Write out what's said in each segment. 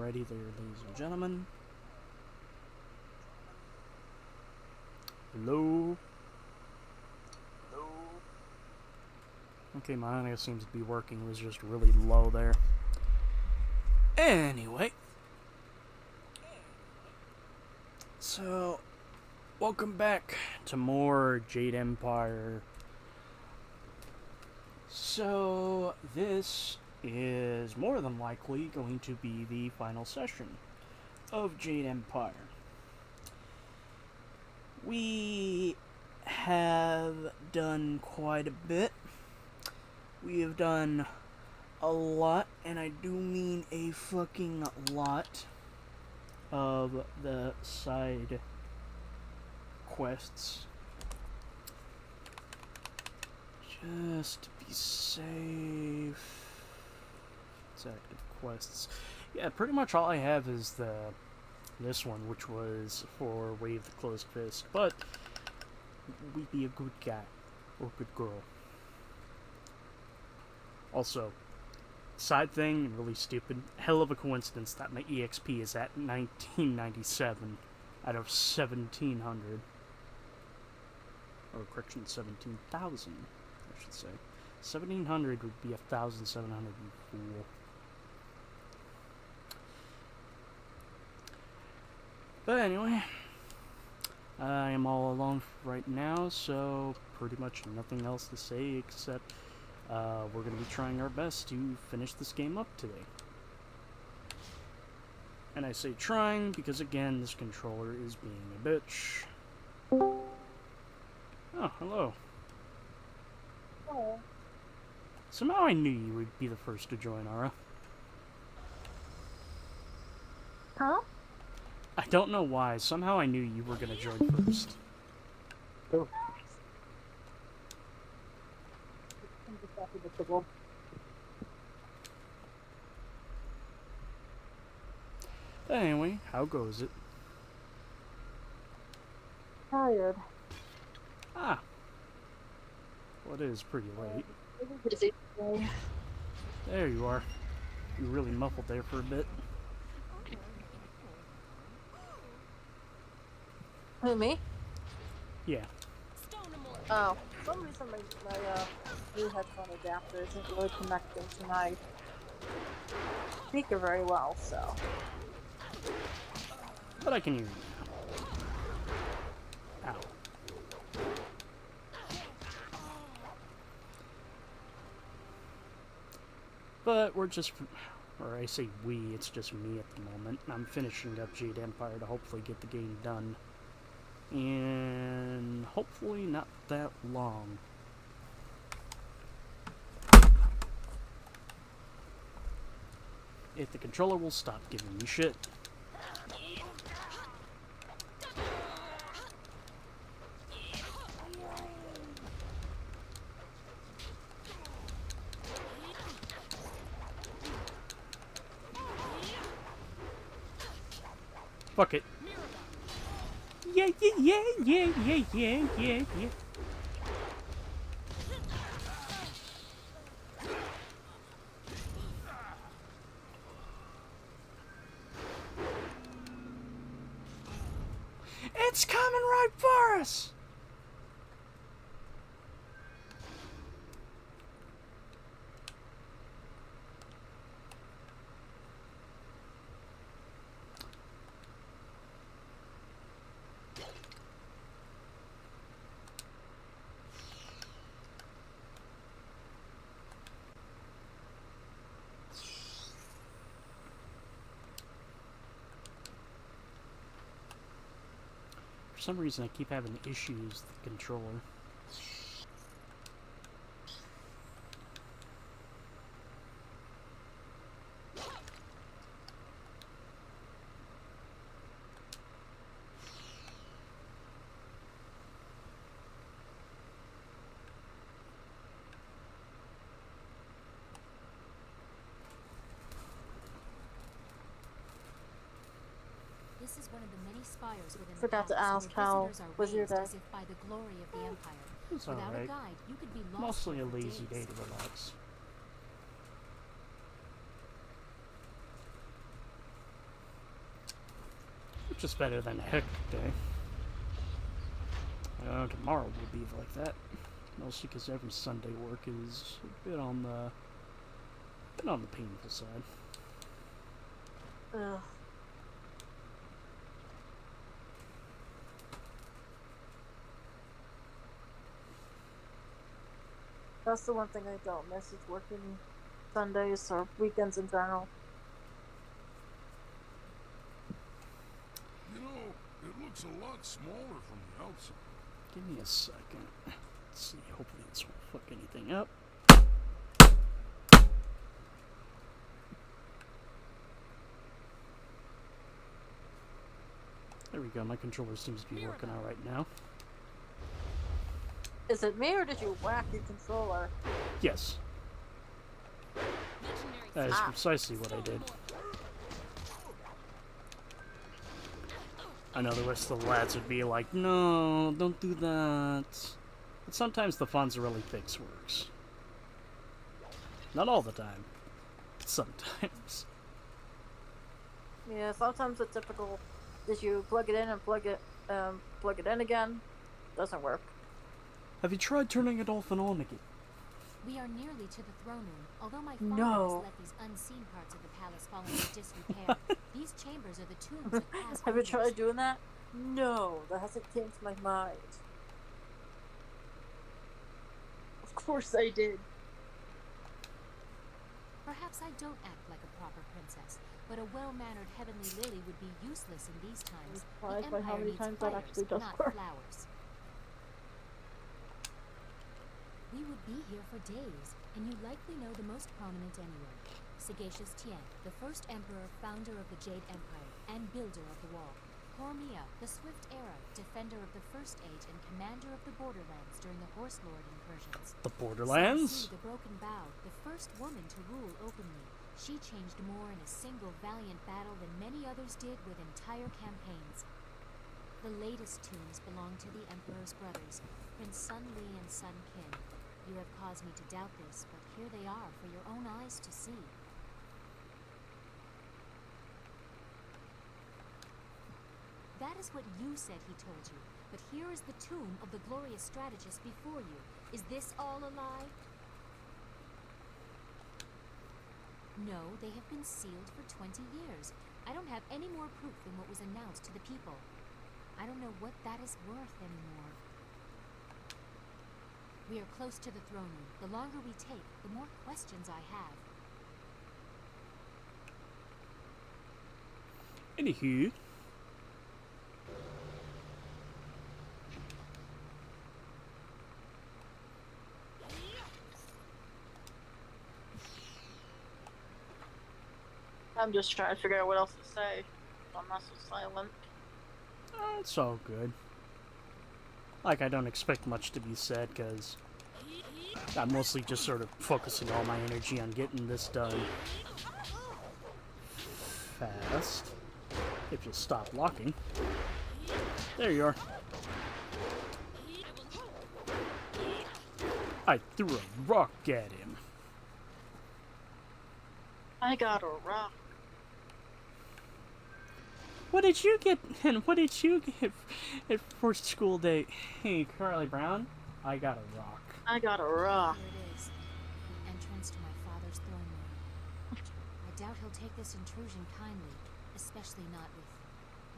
Alrighty there, ladies and gentlemen. Hello? Okay, my audio seems to be working. It was just really low there. Anyway. So, welcome back to more Jade Empire. So, this is more than likely going to be the final session of Jade Empire. We have done quite a bit. We have done a lot, and I do mean a fucking lot, of the side quests. Just to be safe. It's active quests. Yeah, pretty much all I have is this one, which was for Wave the Closed Fist, but we be a good guy or good girl. Also, side thing, really stupid, hell of a coincidence that my EXP is at 1997 out of 1700. Or correction, 17,000, I should say. 1700 would be 1,700, you fool. But anyway, I am all alone right now, so pretty much nothing else to say except we're going to be trying our best to finish this game up today. And I say trying because, again, this controller is being a bitch. Oh, hello. Hello. Somehow I knew you would be the first to join, Ara. Huh? I don't know why. Somehow I knew you were going to join first. Oh. It's predictable. But anyway, how goes it? Tired. Ah. Well, it is pretty late. Busy today. There you are. You really muffled there for a bit. Who, me? Yeah. Oh, for some reason my new headphone adapter isn't really connecting to my speaker very well, so. But I can hear you now. Ow. But we're just, or I say we, it's just me at the moment. I'm finishing up Jade Empire to hopefully get the game done. And hopefully not that long. If the controller will stop giving me shit. Fuck it. Yeah, yeah, yeah, yeah, yeah, yeah, yeah, yeah. It's coming right for us! For some reason, I keep having issues with the controller. This is one of the many spires within Forgot the to palace ask where how visitors are was your raised day? as if by the glory of the Empire. It's Without alright. a guide, you could be lost Mostly a for lazy day days. to relax. which is better than a hectic day. Tomorrow will be like that, mostly because every Sunday work is a bit on the painful side. Ugh. That's the one thing I don't miss is working Sundays or weekends in general. You know, it looks a lot smaller from the outside. Give me a second. Let's see, hopefully this won't fuck anything up. There we go, my controller seems to be working out right now. Is it me or did you whack your controller? Yes. That is precisely what I did. I know the rest of the lads would be like, no, don't do that. But sometimes the Fonzarelli fix works. Not all the time, but sometimes. Yeah, sometimes the typical is you plug it in and plug it in again. Doesn't work. Have you tried turning it off and on again? We are nearly to the throne room. Although my father No. has let these unseen parts of the palace fall into disrepair, these chambers are the tombs of past Have you rulers. tried doing that? No, that hasn't came to my mind. Of course I did. Perhaps I don't act like a proper princess, but a well-mannered heavenly lily would be useless in these times. The Surprised by how empire many needs times that fires, actually does not work. flowers. We would be here for days, and you likely know the most prominent anyway. Sagacious Tien, the first emperor, founder of the Jade Empire, and builder of the wall. Cormia, the swift era, defender of the First Age and commander of the Borderlands during the Horse Lord incursions. The Borderlands? Sansu, the Broken Bow, the first woman to rule openly. She changed more in a single valiant battle than many others did with entire campaigns. The latest tombs belong to the Emperor's brothers, Prince Sun Li and Sun Qin. You have caused me to doubt this, but here they are for your own eyes to see. That is what you said he told you, but here is the tomb of the glorious strategist before you. Is this all a lie? No, they have been sealed for 20 years. I don't have any more proof than what was announced to the people. I don't know what that is worth anymore. We are close to the throne room. The longer we take, the more questions I have. Anywho. I'm just trying to figure out what else to say. I'm not so silent. It's all good. Like, I don't expect much to be said, because I'm mostly just sort of focusing all my energy on getting this done fast. If you'll stop blocking. There you are. I threw a rock at him. I got a rock. What did you get, and what did you get at first school day? Hey, Carly Brown, I got a rock. I got a rock. Here it is, the entrance to my father's throne room. I doubt he'll take this intrusion kindly, especially not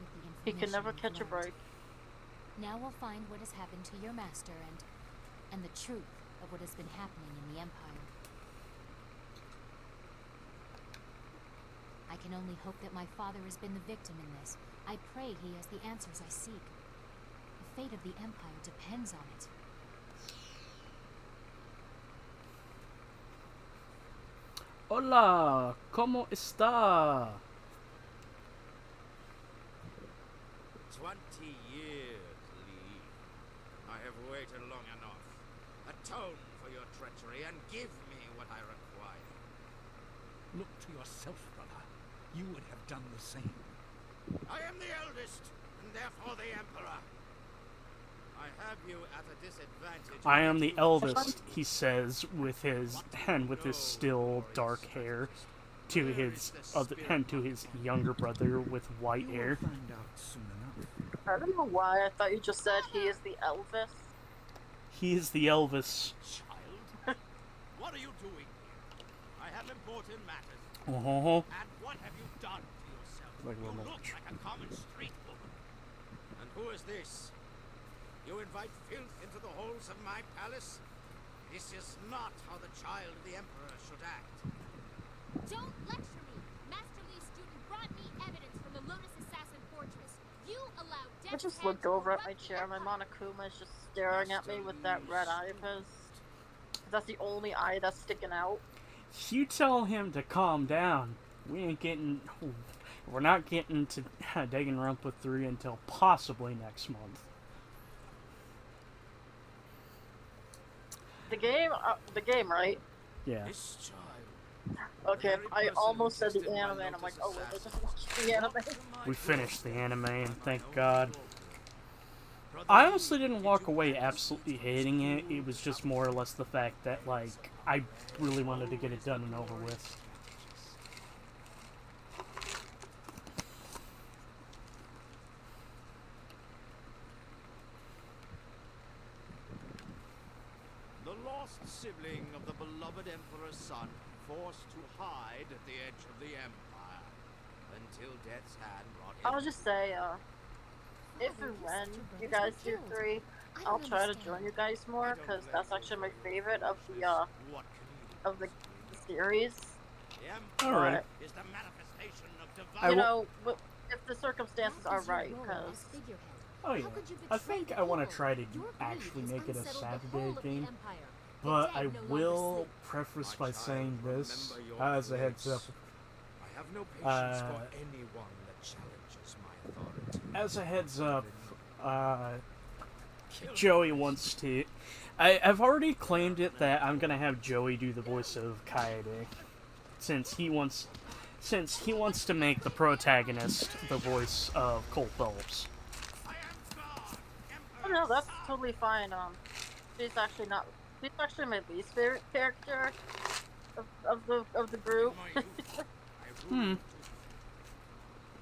with the information He can never we've catch a learned. break. Now we'll find what has happened to your master and the truth of what has been happening in the Empire. I can only hope that my father has been the victim in this. I pray he has the answers I seek. The fate of the Empire depends on it. Hola, ¿cómo está? 20 years, Lee. I have waited long enough. Atone for your treachery and give me what I require. Look to yourself, brother. You would have done the same. I am the eldest, and therefore the Emperor. I have you at a disadvantage. I am the eldest, he says with his still dark hair. to his younger brother with white You will hair. find out soon enough. I don't know why. I thought you just said he is the Elvis. He is the Elvis. Child? What are you doing here? I have important matters. Oh, And what have you done to yourself? Like you remote. look like a common street woman. And who is this? You invite filth into the halls of my palace? This is not how the child of the Emperor should act. Don't lecture me! Master Lee's student brought me evidence from the Lotus Assassin Fortress. You allowed I Death's just Head looked to over at my corrupt the chair. My Empire. Monokuma is just staring at me with that red eye of his. That's the only eye that's sticking out. you tell him to calm down. We're not getting to Danganronpa 3 until possibly next month. The game, right? Yeah. This child. Okay, I almost said the anime, and I'm like, oh wait, I just watched the anime. We finished the anime, and thank God. I honestly didn't walk away absolutely hating it. It was just more or less the fact that, like, I really wanted to get it done and over with. The lost sibling of the beloved Emperor's son, forced to hide at the edge of the Empire until Death's hand brought him. I'll just say, if and when you guys do 3, I'll try to join you guys more, because that's actually my favorite of the series. The Empire Alright. is the manifestation of I divine. You will- know, if the circumstances are right, because Oh yeah. I think I want to try to actually make it a Saturday game. But I will preface by saying this as a heads up. I have no patience for anyone that challenges my authority. As a heads up, Joey wants to. I've already claimed it that I'm gonna have Joey do the voice of Kaede, since he wants to make the protagonist the voice of Cole Phillips. I am God, oh no, that's totally fine. She's actually my least favorite character of the group. My youth, I rule you,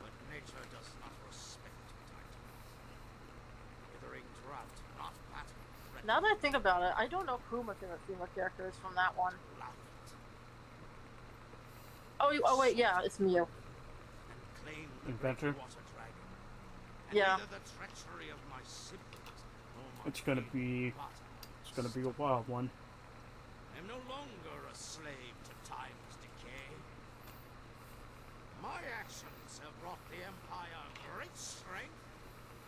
but nature does not respect title. Withering drought, not battle. Now that I think about it, I don't know who my favorite female character is from that one. Oh wait, yeah, it's Miyu. And claim the Inventor? great water dragon. And Yeah. neither the treachery of my siblings nor my It's gonna be- butter It's gonna be a wild one. I am no longer a slave to time's decay. My actions have brought the Empire great strength,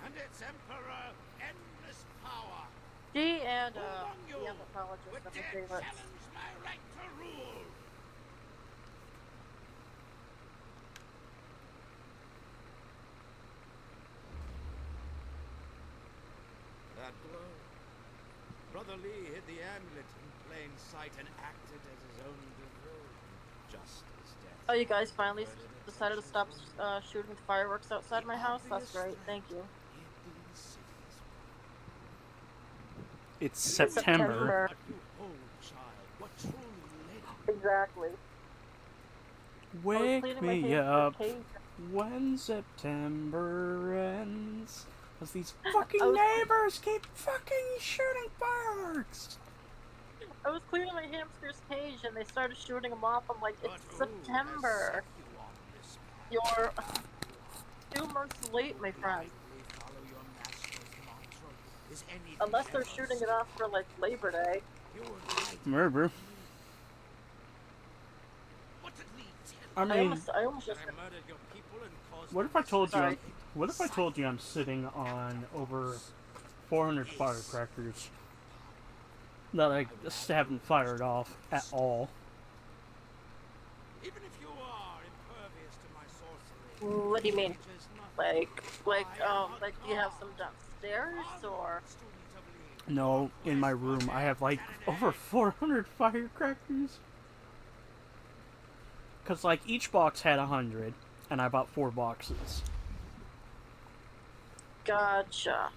and its Emperor endless power. She and Who among you the anthropologist would are my dare favorites. challenge my right to rule? That blow. Brother Lee hid the amulet in plain sight and acted as his own devil. Just as death. Oh, you guys finally decided to stop shooting fireworks outside my house? That's great, thank you. It's September. What you hold, child, what truly led Exactly. Wake cleaning my me hamster's up cage. when September ends. Cause these fucking I was- neighbors keep fucking shooting fireworks. I was cleaning my hamster's cage and they started shooting them off. I'm like, But it's who has September. set you on this path? You're 2 months late, my friend. Blindly follow your master's mantra. Is anything Unless they're else? shooting it off for like Labor Day. You were right. Murder. What did Lee tell I I mean, almost just. I murdered your people and caused what if I told you? Sorry. What if I told you I'm sitting on over 400 firecrackers that I just haven't fired off at all? Even if you are impervious to my sorcery, What do you mean? it is not Like, do you have some downstairs or? student of Lee. No, in my room I have like over 400 firecrackers. Cause like each box had 100, and I bought 4 boxes. Gotcha.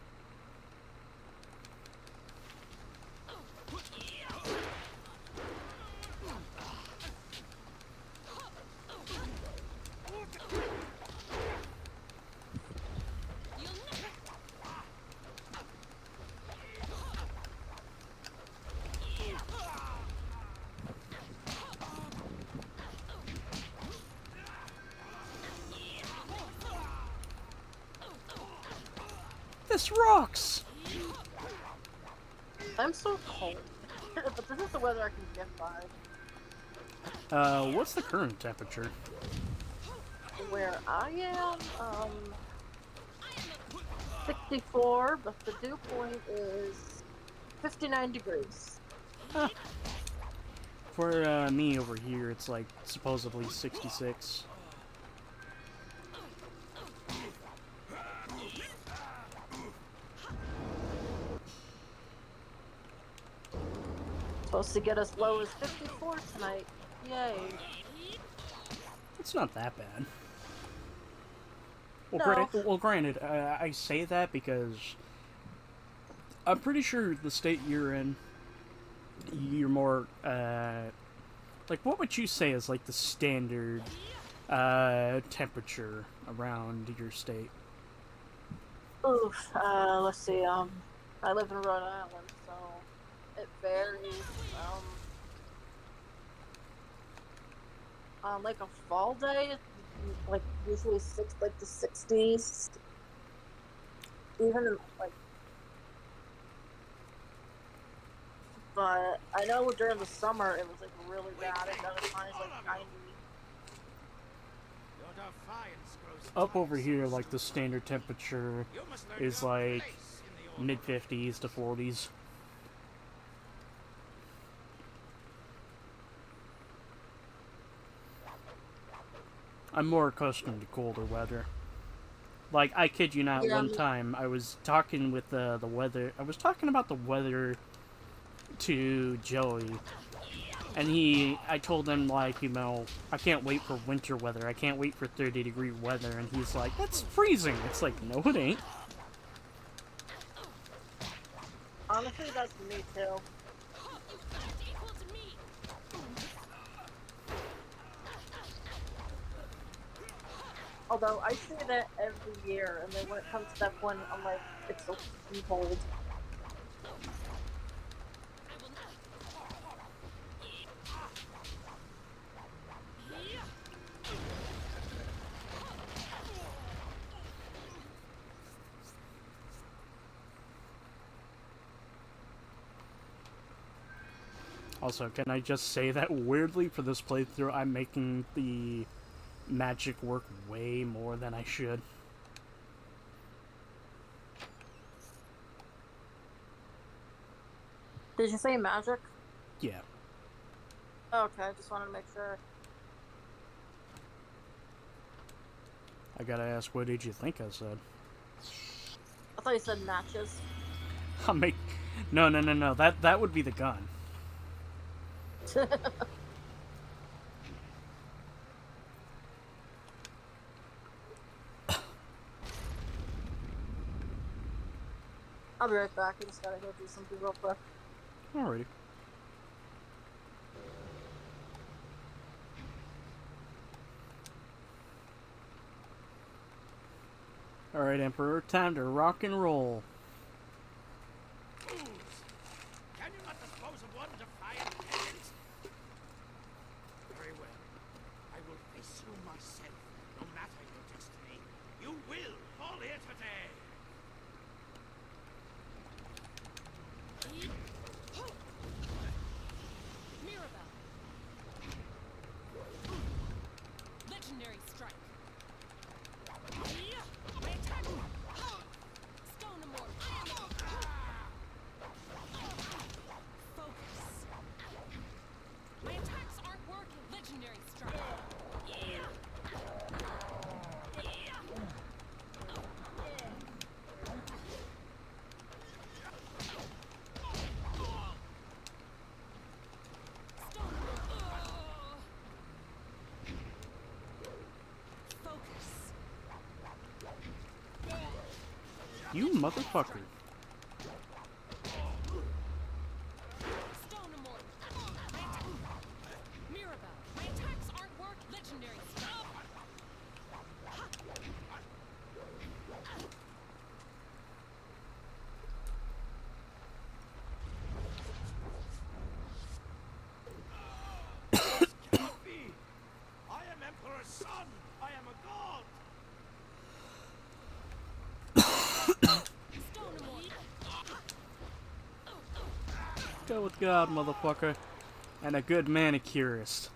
This rocks! I'm so cold. But this is the weather I can get by. What's the current temperature? Where I am, 64, but the dew point is 59 degrees. Huh. For me over here, it's like supposedly 66. Supposed to get as low as 54 tonight. Yay. It's not that bad. No. Well, granted, I say that because I'm pretty sure the state you're in, you're more, like, what would you say is, like, the standard, temperature around your state? Oof, let's see, I live in Rhode Island, so it varies, on, like, a fall day, like, usually the 60s, even, like, but I know during the summer it was, like, really bad, it got as high as, like, 90. Your defiance grows Up over tiresome, here, like, the standard temperature You must learn is, your like, place in the mid-50s to 40s. I'm more accustomed to colder weather. Like, I kid you not, Yeah. one time I was talking with the weather. I was talking about the weather to Joey. And I told him, like, you know, I can't wait for winter weather. I can't wait for 30-degree weather. And he's like, that's freezing. It's like, no, it ain't. Honestly, that's me too. Although I say that every year, and then when it comes to that point, I'm like, it's so fucking cold. Also, can I just say that weirdly for this playthrough, I'm making the magic work way more than I should. Did you say magic? Yeah. Okay, I just wanted to make sure. I gotta ask, what did you think I said? I thought you said matches. I'll make... No. That would be the gun. I'll be right back. I just gotta go do something real quick. Alrighty. Alright, Emperor, time to rock and roll. Fools! Can you not dispose of one defiant peasant? Very well. I will face you myself, no matter your destiny. You will fall here today. Mirabelle. Legendary strike. My attack. Stone immortal. Focus. My attacks aren't working. Legendary strike. Stone immortal. Focus. You motherfucker. Stone immortal. Mirabelle. My attacks aren't work. Legendary strike. Cannot be! I am Emperor's son! I am a god! Stone go with God, motherfucker. And a good manicurist.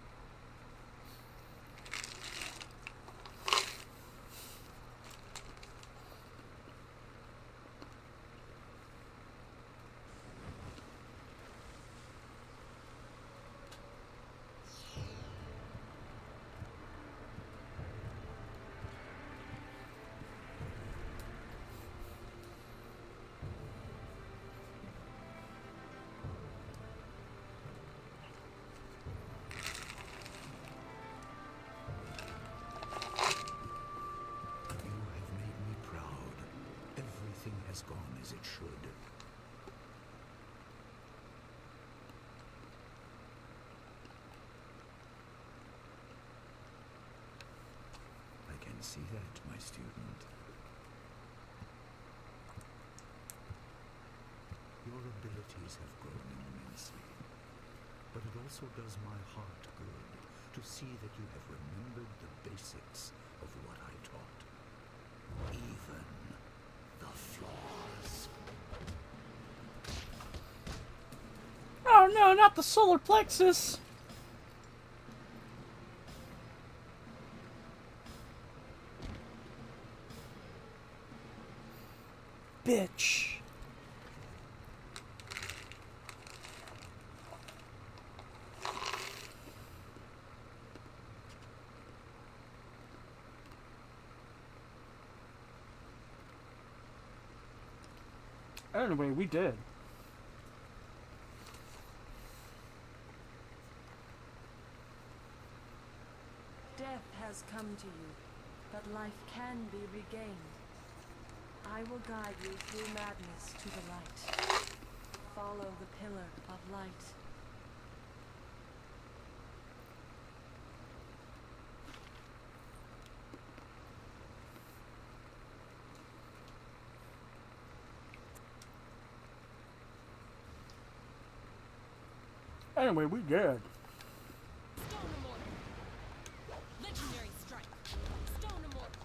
You have made me proud. Everything has gone as it should. I can see that, my student. Your abilities have grown immensely, but it also does my heart good to see that you have remembered the basics of what I taught. Even the flaws. Oh no, not the solar plexus! Bitch. Anyway, we did. Death has come to you, but life can be regained. I will guide you through madness to the light. Follow the pillar of light. Anyway, we did. Stone immortal. Legendary strike. Stone immortal.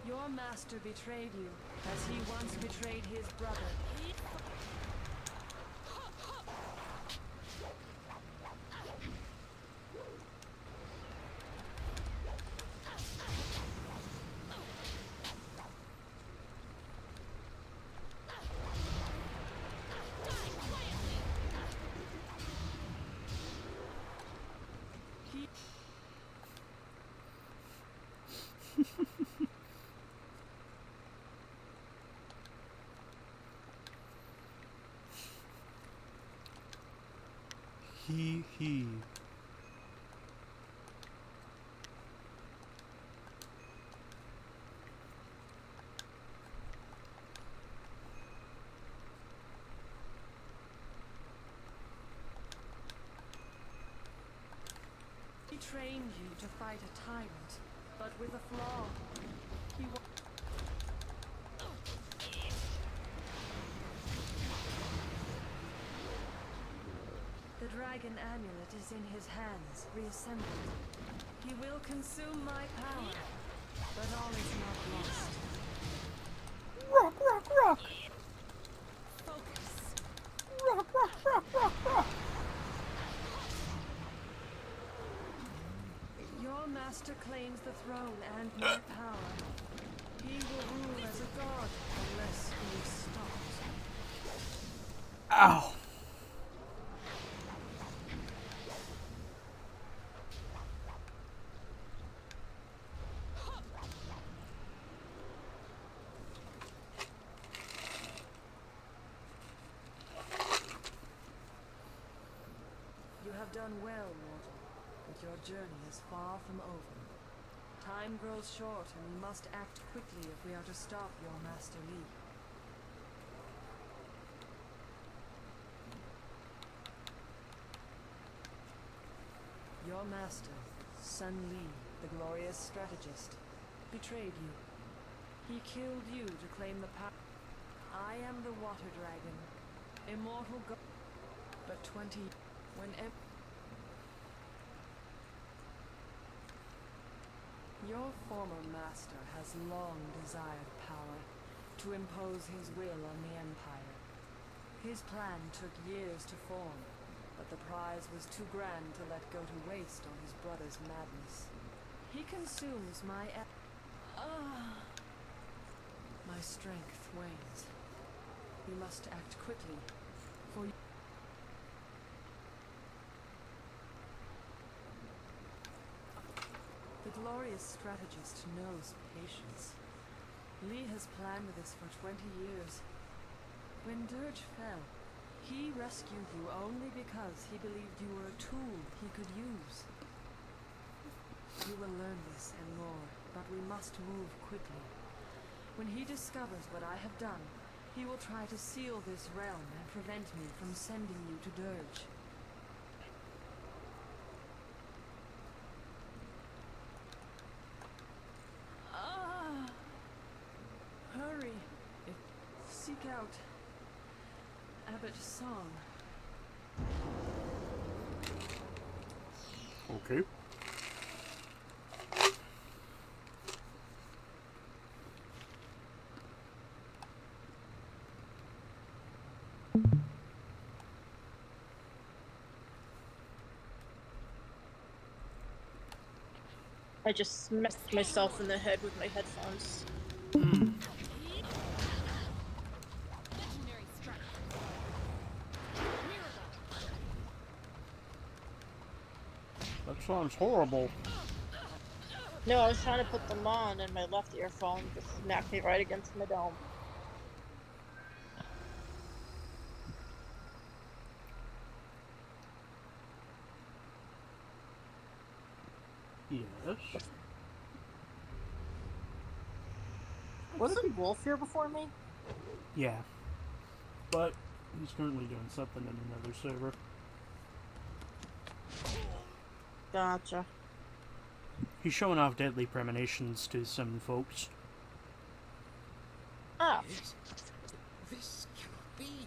Your master betrayed you, as he once betrayed his brother. He. He trained you to fight a tyrant, but with a flaw. He wa- The dragon amulet is in his hands, reassembled. He will consume my power, but all is not lost. Rock, rock, rock! Focus. Rock, rock, rock, rock, rock! Your master claims the throne and my power. He will rule as a god unless he is stopped. Ow! You have done well, mortal, but your journey is far from over. Time grows short, and we must act quickly if we are to stop your Master Li. Your master, Sun Li, the glorious strategist, betrayed you. He killed you to claim the power. I am the water dragon, immortal god. But 20, whenever your former master has long desired power. to impose his will on the Empire. His plan took years to form, but the prize was too grand to let go to waste on his brother's madness. He consumes my my strength wanes. We must act quickly, for the glorious strategist knows patience. Lee has planned this for 20 years. When Dirge fell, he rescued you only because he believed you were a tool he could use. You will learn this and more, but we must move quickly. When he discovers what I have done, he will try to seal this realm and prevent me from sending you to Dirge. Hurry. Seek out Abbot Song. Okay. I just smacked myself in the head with my headphones. Legendary strike. Miracle. That sounds horrible. No, I was trying to put them on and my left earphone just smacked me right against my dome. Yes. Wasn't Wolf here before me? Yeah. But he's currently doing something in another server. Gotcha. He's showing off deadly premonitions to some folks. Ah, This cannot be.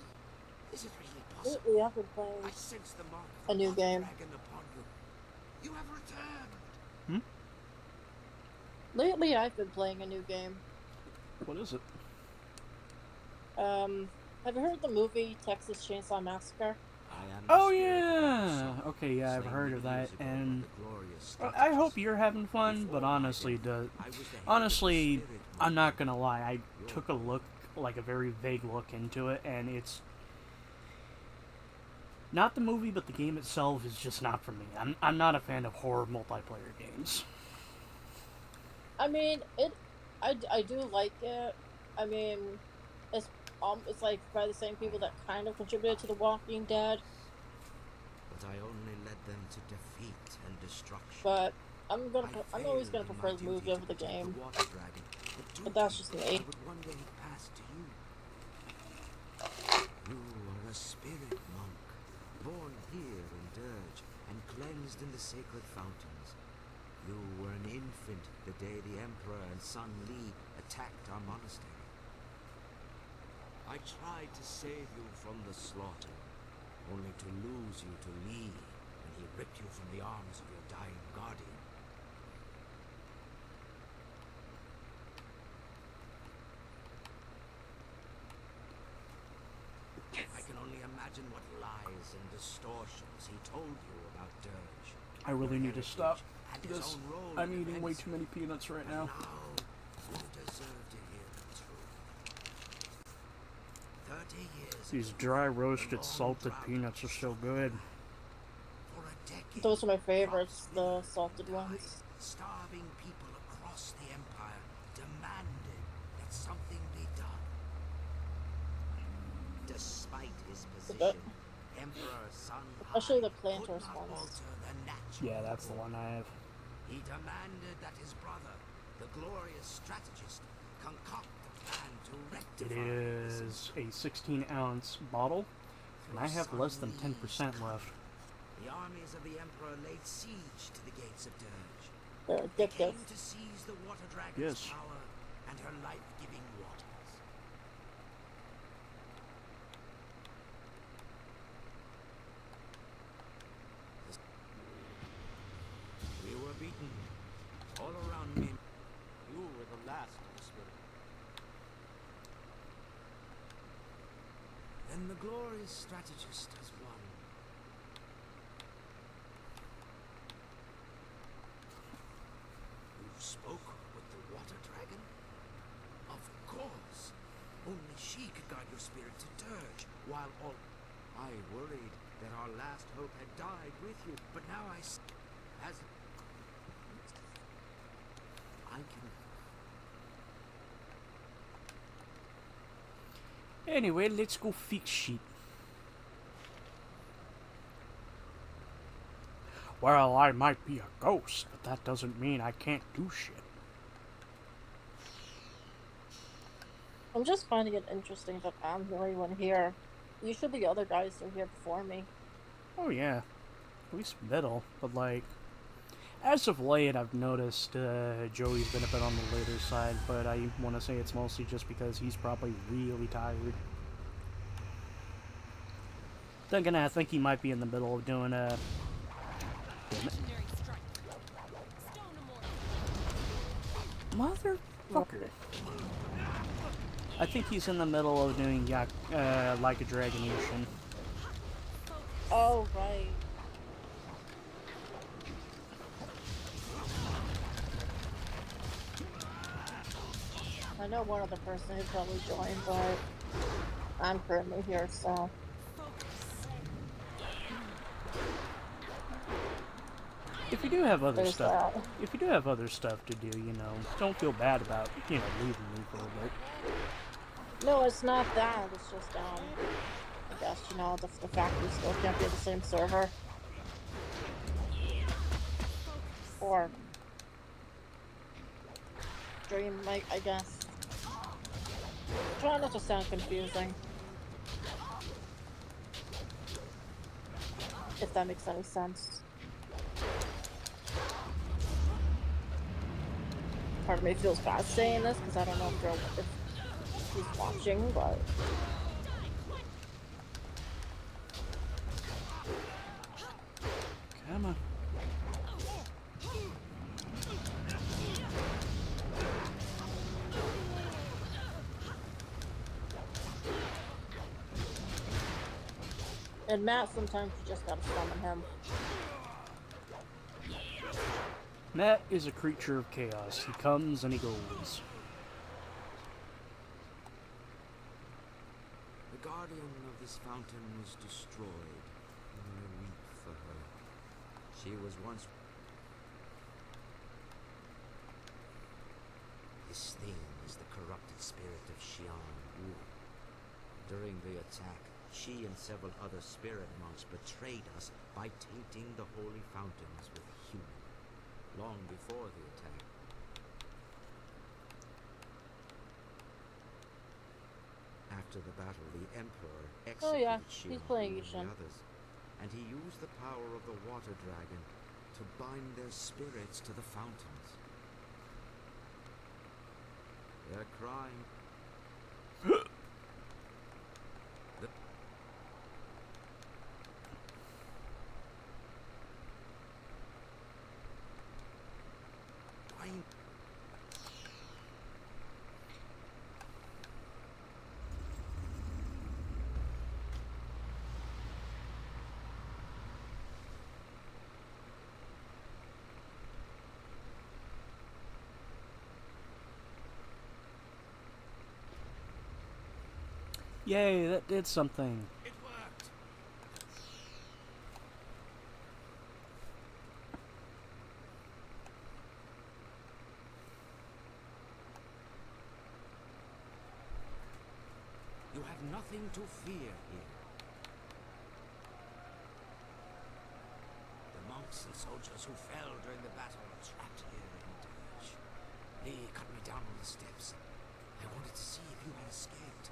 Is it really possible? lately I've been playing I sense the mark a of new the game. dragon upon you. You have returned. Lately I've been playing a new game. What is it? Have you heard the movie Texas Chainsaw Massacre? Oh yeah! Okay, yeah, I've heard of that, and I hope you're having fun, but honestly, I'm not gonna lie, I took a look, like a very vague look into it, and it's not the movie, but the game itself is just not for me. I'm not a fan of horror multiplayer games. I mean, I do like it. I mean, it's like by the same people that kind of contributed to The Walking Dead, But I only led them to defeat and destruction. but I'm always gonna prefer the movie over the game. But that's just me. Would one day pass to you. You are a spirit monk, born here in Dirge and cleansed in the sacred fountains. You were an infant the day the Emperor and Sun Li attacked our monastery. I tried to save you from the slaughter, only to lose you to Li when he ripped you from the arms of your dying guardian. I can only imagine what lies and distortions he told you about Dirge. I really need to stop And his this. own role I'm in eating way events. too many peanuts right now. Now, you deserve to hear the truth. 30 years These ago, dry the roasted long salted drought peanuts are so good. For a decade, Those are my favorites, crops the withered salted and died. ones. Starving people across the empire demanded that something be done. Despite his bit. position, Emperor Sun Especially the Hai planters could not ones. alter the natural Yeah, that's the order. one I have. He demanded that his brother, the glorious strategist, concoct a plan to It rectify this. is a 16-ounce bottle, and I have less than 10% left. The armies of the Emperor laid siege to the gates of Dirge. They're They addictive. came to seize the water dragon's Yes. power and her life-giving waters. We were beaten. All around me. You were the last of the spirit. the glorious strategist has won. You spoke with the water dragon? Of course. Only she could guide your spirit to Dirge, while all... I worried that our last hope had died with you, but now as... I can... Anyway, let's go fix shit. Well, I might be a ghost, but that doesn't mean I can't do shit. I'm just finding it interesting that I'm the only one here. Usually the other guys are here before me. Oh yeah, at least middle, but like, as of late I've noticed Joey's been a bit on the later side, but I want to say it's mostly just because he's probably really tired. Then again, I think he might be in the middle of doing a... Legendary strike. Stone immortal. Motherfucker. I think he's in the middle of doing Like a Dragonation. Oh, right. I know one other person who probably joined, but I'm currently here, so... If you do have other There's stuff, that. if you do have other stuff to do, you know, don't feel bad about, you know, leaving me for a bit. No, it's not that. It's just, I guess, you know, the fact we still can't be the same server. Or dream, I guess. Try not to sound confusing. If that makes any sense. Part of me feels bad saying this because I don't know if he's watching, but Come on. and Matt, sometimes you just gotta summon him. Matt is a creature of chaos. He comes and he goes. The guardian of this fountain was destroyed, and I weep for her. She was once... This thing is the corrupted spirit of Xian Wu. During the attack, she and several other spirit monks betrayed us by tainting the holy fountains with human. Long before the attack. After the battle, the Emperor executed Oh yeah, Xian he's playing Wu and Yushin. the others, and he used the power of the water dragon to bind their spirits to the fountains. They're crying. Yay, that did something. It worked. You have nothing to fear here. The monks and soldiers who fell during the battle are trapped here in Dirge. They cut me down on the steps. I wanted to see if you had escaped.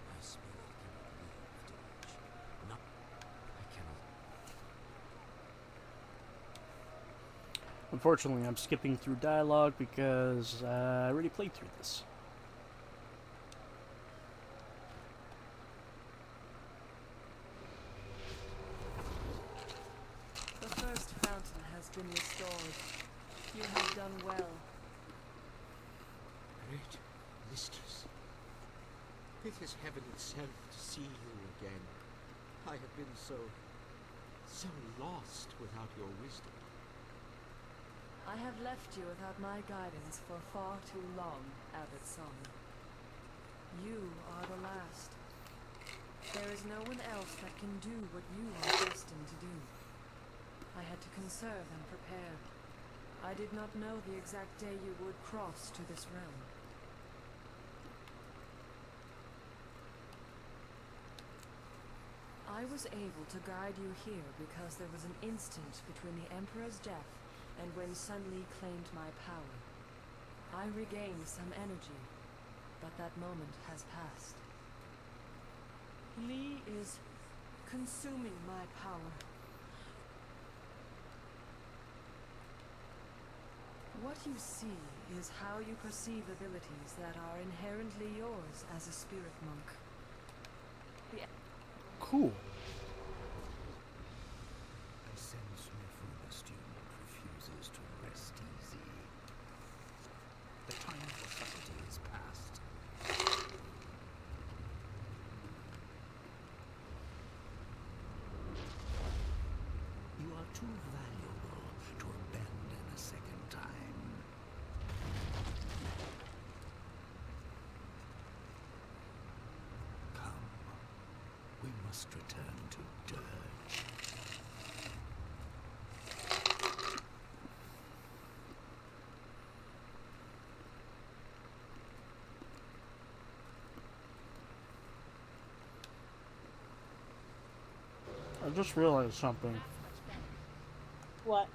My spirit cannot leave Dirge. No, I cannot. Unfortunately, I'm skipping through dialogue because I already played through this. The first fountain has been restored. You have done well. Great. This masters. It is heaven itself to see you again. I have been so lost without your wisdom. I have left you without my guidance for far too long, Abbot Song. You are the last. There is no one else that can do what you are destined to do. I had to conserve and prepare. I did not know the exact day you would cross to this realm. I was able to guide you here because there was an instant between the Emperor's death and when Sun Li claimed my power. I regained some energy, but that moment has passed. Li is consuming my power. What you see is how you perceive abilities that are inherently yours as a spirit monk. Cool. I sense my former student refuses to rest easy. The time for subtlety is past. You are too valuable to abandon a second time. Come, we must return to Dirge. I just realized something. What?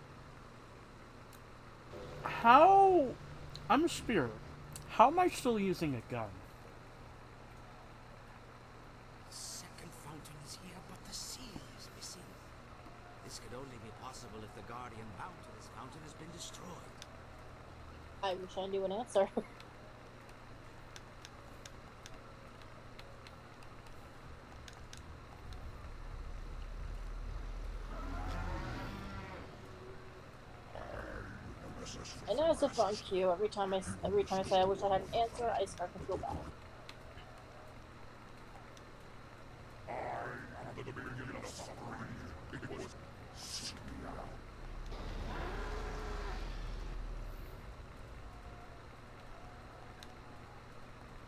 How... I'm a spirit. How am I still using a gun? The second fountain is here, but the seal is missing. This could only be possible if the guardian bound to this fountain has been destroyed. I wish I knew an answer. And as if on cue, every time I say I wish I had an answer, I start to feel bad.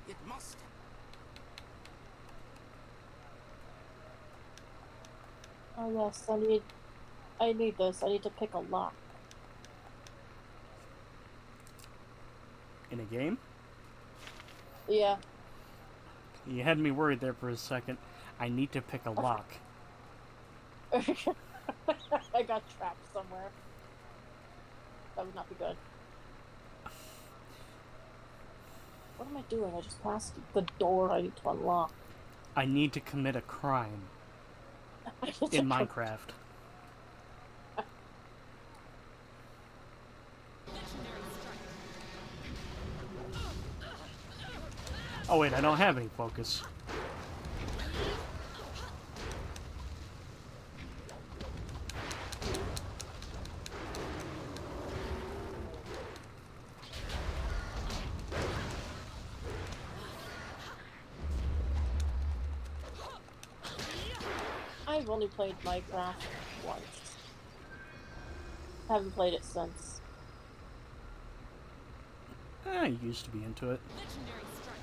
It must. Oh yes, I need this. I need to pick a lock. In a game? Yeah. You had me worried there for a second. I need to pick a lock. I got trapped somewhere. That would not be good. What am I doing? I just passed the door I need to unlock. I need to commit a crime in Minecraft. Oh wait, I don't have any focus. I've only played Minecraft once. Haven't played it since. I used to be into it. Legendary strike.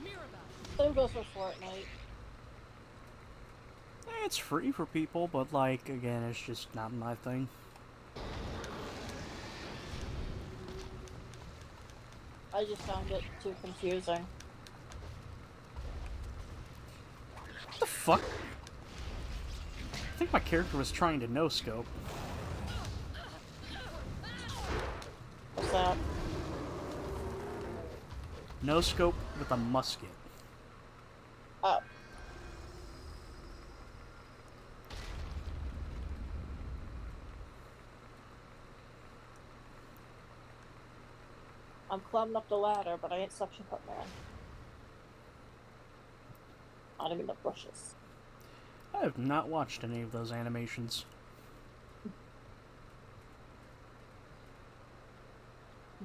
Mirabelle. Same goes for Fortnite. It's free for people, but like, again, it's just not my thing. I just found it too confusing. What the fuck? I think my character was trying to no-scope. What's that? No-scope with a musket. Oh. I'm climbing up the ladder, but I ain't suction cup man. I don't mean the bushes. I have not watched any of those animations.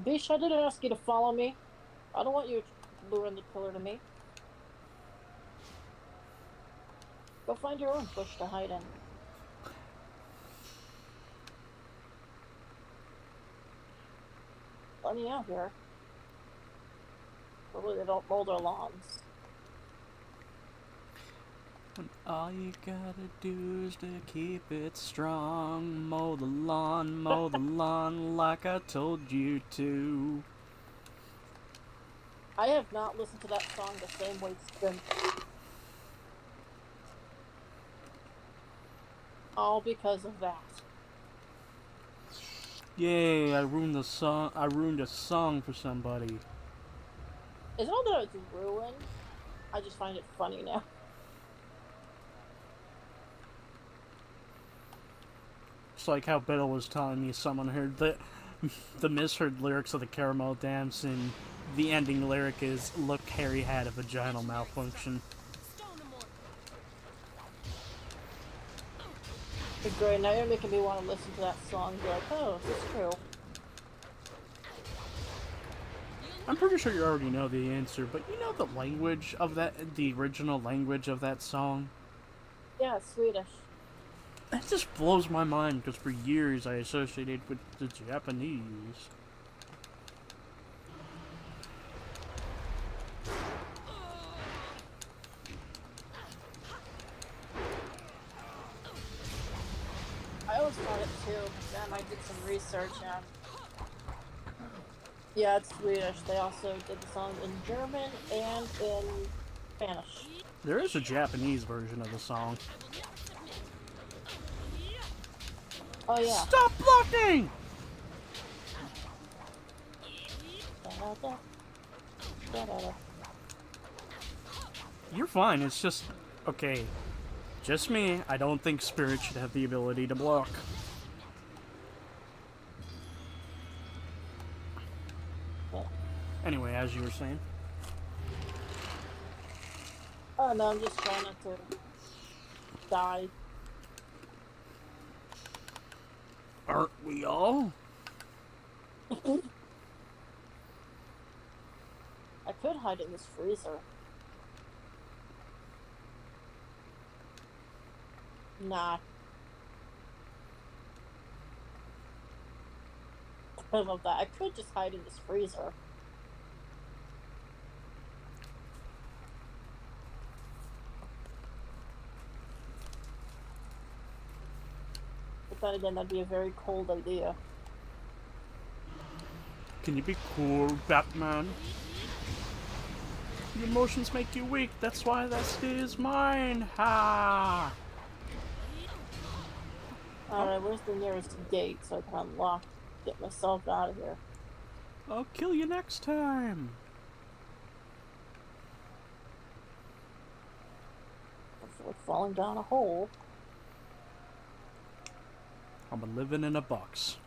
Bish, I didn't ask you to follow me. I don't want you luring the killer to me. Go find your own bush to hide in. Plenty out here. Hopefully they don't mow their lawns. When all you gotta do is to keep it strong. Mow the lawn like I told you to. I have not listened to that song the same way since. All because of that. Yay, I ruined the song. I ruined a song for somebody. It's not that it's ruined. I just find it funny now. It's like how Biddle was telling me someone heard the misheard lyrics of the Caramel Dance, and the ending lyric is, "Look, Harry had a vaginal malfunction." It's great. Now you're making me want to listen to that song and be like, oh, it's true. I'm pretty sure you already know the answer, but you know the language of the original language of that song? Yeah, it's Swedish. That just blows my mind, because for years I associated with the Japanese. I always thought it too, but then I did some research and yeah, it's Swedish. They also did the song in German and in Spanish. There is a Japanese version of the song. Oh yeah. Stop blocking! Da-da-da. Da-da-da. You're fine, it's just... Okay. Just me, I don't think Spirit should have the ability to block. Anyway, as you were saying. Oh no, I'm just trying not to die. Aren't we all? I could hide in this freezer. Nah. I love that. I could just hide in this freezer. But then again, that'd be a very cold idea. Can you be cool, Batman? Your emotions make you weak, that's why that is mine! Ha! Alright, where's the nearest gate so I can unlock, get myself out of here? I'll kill you next time! Before falling down a hole. I'm living in a box.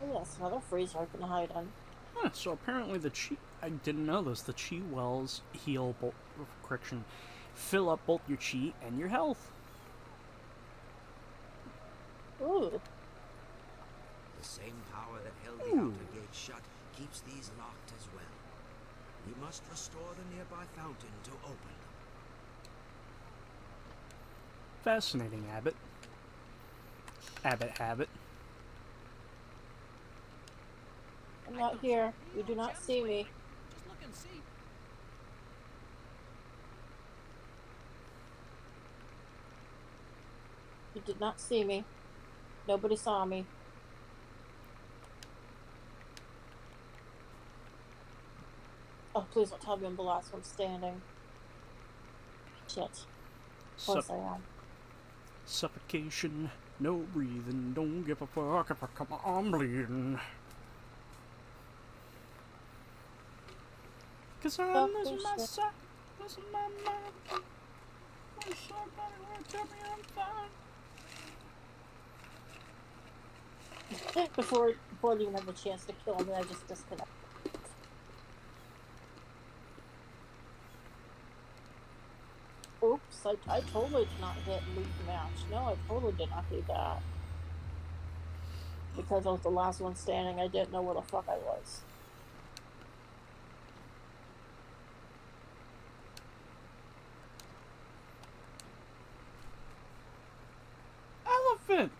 Oh yes, another freezer I can hide in. Huh, so apparently the chi... I didn't know this. The chi wells heal both... Correction. Fill up both your chi and your health. Ooh. The same power that held the outer gate shut keeps these locked as well. We must restore the nearby fountain to open them. Fascinating, Abbott. Abbott Habit. I'm not here. You do not see me. Just look and see. You did not see me. Nobody saw me. Oh, please don't tell me I'm the last one standing. Shit. Of course I am. Suffocation. No breathing. Don't give a fuck if I come on bleeding. Cause I'm losing my sight, losing my mind. When somebody will tell me I'm fine. Before they even have a chance to kill me, I just disconnect. Oops, I totally did not hit lead match. No, I totally did not do that. because I was the last one standing. I didn't know where the fuck I was. Elephant!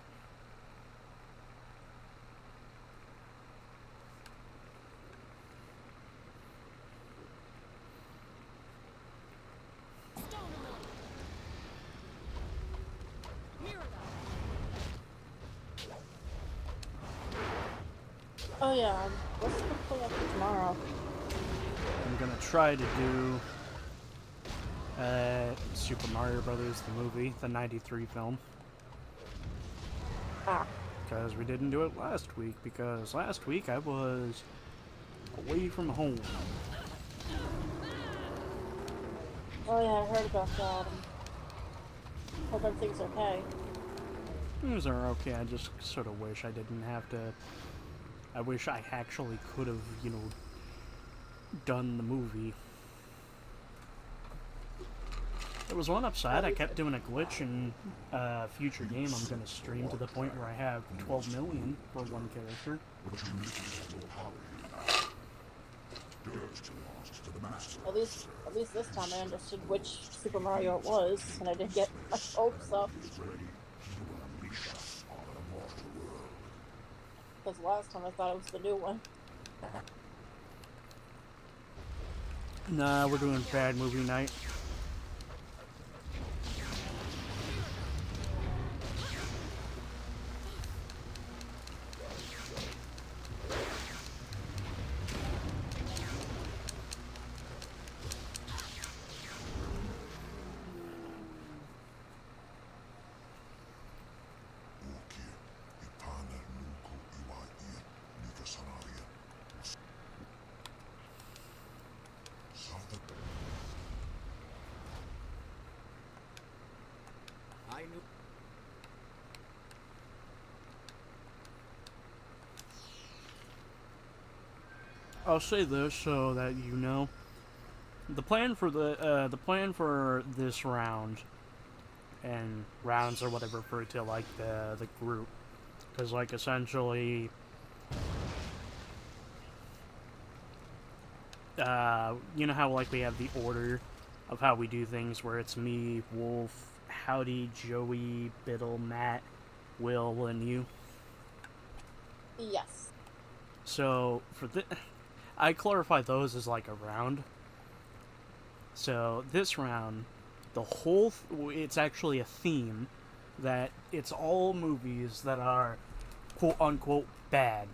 Oh yeah, what's the plan for tomorrow? I'm gonna try to do Super Mario Brothers, the movie, the 93 film. Ah. Because we didn't do it last week, because last week I was away from home. Oh yeah, I heard about that. Hope everything's okay. Things are okay, I just sort of wish I didn't have to... I wish I actually could have, you know, done the movie. There was one upside, I kept doing a glitch in a future game I'm going to stream to the point where I have 12 million for one character. At least this time I understood which Super Mario it was, and I didn't get my hopes up. Because last time I thought it was the new one. Nah, we're doing bad movie night. I knew. I'll say this so that you know. The plan for this round, and rounds or whatever refer to like the group, because like essentially, you know how like we have the order of how we do things, where it's me, Wolf, Howdy, Joey, Biddle, Matt, Will, and you. Yes. So for I clarify those as like a round. So this round, the whole it's actually a theme that it's all movies that are quote unquote bad.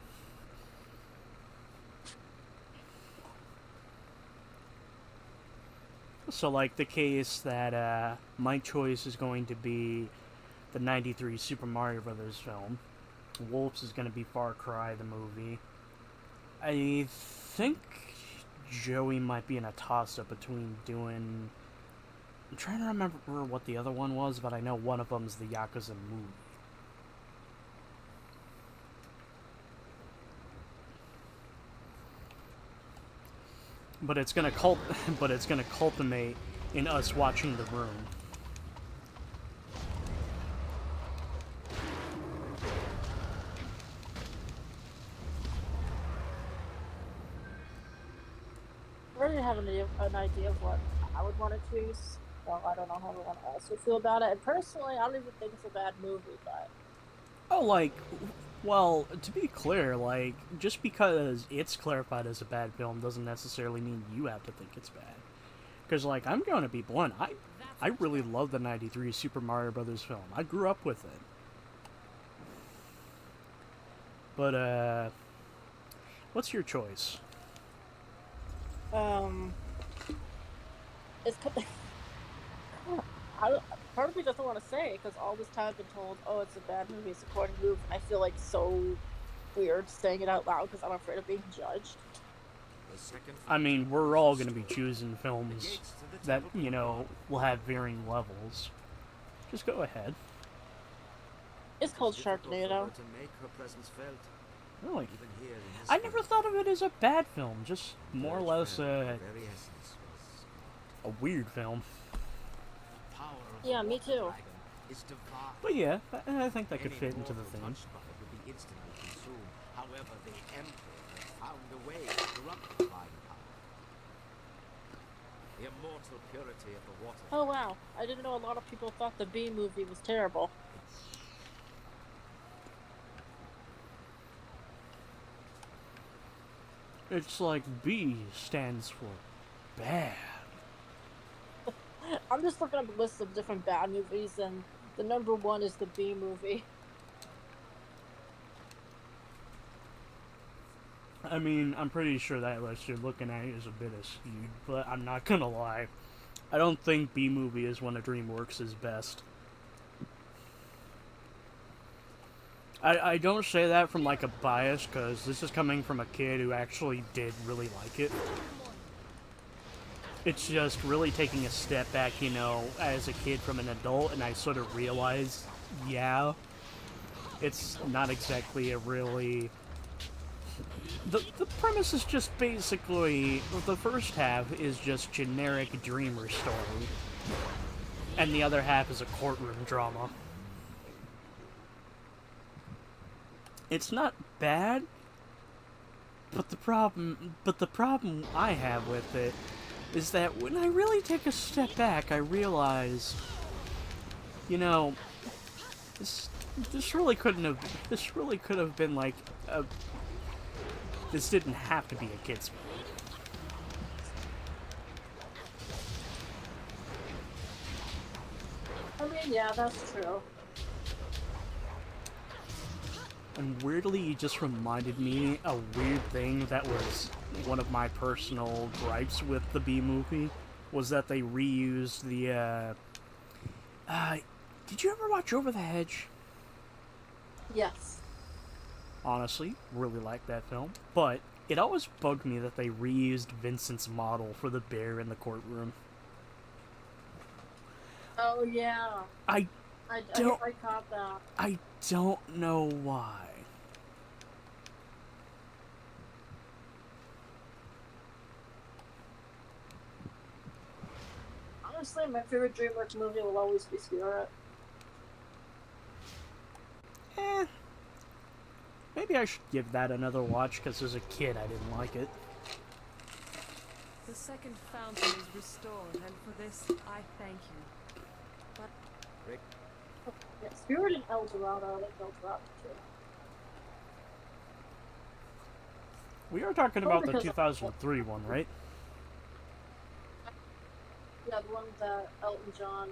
So like the case that my choice is going to be the 93 Super Mario Brothers film. Wolf's is going to be Far Cry the movie. I think Joey might be in a toss-up between doing... I'm trying to remember what the other one was, but I know one of them's the Yakuza movie. But it's gonna culminate in us watching The Room. I already have an idea of what I would want to choose. Well, I don't know how everyone else would feel about it. And personally, I don't even think it's a bad movie, but... Oh, like... Well, to be clear, like, just because it's clarified as a bad film doesn't necessarily mean you have to think it's bad. Because, like, I'm going to be blunt. I really love the 93 Super Mario Brothers film. I grew up with it. But, what's your choice? It's... part of me doesn't want to say it, because all this time I've been told, oh, it's a bad movie, it's a corny move, and I feel like so weird saying it out loud because I'm afraid of being judged. I mean, we're all going to be choosing films that, you know, will have varying levels. Just go ahead. It's called Sharknado. Really? I never thought of it as a bad film, just more or less a weird film. Yeah, me too. But yeah, I think that could fit into the theme. soon. However, the Emperor found a way to corrupt the divine power. The immortal purity of the water. Oh wow, I didn't know a lot of people thought the B movie was terrible. It's like B stands for bad. I'm just looking at the list of different bad movies, and the number one is the B movie. I mean, I'm pretty sure that list you're looking at is a bit skewed, but I'm not gonna lie. I don't think B movie is one of DreamWorks' best. I don't say that from like a bias, because this is coming from a kid who actually did really like it. It's just really taking a step back, you know, as a kid from an adult, and I sort of realized, yeah, it's not exactly a really... The premise is just basically, the first half is just generic dreamer story, and the other half is a courtroom drama. It's not bad, but the problem I have with it is that when I really take a step back, I realize, you know, this really could have been like a... This didn't have to be a kid's movie. I mean, yeah, that's true. And weirdly, you just reminded me a weird thing that was one of my personal gripes with the B movie, was that they reused the, did you ever watch Over the Hedge? Yes. Honestly, really liked that film, but it always bugged me that they reused Vincent's model for the bear in the courtroom. Oh, yeah. I caught that. I don't know why. Honestly, my favorite DreamWorks movie will always be Spirit. Maybe I should give that another watch, because as a kid I didn't like it. The second fountain is restored, and for this, I thank you. But... Rick. Yeah, Spirit and El Dorado. I like El Dorado too. We are talking about the 2003 one, right? Yeah, the one that Elton John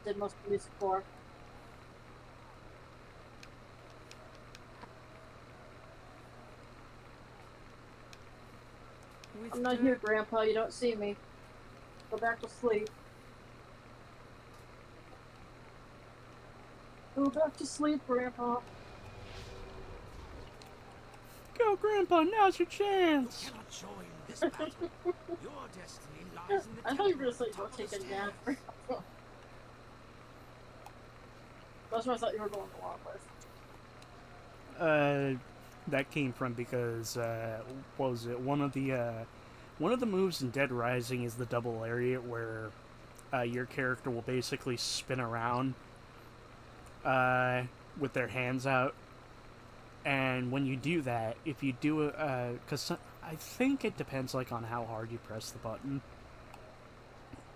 did most of the music for. I'm not here, Grandpa. You don't see me. Go back to sleep. Go back to sleep, Grandpa. Go, Grandpa, now's your chance! You cannot join this battle. Your destiny lies in the I thought you were temple just like, at go the top of take the a nap. stairs. That's what I thought you were going along with. That came from because, what was it? One of the moves in Dead Rising is the double lariat, where your character will basically spin around with their hands out. And when you do that, if you do it, because I think it depends like on how hard you press the button.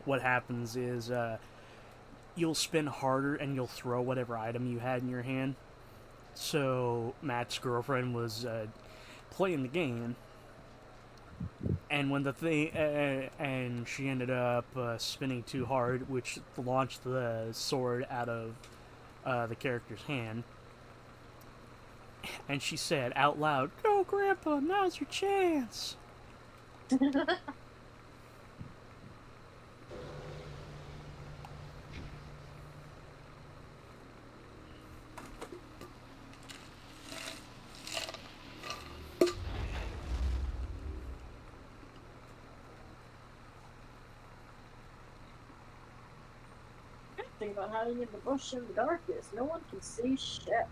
What happens is you'll spin harder and you'll throw whatever item you had in your hand. So Matt's girlfriend was playing the game, and when the thing and she ended up spinning too hard, which launched the sword out of the character's hand. And she said out loud, "Go, Grandpa, now's your chance." Think about hiding in the bush in the darkness. No one can see shit.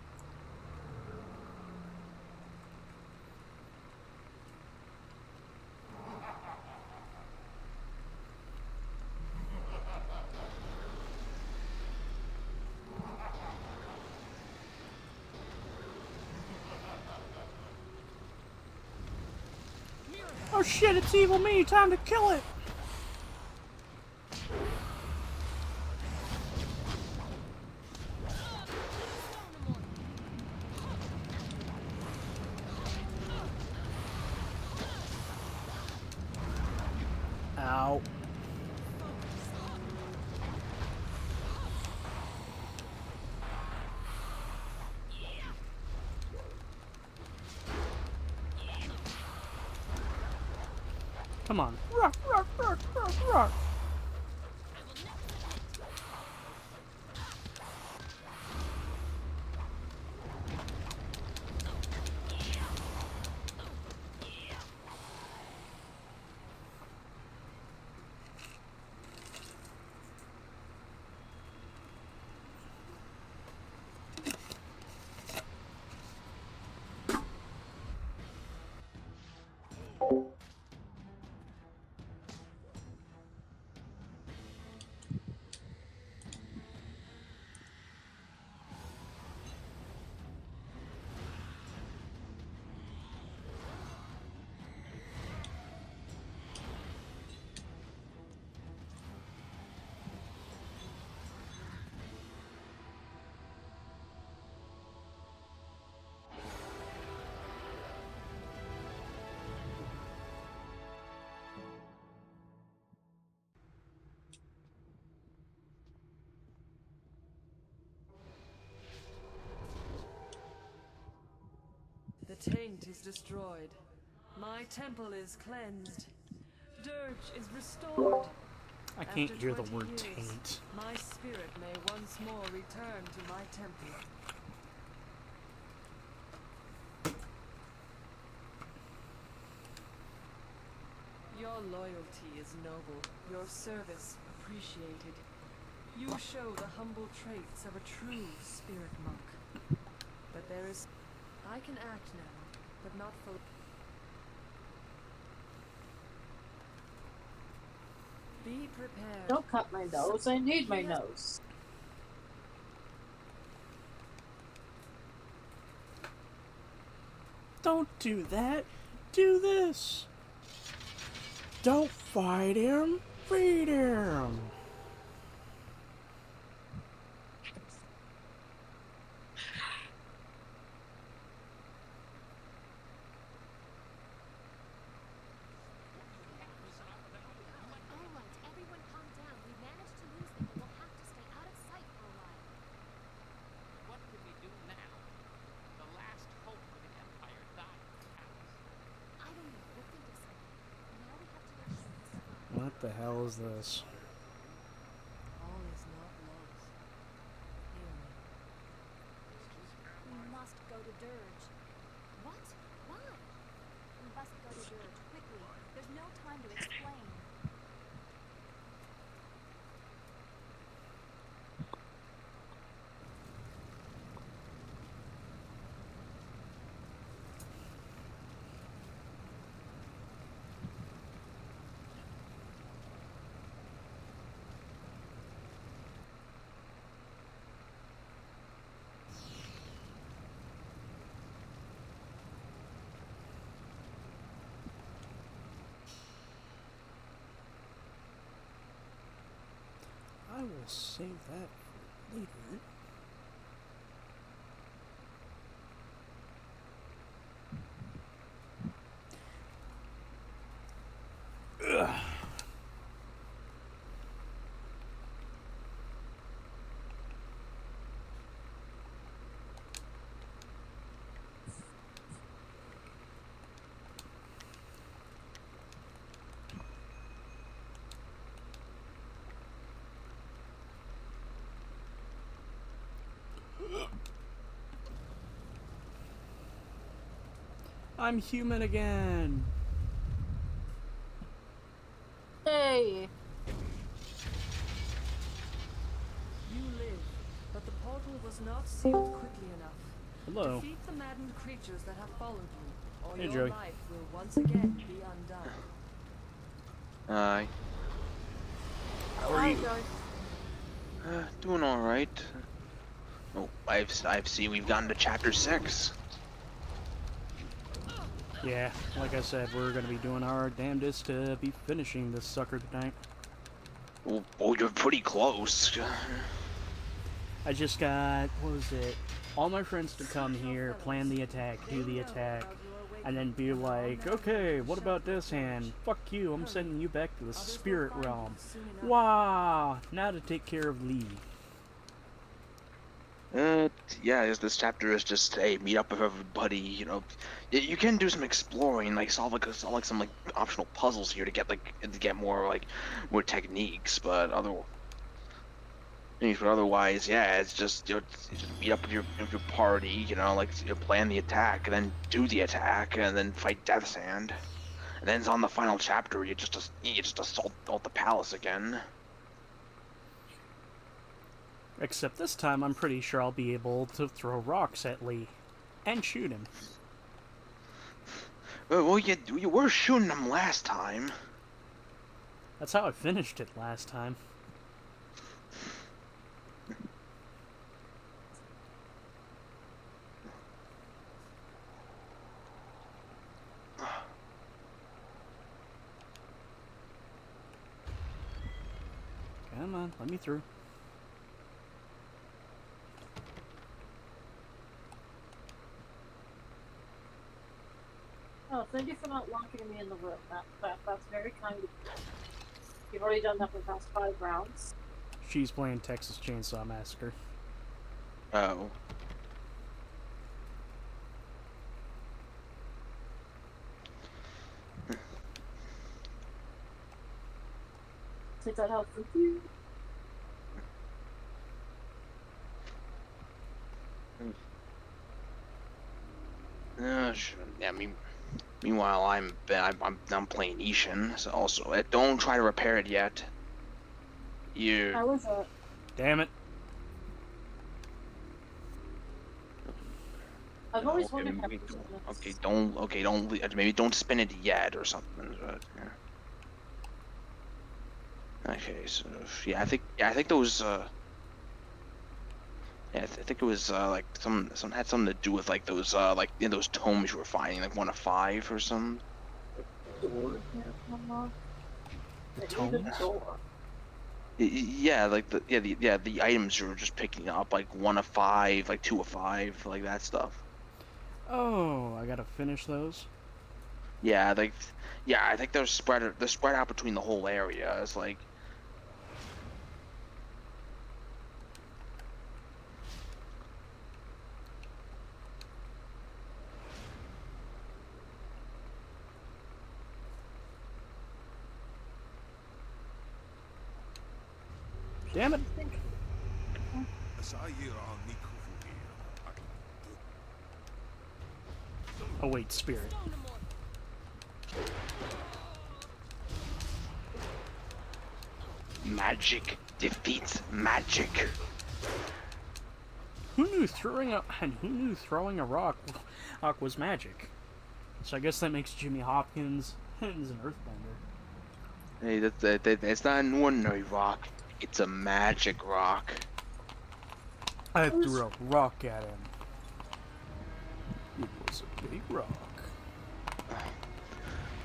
Oh shit, it's evil me! Time to kill it! Ow. Come on. Rock, rock, rock, rock, rock. The taint is destroyed. My temple is cleansed. Dirge is restored. I can't After hear the 20 word years, taint. my spirit may once more return to my temple. Your loyalty is noble, your service appreciated. You show the humble traits of a true spirit monk. But there is... I can act now, but not for... Be prepared. Don't cut my nose. I need my nose. Don't do that. Do this. Don't fight him. Feed him. Alright, everyone calm down. We managed to lose them, but we'll have to stay out of sight for a while. What can we do now? The last hope for the Empire died, perhaps. I don't know. We'll think of something. Now we have to make sure this flies. What the hell is this? All is not lost. Hear me. We must go to Dirge. What? Why? We must go to Dirge, quickly. There's no time to explain. I will save that for later. Ugh. I'm human again. Hey! You live, but the portal was not sealed quickly enough. Hello. Defeat the maddened creatures that have followed you, or Hey, your Joey. life will once again be undone. Aye. How are you? Doing all right. Oh, I've seen we've gotten to chapter 6. Yeah, like I said, we're gonna be doing our damnedest to be finishing this sucker tonight. Well, you're pretty close. I just got, what was it? All my friends to come here, plan the attack, do the attack, and then be like, okay, what about this hand? Fuck you, I'm sending you back to the spirit realm. Wow, now to take care of Lee. Yeah, this chapter is just, hey, meet up with everybody, you know. You can do some exploring, like solve like some like optional puzzles here to get more techniques, but otherwise, yeah, it's just, you know, it's just meet up with your party, you know, like, you know, plan the attack, and then do the attack, and then fight Death's Hand, and then it's on the final chapter. You just assault the palace again. Except this time, I'm pretty sure I'll be able to throw rocks at Lee and shoot him. Well, you were shooting them last time. That's how I finished it last time. Come on, let me through. Oh, thank you for not locking me in the room. That's very kind of you. You've already done that for the past 5 rounds. She's playing Texas Chainsaw Massacre. Oh. Take that help with you. Yeah, I mean, meanwhile, I'm playing Ishin, so also don't try to repair it yet. How was it? Damn it. I've always wondered how it don't maybe don't spin it yet or something. But, yeah. Okay, so I think those yeah, I think it was like some had something to do with like those like, you know, those tomes you were finding, like 1 of 5 or something. door can't unlock. The Even tomes? door. Yeah, like the items you were just picking up, like 1 of 5, like 2 of 5, like that stuff. Oh, I gotta finish those? Yeah, like, yeah, I think they're spread out between the whole area. It's like, Damn it! Oh wait, spirit. magic defeats magic. Who knew throwing a rock was magic? So I guess that makes Jimmy Hopkins an earthbender. Hey, that's not an ordinary rock. It's a magic rock. I threw a rock at him. It was a big rock.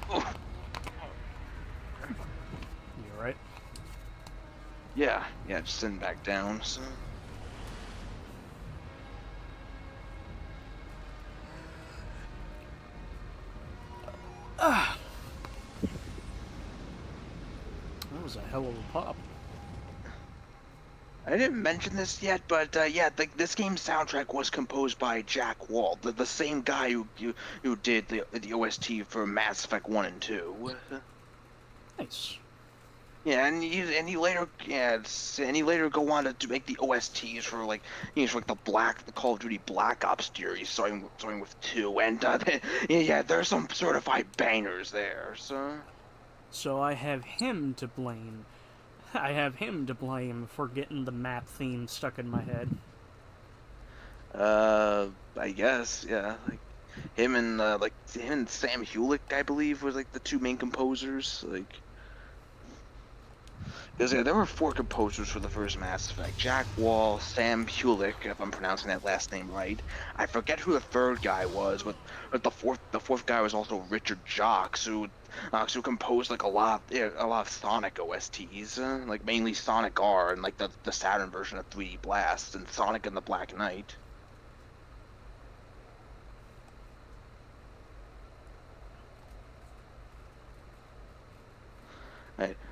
Oh. You alright? Yeah, just sitting back down. So. That was a hell of a pop. I didn't mention this yet, but yeah, this game's soundtrack was composed by Jack Wall, the same guy who did the OST for Mass Effect 1 and 2. Nice. Yeah, and he later go on to make the OSTs for like, you know, for like the Call of Duty Black Ops series, starting with 2, and yeah, there's some certified bangers there. So I have him to blame. I have him to blame for getting the map theme stuck in my head. I guess, yeah, like him and Sam Hewlett, I believe, were like the 2 main composers. Like, Because there were 4 composers for the first Mass Effect: Jack Wall, Sam Hulick, if I'm pronouncing that last name right. I forget who the third guy was, but the fourth guy was also Richard Jacques, who composed like a lot of Sonic OSTs, like mainly Sonic R and like the Saturn version of 3D Blast and Sonic and the Black Knight.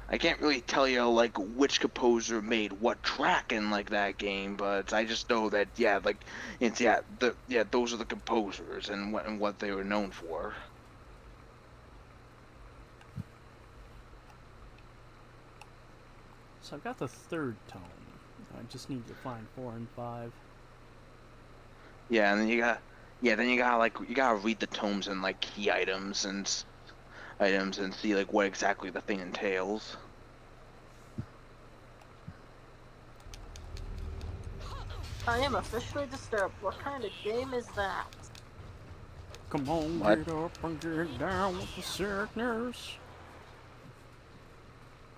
I can't really tell you like which composer made what track in like that game, but I just know that those are the composers and what they were known for. So I've got the third tome. I just need to find 4 and 5. Yeah, and then you gotta read the tomes and like key items and see like what exactly the thing entails. I am officially disturbed. What kind of game is that? Come on, What? get up and get down with the sickness.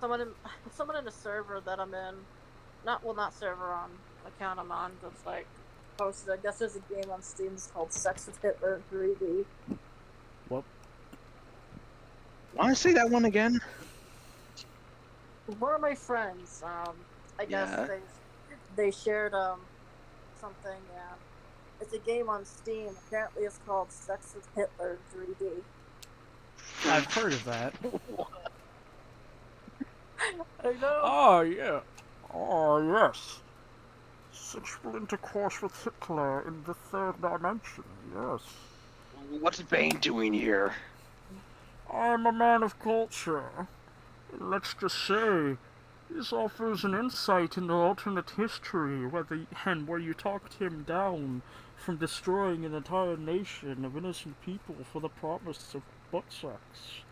Someone in, someone in a server that I'm in, not server on account I'm on, that's like posted. I guess there's a game on Steam. It's called Sex with Hitler 3D. What? Want to say that one again? One of my friends, I guess Yeah. they shared something, and it's a game on Steam. Apparently, it's called Sex with Hitler 3D. I've heard of that. I know. Oh, yeah. Oh, yes. Sexual intercourse with Hitler in the third dimension, yes. What's Bane doing here? I'm a man of culture. Let's just say, this offers an insight into alternate history, where you talked him down from destroying an entire nation of innocent people for the promise of butt sex.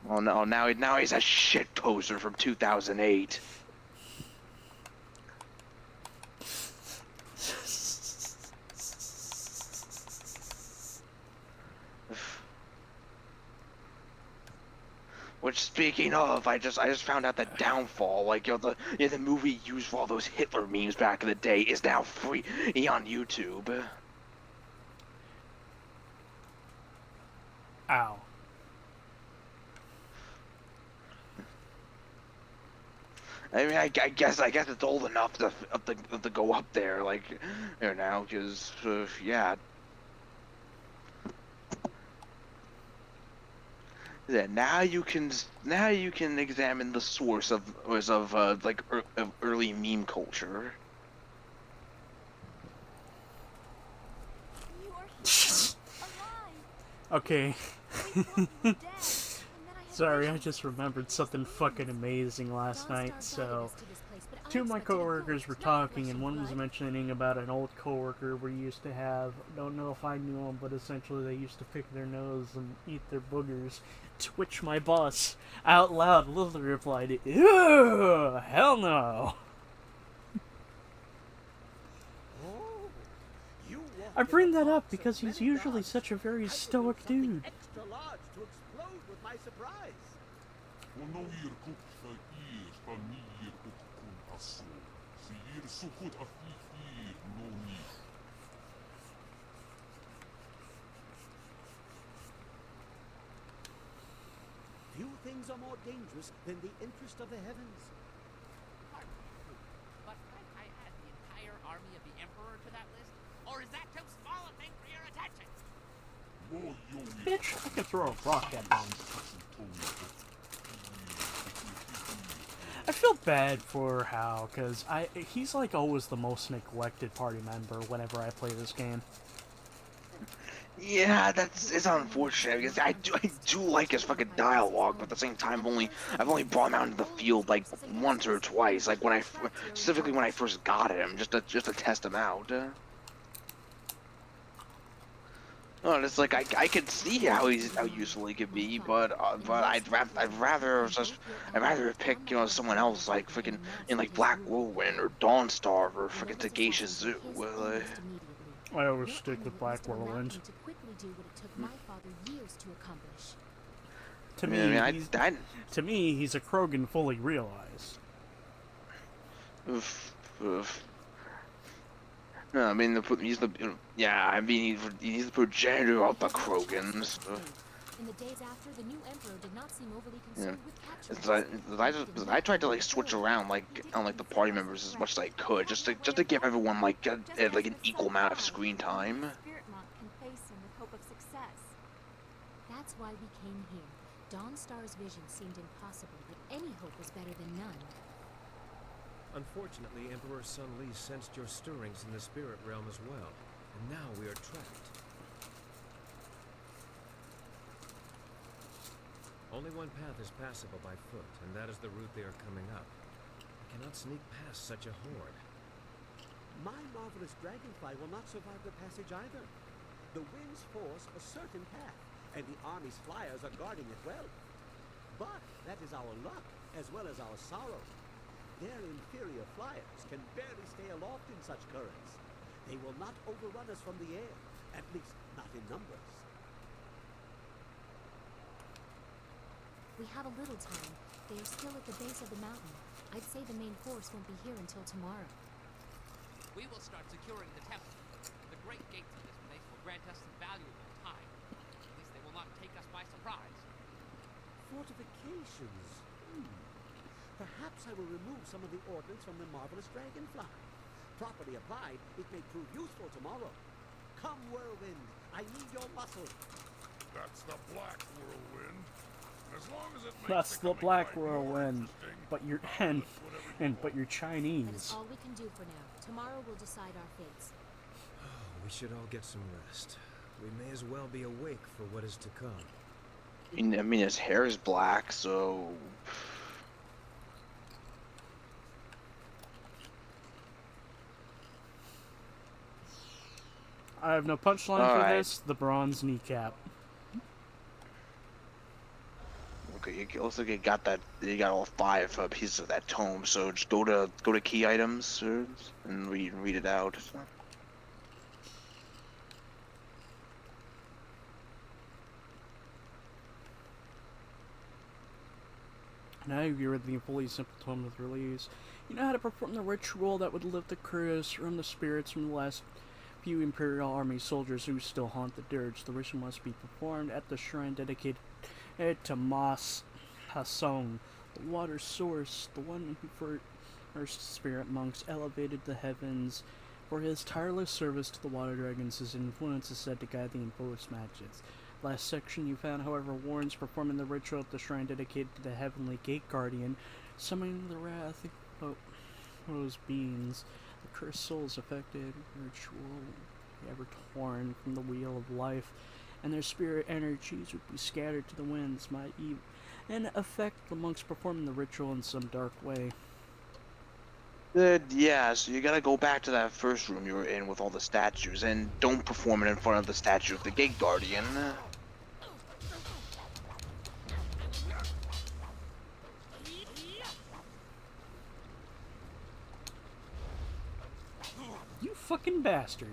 Oh no! Now he's a shit poser from 2008. Which, speaking of, I just found out that Downfall, like the movie used for all those Hitler memes back in the day, is now free on YouTube. Ow. I mean, I guess it's old enough to go up there, like, now, because yeah. Yeah, now you can examine the source of of early meme culture. You are here, alive. Okay. We thought you were dead, and then I had Sorry, I visions. just remembered something fucking amazing last night. So, two of my coworkers were talking, and one was mentioning about an old coworker we used to have. Don't know if I knew him, but essentially they used to pick their nose and eat their boogers. To which my boss, out loud, literally replied, "Ew, hell no." I bring that up because he's usually such a very stoic dude. Extra large to explode with my surprise. Few things are more dangerous than the interest of the heavens. But can I add the entire army of the Emperor to that list? Or is that too small a thing for your attention? Bitch, I can throw a rock at him. I feel bad for Hal, because he's like always the most neglected party member whenever I play this game. Yeah, it's unfortunate because I do like his fucking dialogue, but at the same time, I've only brought him out into the field like once or twice, like specifically when I first got him, just to test him out. Oh, it's like I could see how useful he could be, but I'd rather pick someone else like freaking in like Black Whirlwind or Dawnstar or freaking Tagacia Zoo. I always stick with Black Whirlwind. To I me, mean, to me, he's a Krogan fully realized. oof, oof. No, I mean, he's the, yeah, I mean, he's the progenitor of the Krogans. In the days after, the new emperor did not seem overly Yeah. concerned with capturing It's us. I tried to like switch around like on like the party members as much as I could, just to give everyone like like an equal amount of screen time. Spirit monk can face him with hope of success. That's why we came here. Dawnstar's vision seemed impossible, but any hope was better than none. Unfortunately, Emperor Sun Li sensed your stirrings in the spirit realm as well, and now we are trapped. Only one path is passable by foot, and that is the route they are coming up. We cannot sneak past such a horde. My marvelous dragonfly will not survive the passage either. The winds force a certain path, and the army's flyers are guarding it well. But that is our luck, as well as our sorrow. Their inferior flyers can barely stay aloft in such currents. They will not overrun us from the air, at least not in numbers. We have a little time. They are still at the base of the mountain. I'd say the main force won't be here until tomorrow. We will start securing the temple. The great gates of this place will grant us some valuable time. At least they will not take us by surprise. Fortifications. Perhaps I will remove some of the ordnance from the marvelous dragonfly. Properly applied, it may prove useful tomorrow. Come, whirlwind, I need your muscle. That's the black whirlwind. As long as it makes That's the black whirlwind, but you're but you're That is Chinese. all we can do for now. Tomorrow will decide our fates. We should all get some rest. We may as well be awake for what is to come. I mean, his hair is black, so. I have no punchline for this. The bronze kneecap. Okay, it looks like you got that. You got all 5 pieces of that tome. So just go to key items and read it out. Now you're the fully simple tome with release. You know how to perform the ritual that would lift the curse from the spirits from the last few Imperial Army soldiers who still haunt the dirge. The ritual must be performed at the shrine dedicated to Mas Hasong, the water source, the one who first spirit monks elevated the heavens. For his tireless service to the water dragons, his influence is said to guide the enforced magics. Last section you found, however, warns performing the ritual at the shrine dedicated to the heavenly gate guardian, summoning the wrath of those beings. The cursed souls affected, ritual ever torn from the wheel of life, and their spirit energies would be scattered to the winds, might even affect the monks performing the ritual in some dark way. Yeah, so you gotta go back to that first room you were in with all the statues, and don't perform it in front of the statue of the gate guardian. You fucking bastard.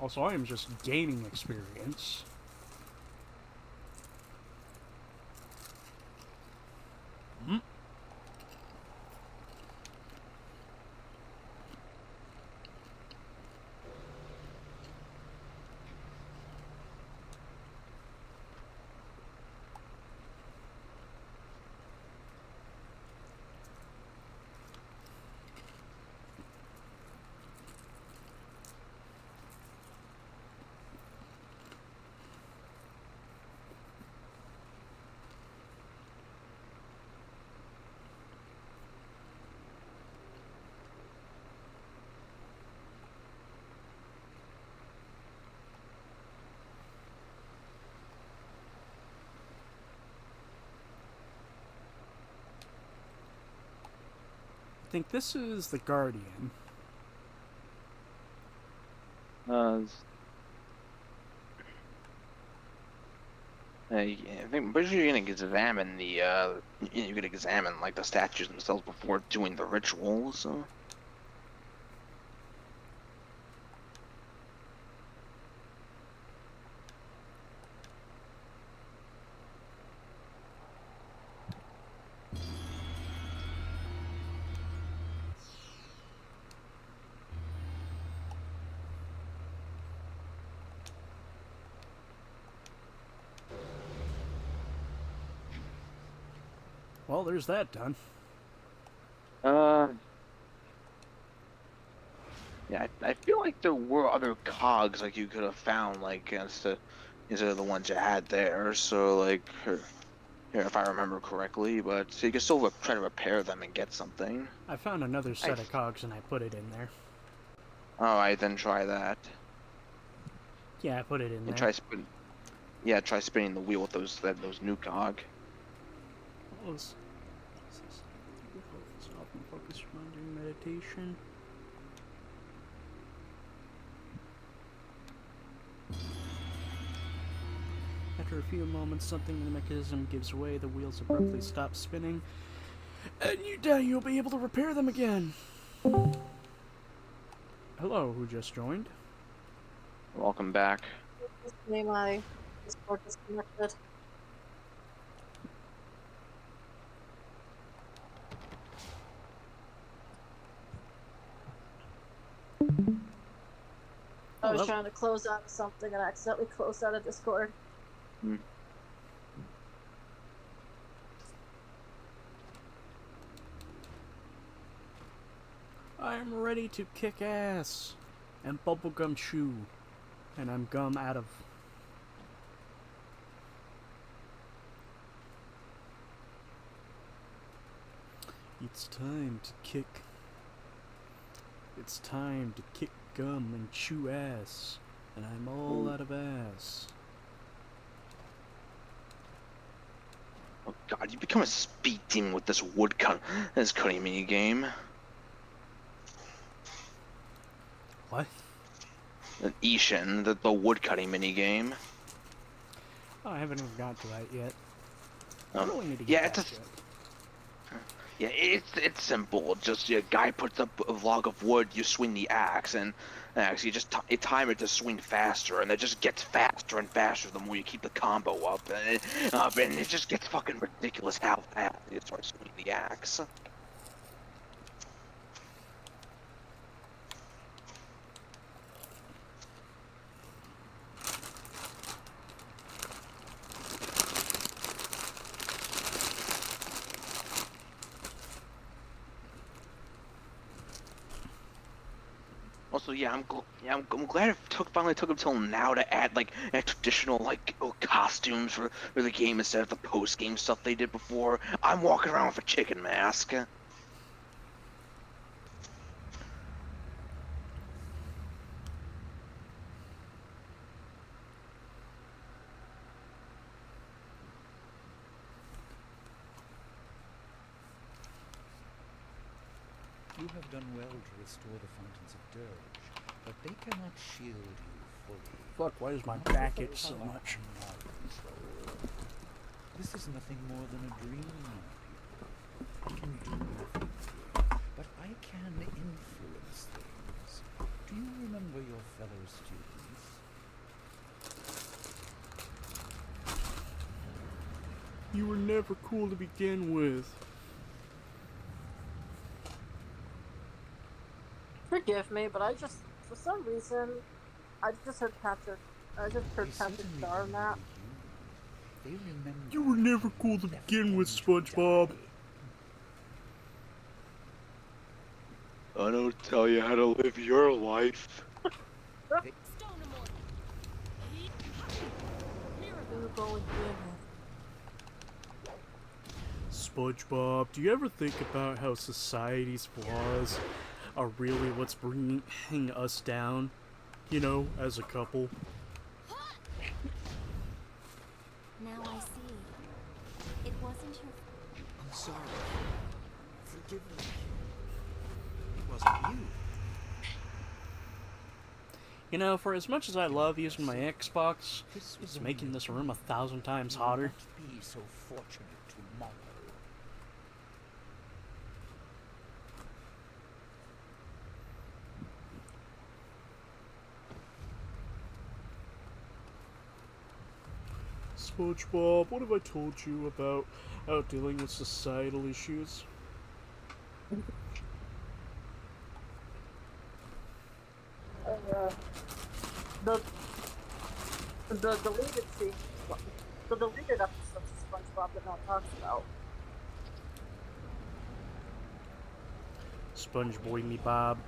Also, I am just gaining experience. I think this is the Guardian. I think I'm pretty sure you're gonna examine you're gonna examine like the statues themselves before doing the ritual. So Well, there's that done. Yeah, I feel like there were other cogs like you could have found like instead of the ones you had there. So like here, if I remember correctly, but so you can still try to repair them and get something. I found another set of cogs and I put it in there. All right, then try that. Yeah, I put it in And there. try spinning the wheel with those new cog. What was stop and focus during meditation? After a few moments, something in the mechanism gives way, the wheels abruptly stop spinning, and you'll be able to repair them again. Hello, who just joined? Welcome back. My Discord disconnected. I was trying to close out of something and I accidentally closed out of Discord. I'm ready to kick ass and bubblegum chew, and I'm gum out of. It's time to kick. It's time to kick gum and chew ass, and I'm all out of ass. Oh god, you become a speed demon with this this cutting mini game. What? An Ishin, the wood cutting mini game. Oh, I haven't even got to that yet. I really need to get Yeah, that yet. Yeah, it's simple. Just a guy puts up a log of wood, you swing the axe, and you just you time it to swing faster, and it just gets faster and faster the more you keep the combo up, and it just gets fucking ridiculous how fast you start swinging the axe. Also, yeah, I'm glad it finally took until now to add like traditional costumes for the game instead of the post game stuff they did before. I'm walking around with a chicken mask. You have done well to restore the fountains of Dirge, but they cannot shield you fully. Fuck, why does my back itch so much? This is nothing more than a dream, my people. I can do nothing, but I can influence things. Do you remember your fellow students? You were never cool to begin with. Forgive me, but for some reason, I just heard Patrick Star on that. You were never cool to begin with, SpongeBob. I don't tell you how to live your life. SpongeBob, do you ever think about how society's flaws are really what's bringing us down? You know, as a couple. Now I see. It wasn't your... I'm sorry. Forgive me. It wasn't you. You know, for as much as I love using my Xbox, it's making this room 1,000 times hotter. Be so fortunate tomorrow. SpongeBob, what have I told you about dealing with societal issues? The deleted scene, the deleted episodes of SpongeBob that no one talks about. Sponge Boy Me Bob.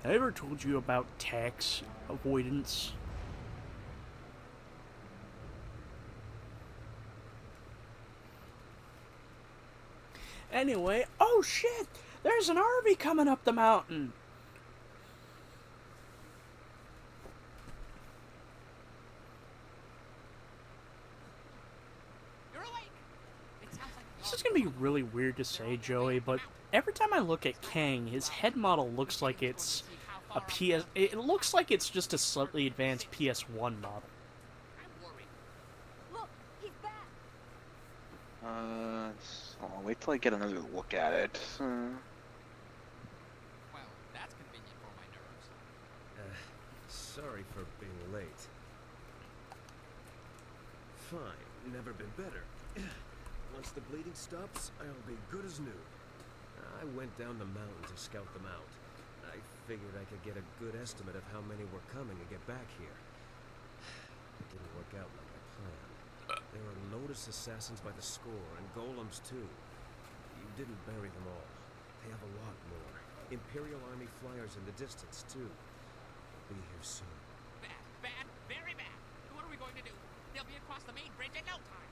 I ever told you about tax avoidance? Anyway, oh shit! There's an army coming up the mountain! You're awake. It sounds like This is gonna be really weird to say, Joey, but every time I look at Kang, his head model looks like it's a PS. It looks like it's just a slightly advanced PS1 model. I'm worried. Look, he's back. I'll wait till I get another look at it. Well, that's convenient for my nerves. Sorry for being late. Fine, never been better. Once the bleeding stops, I'll be good as new. I went down the mountain to scout them out. I figured I could get a good estimate of how many were coming and get back here. It didn't work out like I planned. There are Lotus assassins by the score, and golems too. You didn't bury them all. They have a lot more. Imperial Army flyers in the distance too. They'll be here soon. Bad, bad, very bad. What are we going to do? They'll be across the main bridge in no time.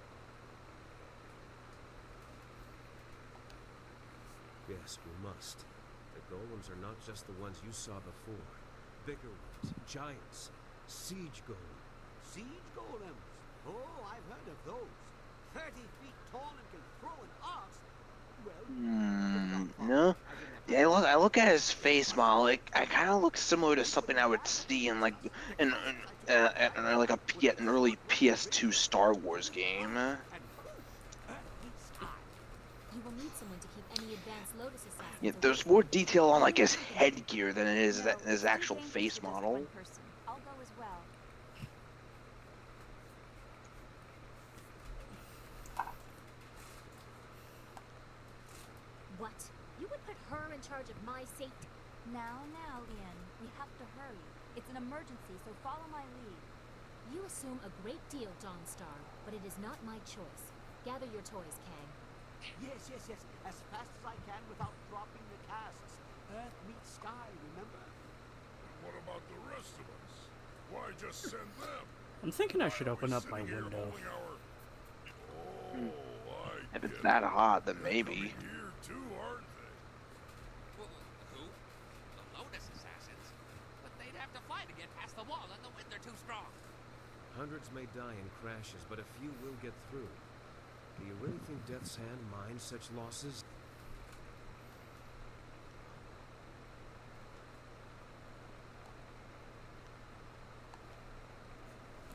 Yes, we must. The golems are not just the ones you saw before. Bigger ones, giants, siege golems. Siege golems? Oh, I've heard of those. 30 feet tall and can throw an axe. Well, No. Yeah, I look at his face model. I kind of looks similar to something I would see in like in an early PS2 Star Wars game. You will need someone to keep any advanced Lotus assassins. Yeah, there's more detail on like his headgear than it is his actual face model. I'll go as well. What? You would put her in charge of my safety? Now, Lian, we have to hurry. It's an emergency, so follow my lead. You assume a great deal, Dawnstar, but it is not my choice. Gather your toys, Kang. yes. As fast as I can without dropping the casks. Earth meets sky, remember? And what about the rest of us? Why just send them? I'm thinking I should Why are open we up my sitting here window. holding our- Oh, I If it's get that it. hot, then They're maybe. coming here too, aren't they? Who? The Lotus assassins? But they'd have to fly to get past the wall, and the winds are too strong. Hundreds may die in crashes, but a few will get through. Do you really think Death's Hand minds such losses?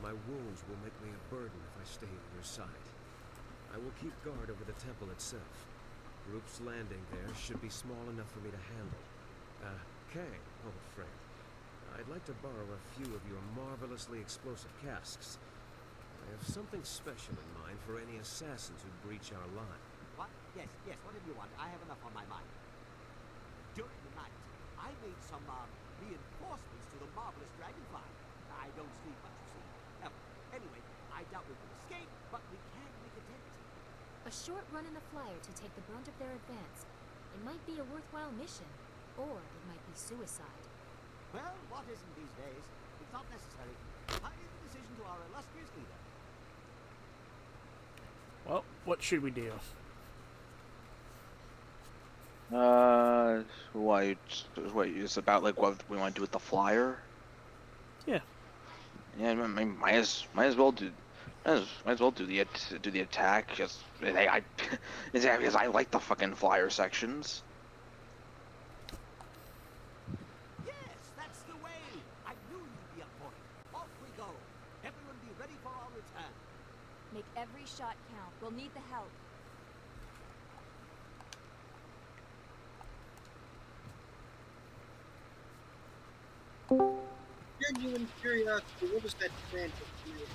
My wounds will make me a burden if I stay at your side. I will keep guard over the temple itself. Groups landing there should be small enough for me to handle. Kang, old friend, I'd like to borrow a few of your marvelously explosive casks. I have something special in mind for any assassins who breach our line. What? Yes, whatever you want. I have enough on my mind. During the night, I made some reinforcements to the marvelous dragonfly. I don't sleep much, you see. Anyway, I doubt we will escape, but we can make a dent. A short run in the flyer to take the brunt of their advance. It might be a worthwhile mission, or it might be suicide. Well, what isn't these days? It's not necessary. I leave the decision to our illustrious leader. Well, what should we do? What it's about like what we want to do with the flyer? Yeah. Yeah, might as well do. Might as well do the attack because I like the fucking flyer sections. Yes, that's the way. I knew you'd be up for it. Off we go. Everyone be ready for our return. Make every shot count. We'll need the help. Genuine curiosity, what was that sandwich made of?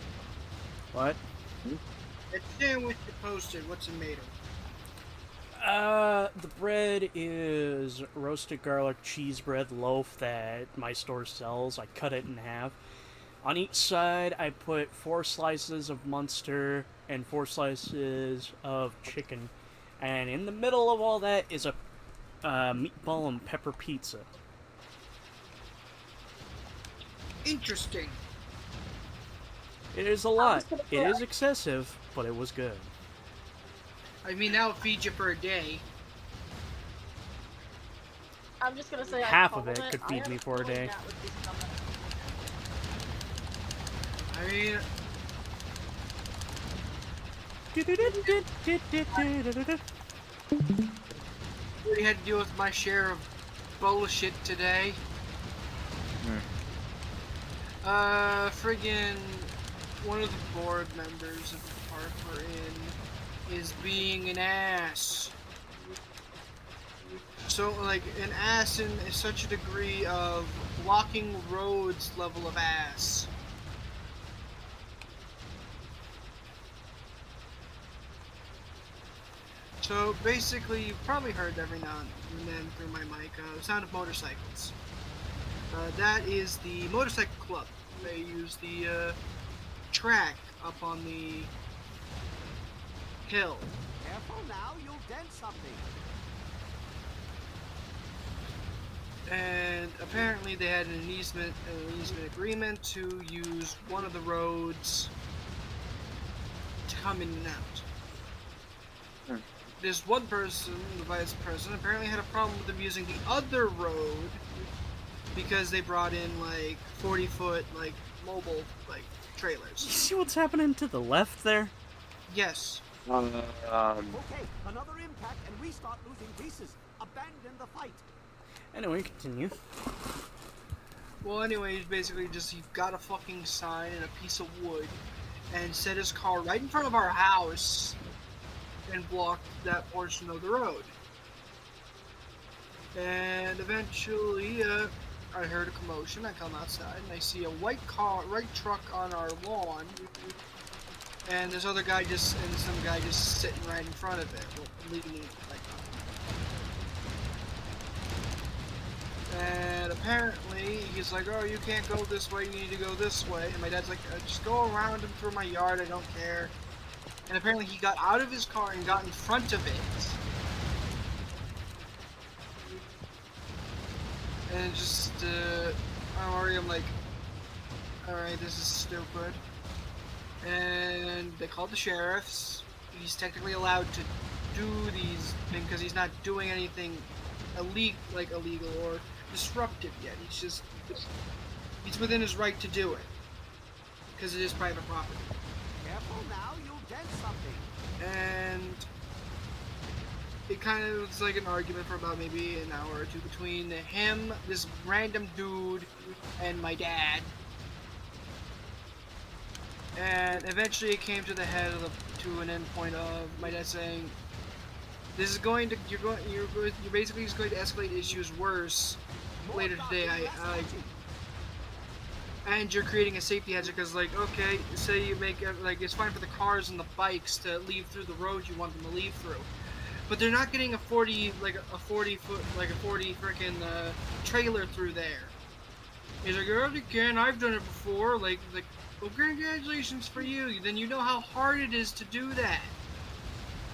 What? That sandwich you posted, what's it made of? The bread is roasted garlic cheese bread loaf that my store sells. I cut it in half. On each side, I put 4 slices of Munster and 4 slices of chicken. And in the middle of all that is a meatball and pepper pizza. Interesting. It is a lot. It is excessive, but it was good. I mean, that'll feed you for a day. I'm just gonna say half of it could feed me for a day. I mean, we had to deal with my share of bullshit today. Friggin' one of the board members of the park we're in is being an ass. So, like, an ass in such a degree of blocking roads level of ass. So, basically, you've probably heard every now and then through my mic, the sound of motorcycles. That is the motorcycle club. They use the track up on the hill. Careful now, you'll dent something. And apparently they had an easement agreement to use one of the roads to come in and out. This one person, the vice president, apparently had a problem with them using the other road because they brought in like 40-foot like mobile like trailers. You see what's happening to the left there? Yes. Okay, another impact and we start losing pieces. Abandon the fight. Anyway, continue. Well, anyway, he's basically just, he got a fucking sign and a piece of wood and set his car right in front of our house and blocked that portion of the road. And eventually, I heard a commotion. I come outside and I see a white truck on our lawn, and this other guy some guy just sitting right in front of it, leaving it like. And apparently, he's like, "Oh, you can't go this way. You need to go this way." And my dad's like, "Just go around and through my yard. I don't care." And apparently, he got out of his car and got in front of it. And just, I'm like, alright, this is stupid. And they called the sheriffs. He's technically allowed to do these things because he's not doing anything illegal or disruptive yet. He's within his right to do it. Because it is private property. Careful now, you'll dent something. And it kind of was like an argument for about maybe an hour or two between him, this random dude, and my dad. And eventually it came to the head of to an end point of my dad saying, "This is going to you're basically just going to escalate issues worse later today. And you're creating a safety hazard because, like, okay, say you make like it's fine for the cars and the bikes to leave through the road you want them to leave through, but they're not getting a 40 freaking trailer through there." He's like, "Oh, they can. I've done it before." Like, well, congratulations for you. Then you know how hard it is to do that,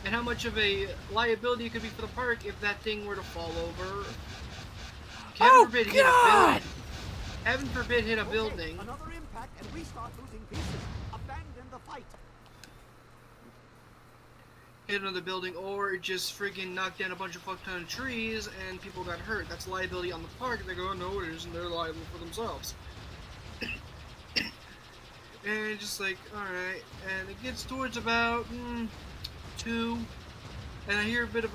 and how much of a liability it could be for the park if that thing were to fall over. Heaven forbid hit a building. Heaven forbid hit a building. Another impact and we start losing pieces. Abandon the fight. Hit another building, or it just friggin' knocked down a bunch of fuck ton of trees and people got hurt. That's liability on the park. They go, "Oh, no, it isn't. They're liable for themselves." And just like, alright. And it gets towards about 2, and I hear a bit of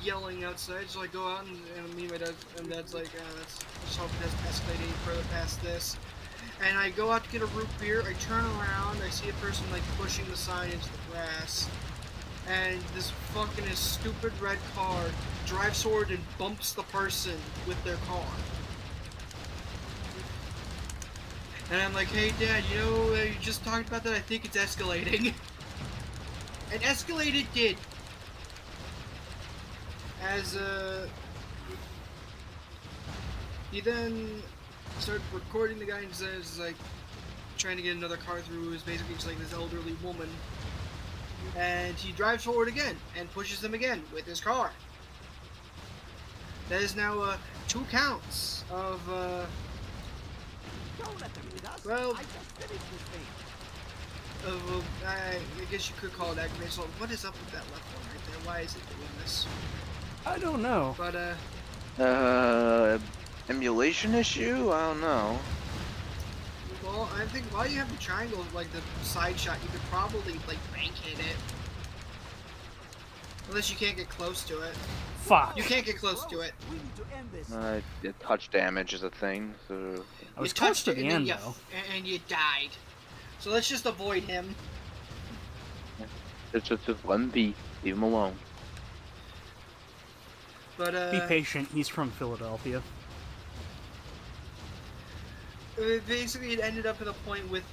yelling outside. So I go out and me and my dad's like, let's hope it doesn't escalate any further past this. And I go out to get a root beer. I turn around. I see a person like pushing the sign into the grass. And this fucking stupid red car drives forward and bumps the person with their car. And I'm like, "Hey Dad, you know, you just talked about that, I think it's escalating." And escalate it did. As, he then started recording the guy and says, like, trying to get another car through, who's basically just like this elderly woman. And he drives forward again and pushes them again with his car. That is now 2 counts of Don't let them eat us. well, I just finished this thing. I guess you could call it aggravated assault. What is up with that left one right there? Why is it doing this? I don't know. But Emulation issue? I don't know. well, I think while you have the triangle, like the side shot, you could probably like bank hit it. Unless you can't get close to it. Fuck. You can't get close to it. We need to end this. Touch damage is a thing, so... I was You close touched to it the and then end, you though. and you died. So let's just avoid him. Just let him be. Leave him alone. But Be patient, he's from Philadelphia. basically it ended up at a point with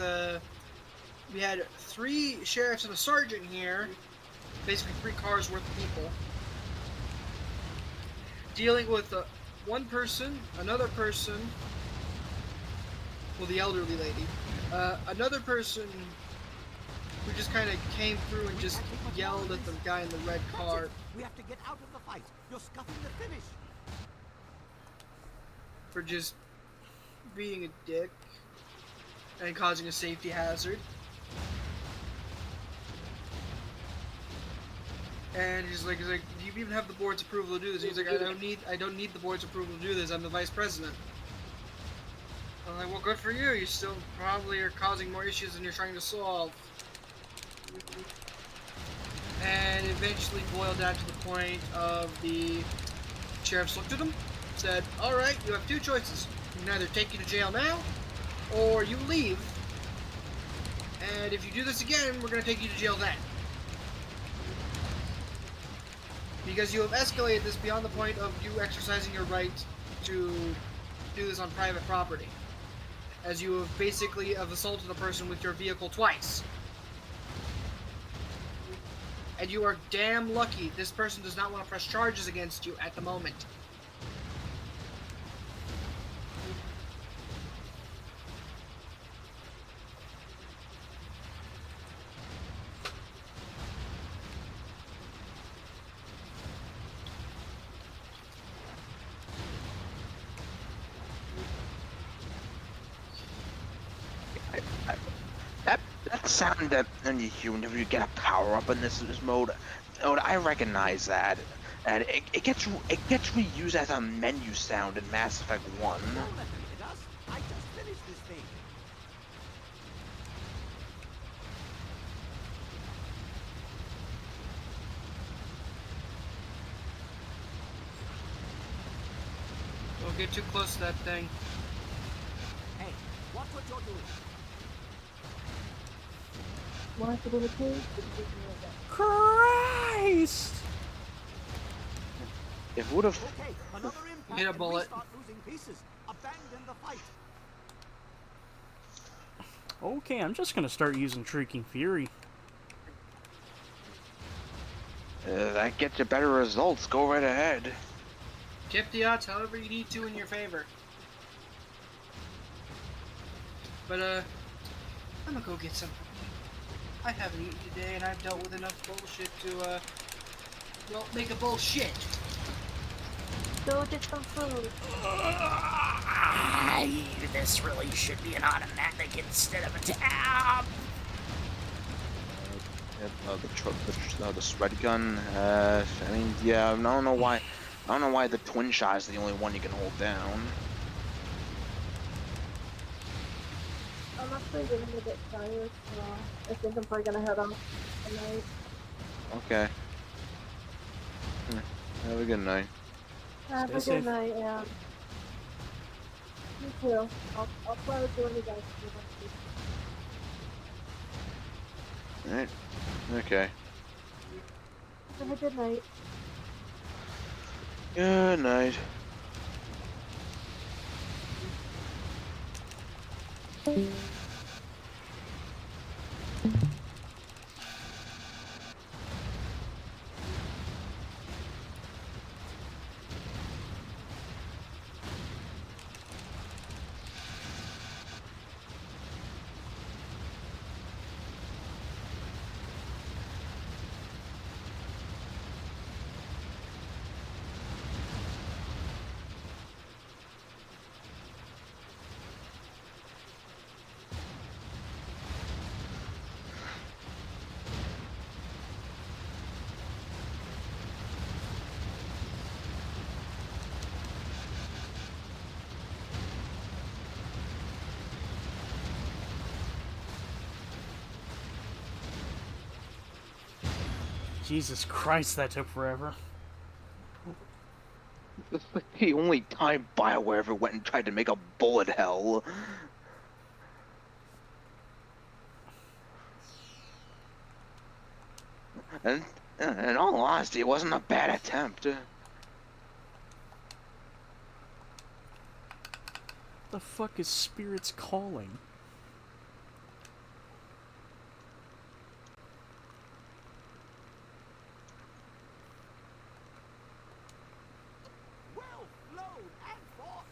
we had 3 sheriffs and a sergeant here, basically 3 cars worth of people, dealing with one person, another person, well, the elderly lady, another person who just kind of came through and just yelled at the guy in the red car. We have to get out of the fight. You're scuffing the finish. For just being a dick and causing a safety hazard. And he's like, do you even have the board's approval to do this? He's like, I don't need the board's approval to do this. I'm the vice president. I'm like, well, good for you. You still probably are causing more issues than you're trying to solve. And eventually boiled down to the point of the sheriffs looked at him, said, all right, you have 2 choices. We can either take you to jail now, or you leave. And if you do this again, we're going to take you to jail then. Because you have escalated this beyond the point of you exercising your right to do this on private property. As you have basically assaulted a person with your vehicle twice. And you are damn lucky this person does not want to press charges against you at the moment. That sound that and you hear whenever you get a power up in this mode, I recognize that, and it gets reused as a menu sound in Mass Effect 1. Don't let them hit us. I just finished this thing. Don't get too close to that thing. Hey, watch what you're doing. Christ! If it would have... Okay, another impact Hit a and bullet. we start losing pieces. Abandon the fight. Okay, I'm just gonna start using Shrieking Fury. that gets you better results. Go right ahead. Tip the odds however you need to in your favor. But, I'm gonna go get something. I haven't eaten today, and I've dealt with enough bullshit to, well, make a bullshit. Go get some food. This really should be an automatic instead of a tab. The spread gun. I mean, yeah. I don't know why. I don't know why the twin shot is the only one you can hold down. I'm actually getting a bit tired, so I think I'm probably gonna head off tonight. Okay. Have a good night. Have Stay a safe. good night, yeah. You too. I'll try to join you guys. Alright. Okay. Have a good night. Good night. Jesus Christ, that took forever. It's like the only time BioWare ever went and tried to make a bullet hell. And in all honesty, it wasn't a bad attempt. The fuck is Spirits Calling? Well flown and fought.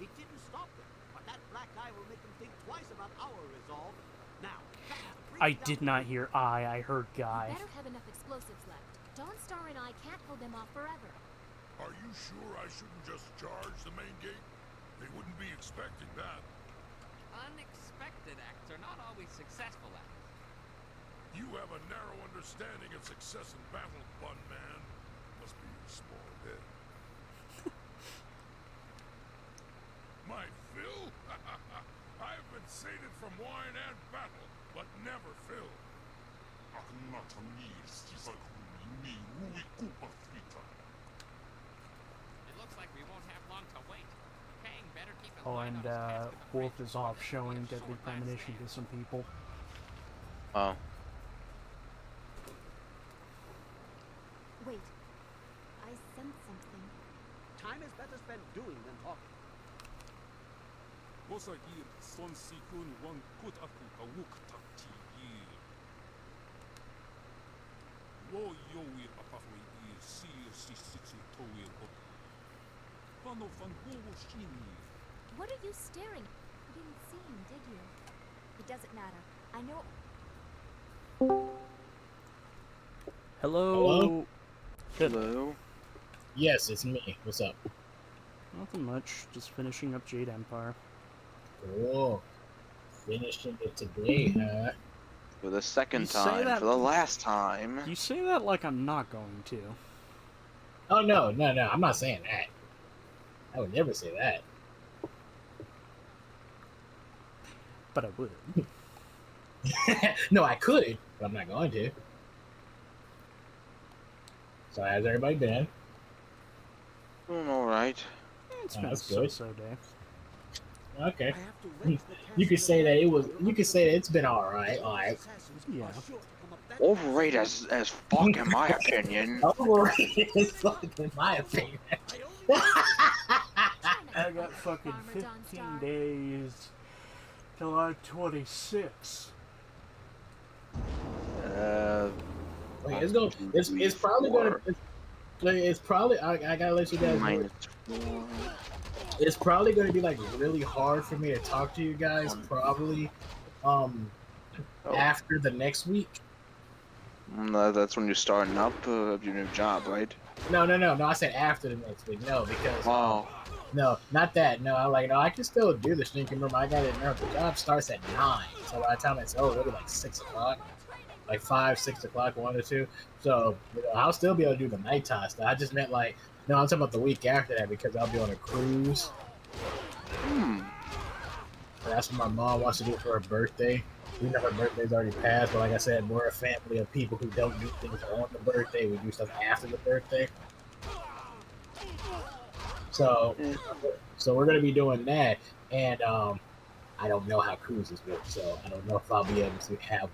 It didn't stop them, but that black eye will make them think twice about our resolve. Now, I did not hear I heard Guy. Better have enough explosives left. Dawnstar and I can't hold them off forever. Are you sure I shouldn't just charge the main gate? They wouldn't be expecting that. Unexpected acts are not always successful acts. You have a narrow understanding of success in battle, Bun Man. Must be your small head. My fill? I've been sated from wine and battle, but never fill. It looks like we won't have long to wait. Kang better keep an Oh, eye on and his task at the Wolf bridge. is off showing deadly premonition to some people. Oh. Wait. I sense something. time is better spent doing than talking. What are you staring? You didn't see him, did you? It doesn't matter. I know. Hello? Hello? Yes, it's me. What's up? Nothing much. Just finishing up Jade Empire. Cool. Finishing it today, huh? For the second You say time, that- for the last time. You say that like I'm not going to. Oh, no. I'm not saying that. I would never say that. But I would. No, I could, but I'm not going to. So how's everybody been? Doing alright. It's Oh, been a that's good. so-so day. Okay. You could say that it was. You could say that it's been all right. All right. Yeah. Overrated as fuck in my opinion. Overrated as fuck in my opinion. I got fucking 15 days July 26. Wait, it's going. It's probably going to. It's probably. I gotta let you guys know. -4. It's probably going to be like really hard for me to talk to you guys. Probably, after the next week. That's when you're starting up your new job, right? No. I said after the next week. No, because no, not that. No, I can still do this thing. Remember, I got it. Remember, the job starts at 9. So by the time it's over, it'll be like 6 o'clock, like 5, 6 o'clock, 1 or 2. So I'll still be able to do the nighttime stuff. I just meant like. No, I'm talking about the week after that because I'll be on a cruise. That's what my mom wants to do for her birthday. We know her birthday's already passed, but like I said, we're a family of people who don't do things on the birthday. We do stuff after the birthday. So we're gonna be doing that, and I don't know how cruises work, so I don't know if I'll be able to have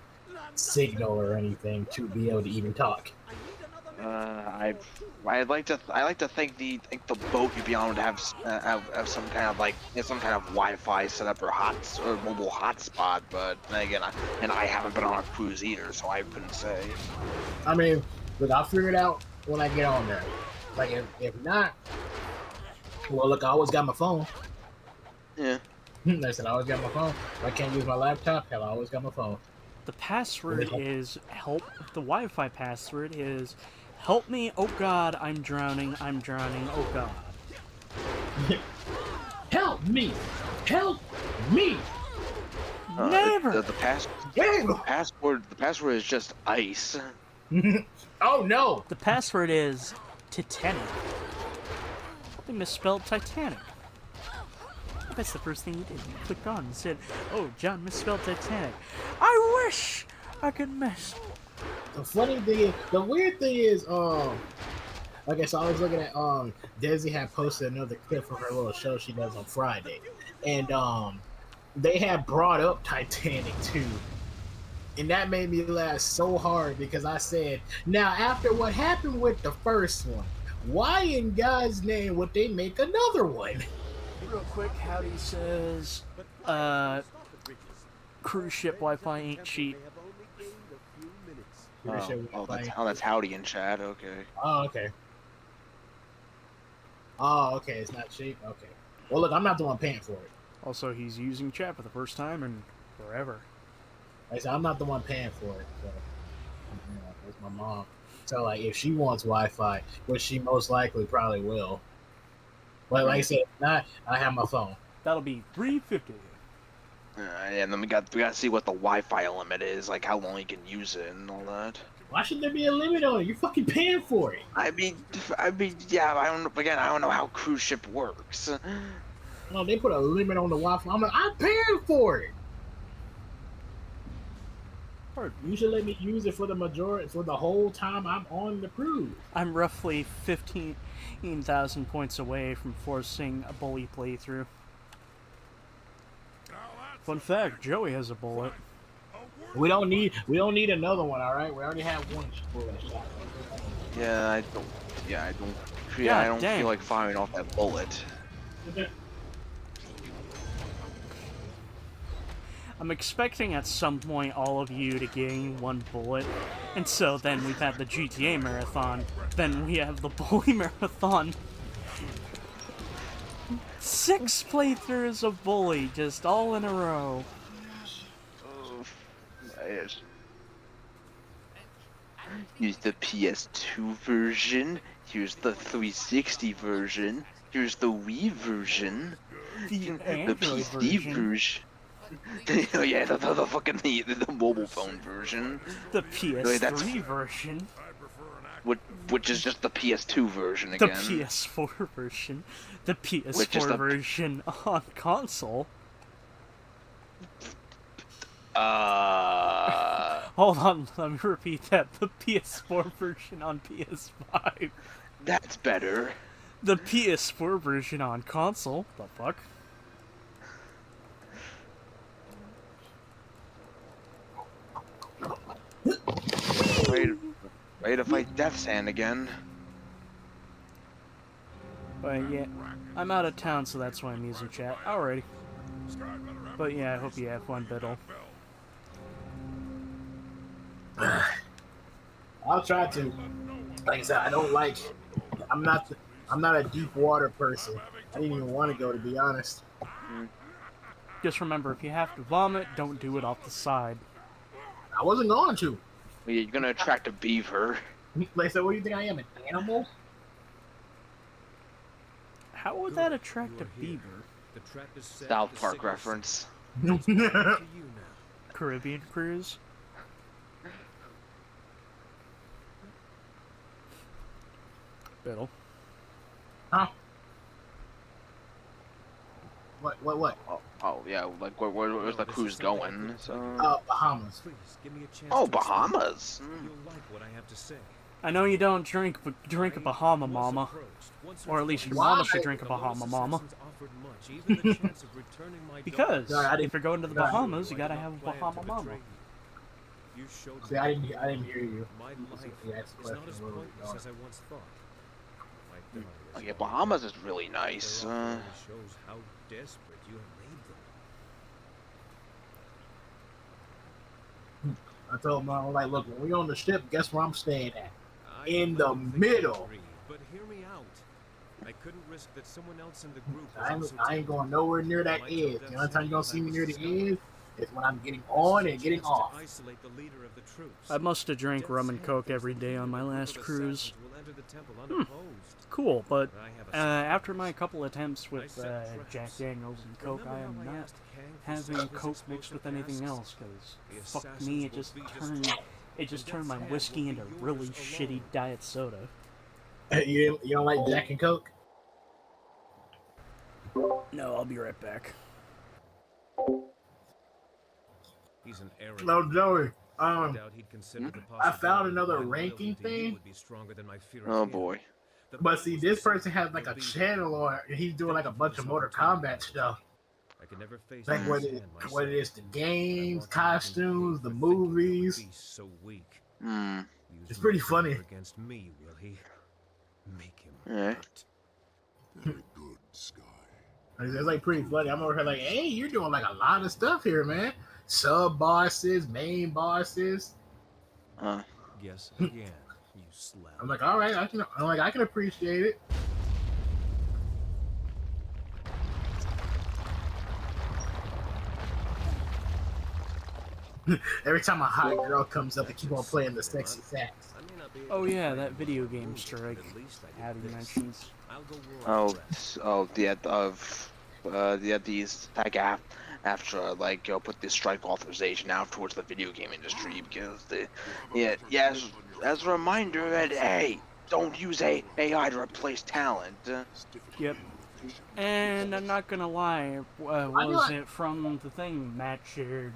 signal or anything to be able to even talk. I like to think the boat you'd be on would have some kind of Wi-Fi setup or mobile hotspot, but then again, I haven't been on a cruise either, so I couldn't say. I mean, look, I'll figure it out when I get on there. Like if not, well, look, I always got my phone. Yeah. I said I always got my phone. If I can't use my laptop, hell, I always got my phone. The password is help. The Wi-Fi password is help me. Oh God, I'm drowning. Oh God. Help me! Help me! Never. The password is just ice. Oh no! The password is Titanic. They misspelled Titanic. That's the first thing you did. You clicked on and said, "Oh, John misspelled Titanic." I wish I could The funny thing is, the weird thing is, okay, so I was looking at Desi had posted another clip from her little show she does on Friday, and they had brought up Titanic too, and that made me laugh so hard because I said, now after what happened with the first one, why in God's name would they make another one? Real quick, Howdy says, cruise ship Wi-Fi ain't cheap. That's Howdy in chat. Okay. Oh, okay. Oh, okay. It's not cheap. Okay. Well, look, I'm not the one paying for it. Also, he's using chat for the first time in forever. Like I said, I'm not the one paying for it. So, it's my mom. So, like, if she wants Wi-Fi, which she most likely probably will, but like I said, if not, I have my phone. That'll be $3.50. And then we got to see what the Wi-Fi limit is, like how long you can use it and all that. Why should there be a limit on it? You're fucking paying for it. I mean, yeah. I don't know how cruise ship works. No, they put a limit on the Wi-Fi. I'm like, I'm paying for it. You should let me use it for the whole time I'm on the cruise. I'm roughly 15,000 points away from forcing a bully playthrough. Fun fact, Joey has a bullet. We don't need another one, all right? We already have one bullet shot. I don't feel like firing off that bullet. I'm expecting at some point all of you to gain one bullet, and so then we've had the GTA marathon, then we have the bully marathon. 6 playthroughs of bully, just all in a row. Yes. Here's the PS2 version, here's the 360 version, here's the Wii version, the PC version. Oh yeah, the fucking the mobile phone version. The PS3 version. Which is just the PS2 version again. The PS4 version. The PS4 version on console. Hold on, let me repeat that. The PS4 version on PS5. That's better. The PS4 version on console. The fuck? Ready to fight Death's Hand again. But yeah, I'm out of town, so that's why I'm using chat. Alrighty. But yeah, I hope you have fun, Biddle. I'll try to. Like I said, I'm not a deep water person. I didn't even want to go, to be honest. Just remember, if you have to vomit, don't do it off the side. I wasn't going to. Well, you're gonna attract a beaver. Like, so what do you think I am, an animal? How would that attract a beaver? South Park reference. Caribbean cruise? Biddle. Huh? What? Oh yeah, like where's the cruise going? So. Bahamas. Oh, Bahamas. You'll like what I have to say. I know you don't drink, but drink a Bahama Mama. Or at least your mama should drink a Bahama Mama. Because if you're going to the Bahamas, you gotta have a Bahama Mama. See, I didn't hear you. Oh yeah, Bahamas is really nice. Shows how desperate you have made them. I told Mom, like, look, when we on the ship, guess where I'm staying at? In the middle. But hear me out. I couldn't risk that someone else in the group. I ain't going nowhere near that edge. The only time you're gonna see me near the edge is when I'm getting on and getting off. I must have drank rum and coke every day on my last cruise. Cool, but after my couple attempts with Jack Daniels and coke, I am not having coke mixed with anything else, because fuck me, it just turned my whiskey into really shitty diet soda. You don't like Jack and Coke? No, I'll be right back. He's an arrogant. No, Joey. I doubt he'd consider the I found possibility another that my ranking loyalty to you thing. would be stronger than my fear of Oh him. boy. The But battle see, was this decided. person has like You'll a be there. channel, or he's doing like a Thank you for bunch of this Mortal opportunity, Kombat Master. stuff. I could never face Like the what Sand it myself. is, the I games, want to make him costumes, pay the for thinking of a movies. beast so weak. Hmm. Use It's my pretty power funny. against me, will he? Make him Yeah. hurt. Very good, Sky. It's like pretty funny. I'm over here like, hey, you're doing like a lot of stuff here, man. Sub bosses, main bosses. Guess again, you slap. I'm like, all right, I can appreciate it. Every time a hot girl comes up, they keep on playing the sexy sax. Oh yeah, that video game strike. Abby mentions. These like after like put this strike authorization out towards the video game industry because as a reminder that hey, don't use AI to replace talent. Yep. And I'm not gonna lie, was it from the thing Matt shared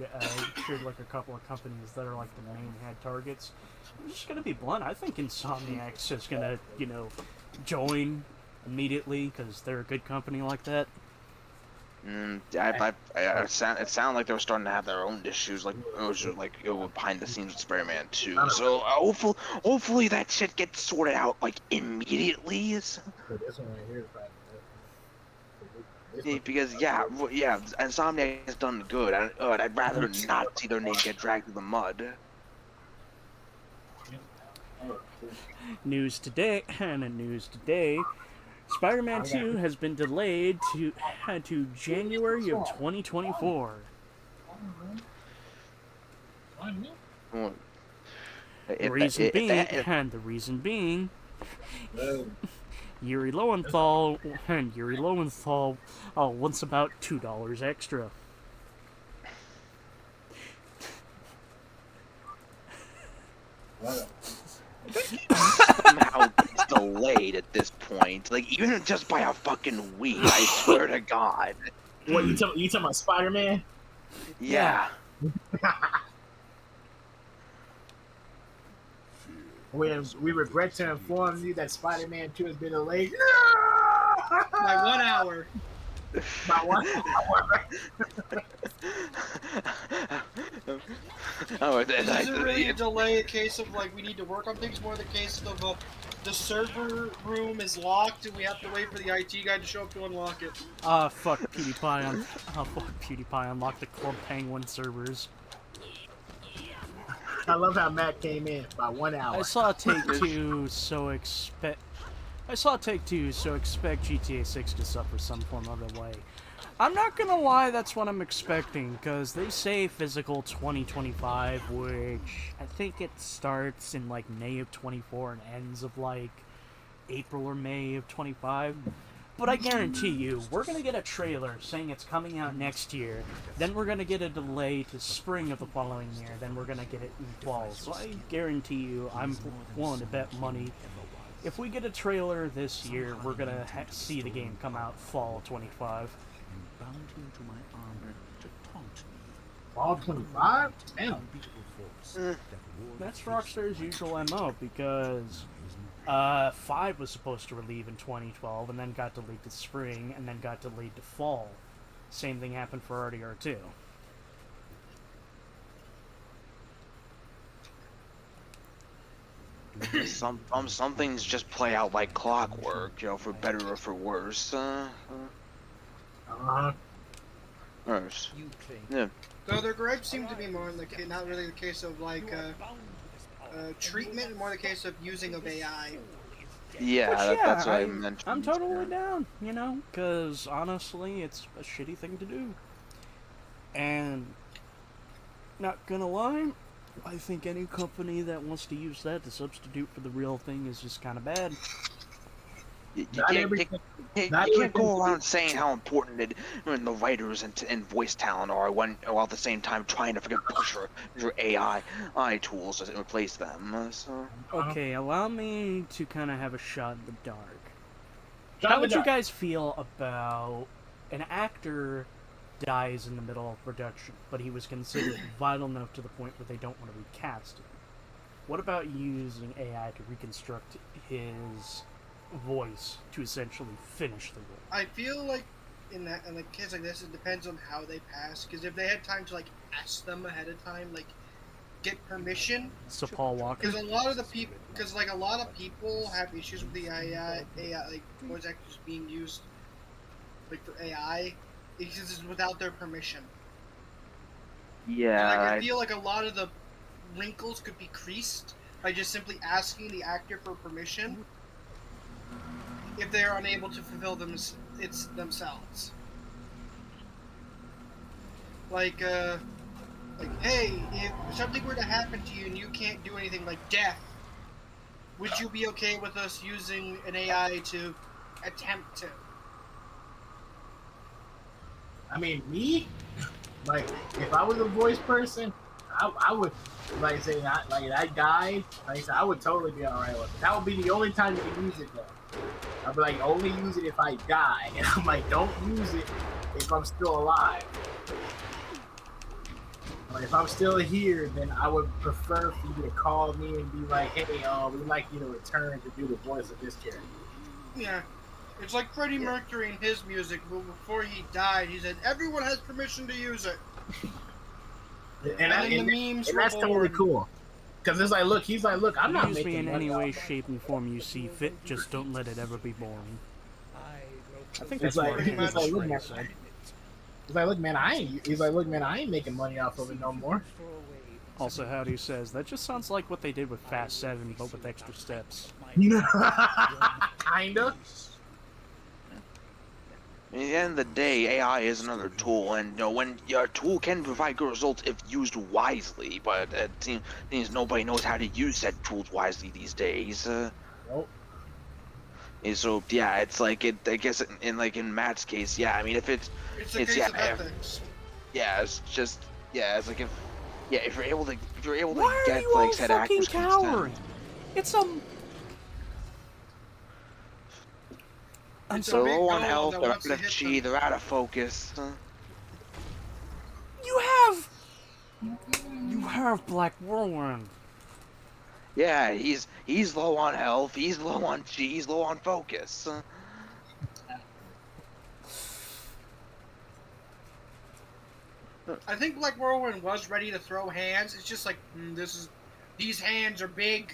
like a couple of companies that are like the main head targets. I'm just gonna be blunt. I think Insomniac's is gonna, join immediately because they're a good company like that. It sounded like they were starting to have their own issues, like behind the scenes with Spider-Man 2. So hopefully that shit gets sorted out like immediately. This one right here is probably Because Insomniac has done good. I'd rather not see their name get dragged through the mud. News today, Spider-Man 2 has been delayed to January of 2024. The reason being, Yuri Lowenthal wants about $2 extra. Somehow it's delayed at this point. Like even just by a fucking week, I swear to God. What you talking about Spider-Man? Yeah. We regret to inform you that Spider-Man 2 has been delayed. By 1 hour. By 1 hour. Is it really a delay in case of like we need to work on things, more the case of the server room is locked and we have to wait for the IT guy to show up to unlock it? Fuck PewDiePie unlocked the Club Penguin servers. I love how Matt came in by 1 hour. I saw Take-Two, so expect GTA 6 to suffer some form of delay. I'm not gonna lie, that's what I'm expecting, because they say physical 2025, which I think it starts in like May of 24 and ends of like April or May of 25. But I guarantee you, we're gonna get a trailer saying it's coming out next year, then we're gonna get a delay to spring of the following year, then we're gonna get it in fall. So I guarantee you, I'm willing to bet money. If we get a trailer this year, we're gonna see the game come out fall 25. Bound him to my armor to taunt me. Fall 25? Damn. That's Rockstar's usual MO, because 5 was supposed to release in 2012, and then got delayed to spring, and then got delayed to fall. Same thing happened for RDR2. Some things just play out like clockwork, for better or for worse. Worse. Yeah. Though their gripes seem to be more in the not really the case of like treatment, more the case of using of AI. Yeah, that's what I mentioned. I'm totally down, because honestly, it's a shitty thing to do. And, not gonna lie, I think any company that wants to use that to substitute for the real thing is just kind of bad. You can't go around saying how important the writers and voice talent are while at the same time trying to push your AI tools to replace them. So. Okay, allow me to kind of have a shot in the dark. How would you guys feel about an actor dies in the middle of production, but he was considered vital enough to the point where they don't want to recast him. What about using AI to reconstruct his voice to essentially finish the role? I feel like in a case like this, it depends on how they pass. Because if they had time to like ask them ahead of time, like get permission. So Paul Walker. Because a lot of people have issues with the AI like voice actors being used like for AI because it's without their permission. Yeah. And, like, I feel like a lot of the wrinkles could be creased by just simply asking the actor for permission if they are unable to fulfill it's themselves. Like, hey, if something were to happen to you and you can't do anything, like death, would you be okay with us using an AI to attempt to? I mean, me, like, if I was a voice person, I would, like, say, I died, like I said, I would totally be alright with it. That would be the only time you can use it, though. I'd be like, only use it if I die. And I'm like, don't use it if I'm still alive. Like, if I'm still here, then I would prefer for you to call me and be like, hey, we'd like you to return to do the voice of this character. Yeah. It's like Freddie Mercury in his music, but before he died, he said, everyone has permission to use it. And that's totally cool. Because it's like, look, he's like, look, I'm not making me in money any way, off shape, and form you see fit. Just don't let it ever be boring. I think that's it's like, Martin it's like, look, Short man, said. he's like, look, man, I ain't making money off of it no more. Also, Howdy says, that just sounds like what they did with Fast 7, but with extra steps. Kinda. At the end of the day, AI is another tool, and when your tool can provide good results if used wisely, but it seems nobody knows how to use said tools wisely these days. Nope. And so yeah, it's like I guess in Matt's case, yeah. I mean, if it's a case of ethics. Yeah, it's just it's like if you're able to Why get are you like all said fucking actors cowering? It's I'm They're low on goal health, that they're wants out to of hit chi, they're out of focus. You have Black Whirlwind. Yeah, he's low on health, he's low on chi, he's low on focus. I think Black Whirlwind was ready to throw hands. It's just like, these hands are big.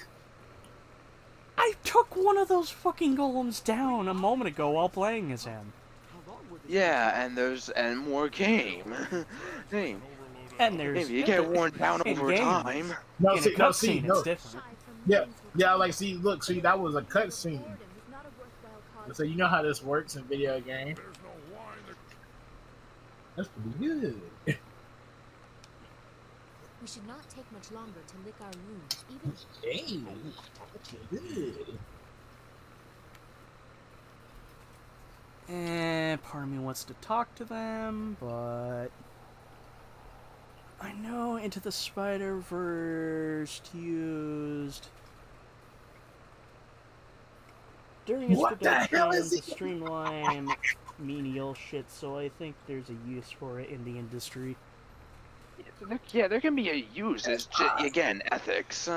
I took one of those fucking golems down a moment ago while playing as him. Yeah, and more game. Game. And there's you get worn down over time. No, in see, a cutscene, it's different. Yeah, like, see, that was a cutscene. So you know how this works in video games. That's pretty good. We should not take much longer to lick our wounds, even. Hey, that's good. Part of me wants to talk to them, but I know Into the Spider-Verse used during its What the hell is production to streamline menial shit, so I think there's a use for it in the industry. Yeah, there can be a use. It's just, again, ethics.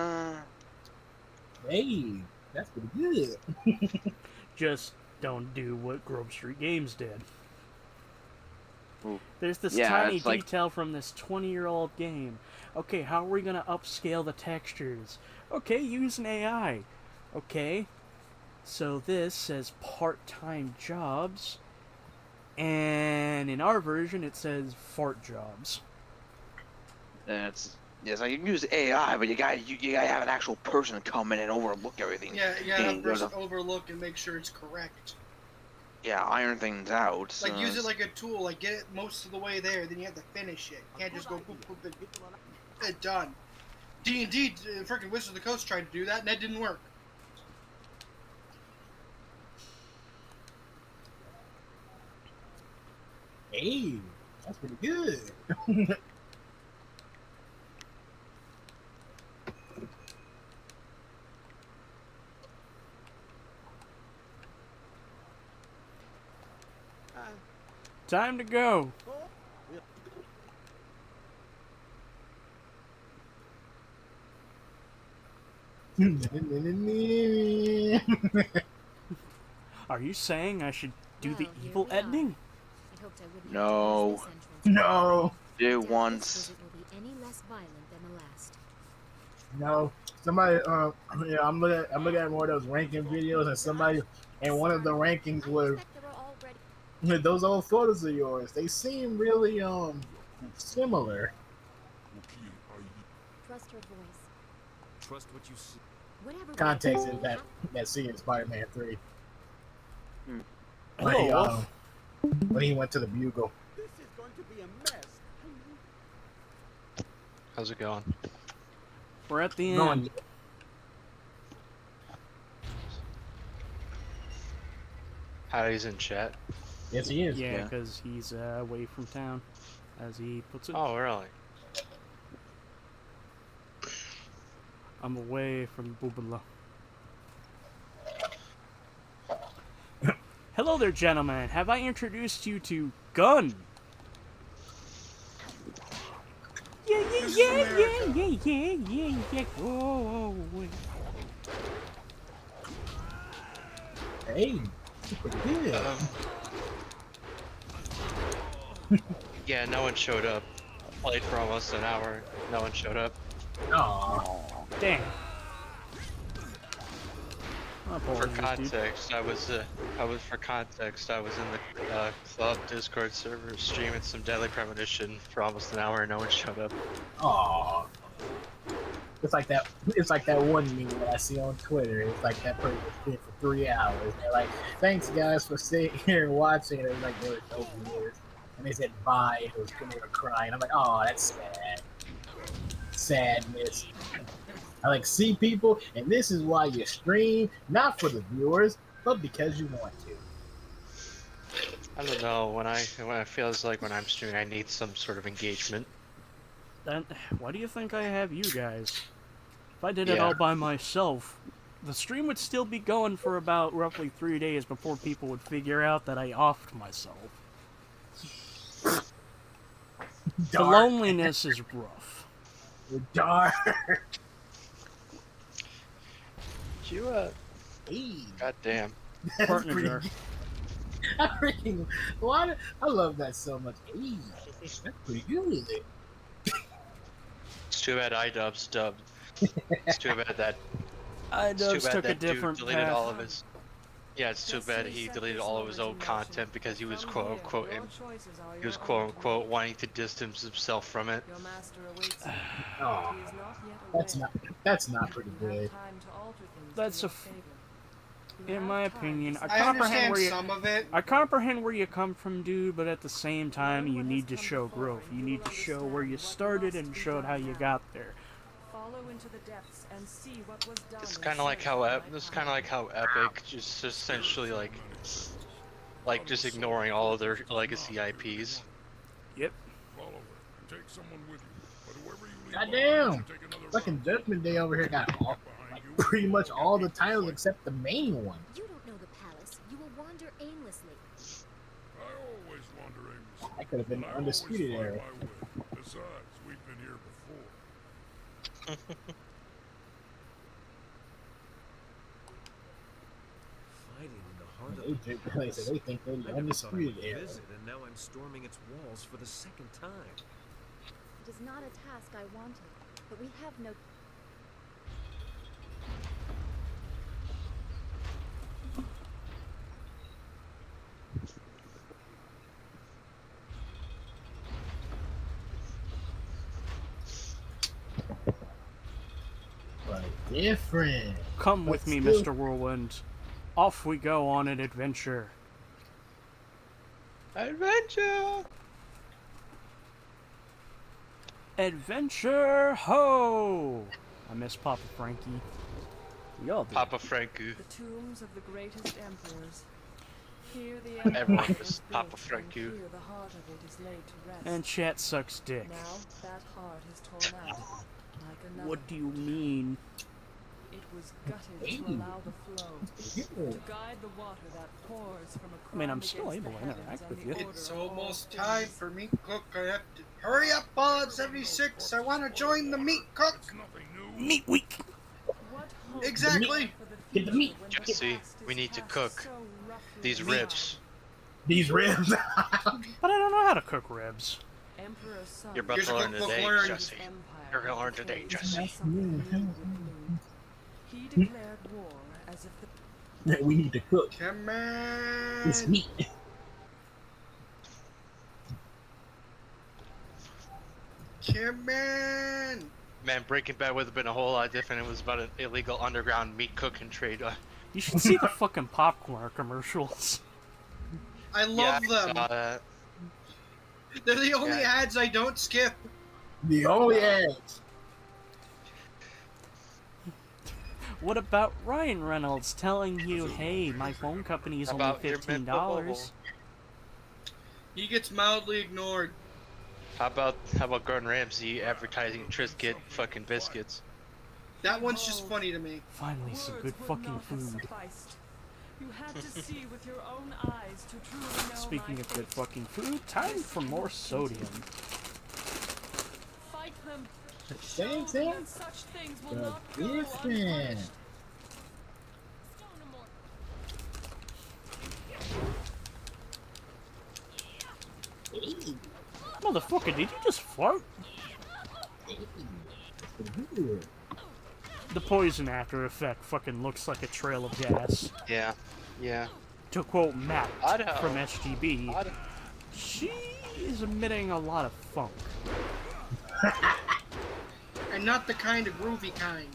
Hey, that's pretty good. Just don't do what Grove Street Games did. Ooh. There's this Yeah, tiny it's like- detail from this 20-year-old game. Okay, how are we going to upscale the textures? Okay, use an AI. Okay, so this says part-time jobs, and in our version it says fart jobs. It's like you can use AI, but you gotta have an actual person come in and overlook everything. Yeah, you gotta have a person overlook and make sure it's correct. Yeah, iron things out. Like, use it like a tool, like, get it most of the way there, then you have to finish it. You can't just go boop, boop, boop, it's done. D&D, freaking Wizards of the Coast tried to do that, and that didn't work. Hey, that's pretty good. Time to go. Are you saying I should do the Well, here evil we are. ending? I hoped I wouldn't have to No. use this entrance. No. Do I doubt once. this visit will be any less violent than the last. No, somebody. Yeah, I'm looking at more of those ranking videos, and somebody, and one of the rankings was those old photos of yours. They seem really similar. Trust her voice. Trust what you see. Whatever we Context do, is that scene in Spider-Man 3. Hello, When he went to the Bugle. This is going to be a mess. How's it going? we're at the Going- end. Harry's in chat. Yes, he is. Yeah, because he's away from town, as he puts it. Oh, really? I'm away from Bubala. Hello there, gentlemen. Have I introduced you to Gun? Yeah. Oh. Hey, pretty good. Yeah, no one showed up. Played for almost an hour. No one showed up. Aw. Damn. For context, I was in the club Discord server streaming some Deadly Premonition for almost an hour and no one showed up. Aw. It's like that. It's like that one meme that I see on Twitter. It's like that person was here for 3 hours. They're like, "Thanks guys for sitting here and watching." And it was like there was no viewers, and they said bye. And they were crying. I'm like, "Oh, that's sad. Sadness." I like see people, and this is why you stream, not for the viewers, but because you want to. I don't know, when I feels like when I'm streaming I need some sort of engagement. Then why do you think I have you guys? If I did it Yeah. all by myself, the stream would still be going for about roughly 3 days before people would figure out that I offed myself. The loneliness is rough. Dark. You God damn. Partner jar. I freaking why? I love that so much. Hey, that's pretty good. It's too bad iDubbbz dubbed. It's too bad that iDubbbz took a different dude deleted path. all of his. Yeah, it's too bad he deleted all of his old content because he was quote unquote wanting to distance himself from it. Oh, that's not pretty good. In my opinion, I understand some of it. I comprehend where you come from, dude, but at the same time, you need to show growth. You need to show where you started and showed how you got there. Follow into the depths and see what was done. It's kind of like how Epic just essentially like just ignoring all of their legacy IPs. Yep. Goddamn! Fucking Judgment Day over here got pretty much all the titles except the main one. You don't know the palace. You will wander aimlessly. I always wander aimlessly. I could have been the Undisputed Era. Besides, we've been here before. Fighting in the heart They of did place it. They think they're the I never thought I Undisputed would Era. visit, and now I'm storming its walls for the second time. It is not a task I wanted, but we have no... But different. Come But with me, still- Mr. Whirlwind. Off we go on an adventure. Adventure! Adventure ho! I miss Papa Frankie. We all do. Papa Franku. The tombs of the greatest emperors. Here the Everyone empire was was Papa built, Franku. and here the heart of it is laid to rest. And chat sucks dick. Now that heart is torn out, like another. What do you mean? It was gutted to allow the flow, to guide the water that pours from a I mean, I'm crown still against able the to heavens interact and with the you. order It's of all almost things. time for meat cook. I have to hurry up, Fallout 76. I want to join the meat cook. Meat week. What Exactly. Get the meat. Jesse, we need to cook these Meat. ribs. These ribs. But I don't know how to cook ribs. You're about Here's to a learn cookbook, today, learn. Jesse. You're gonna learn today, Jesse. He declared war as if the We need to cook Come this on. meat. Come on. Man, Breaking Bad would have been a whole lot different. It was about an illegal underground meat cooking trade. You should see the fucking popcorn commercials. I love yeah, I them. saw that. They're the only Yeah. ads I don't skip. The only ads. What about Ryan Reynolds telling you, hey, my phone company is only About your $15? He gets mildly ignored. How about Gordon Ramsay advertising Triscuit fucking biscuits? That one's just funny to me. Finally, some good fucking food. You had to see with your own eyes to truly know Speaking my of good fate. fucking food, time for more sodium. Fight them. Same Show them thing. that such things will The not go different. unpunished. Motherfucker, did you just fart? The poison after effect fucking looks like a trail of gas. Yeah, yeah. To quote Matt Idaho. from SGB, she is emitting a lot of funk. And not the kind of groovy kind.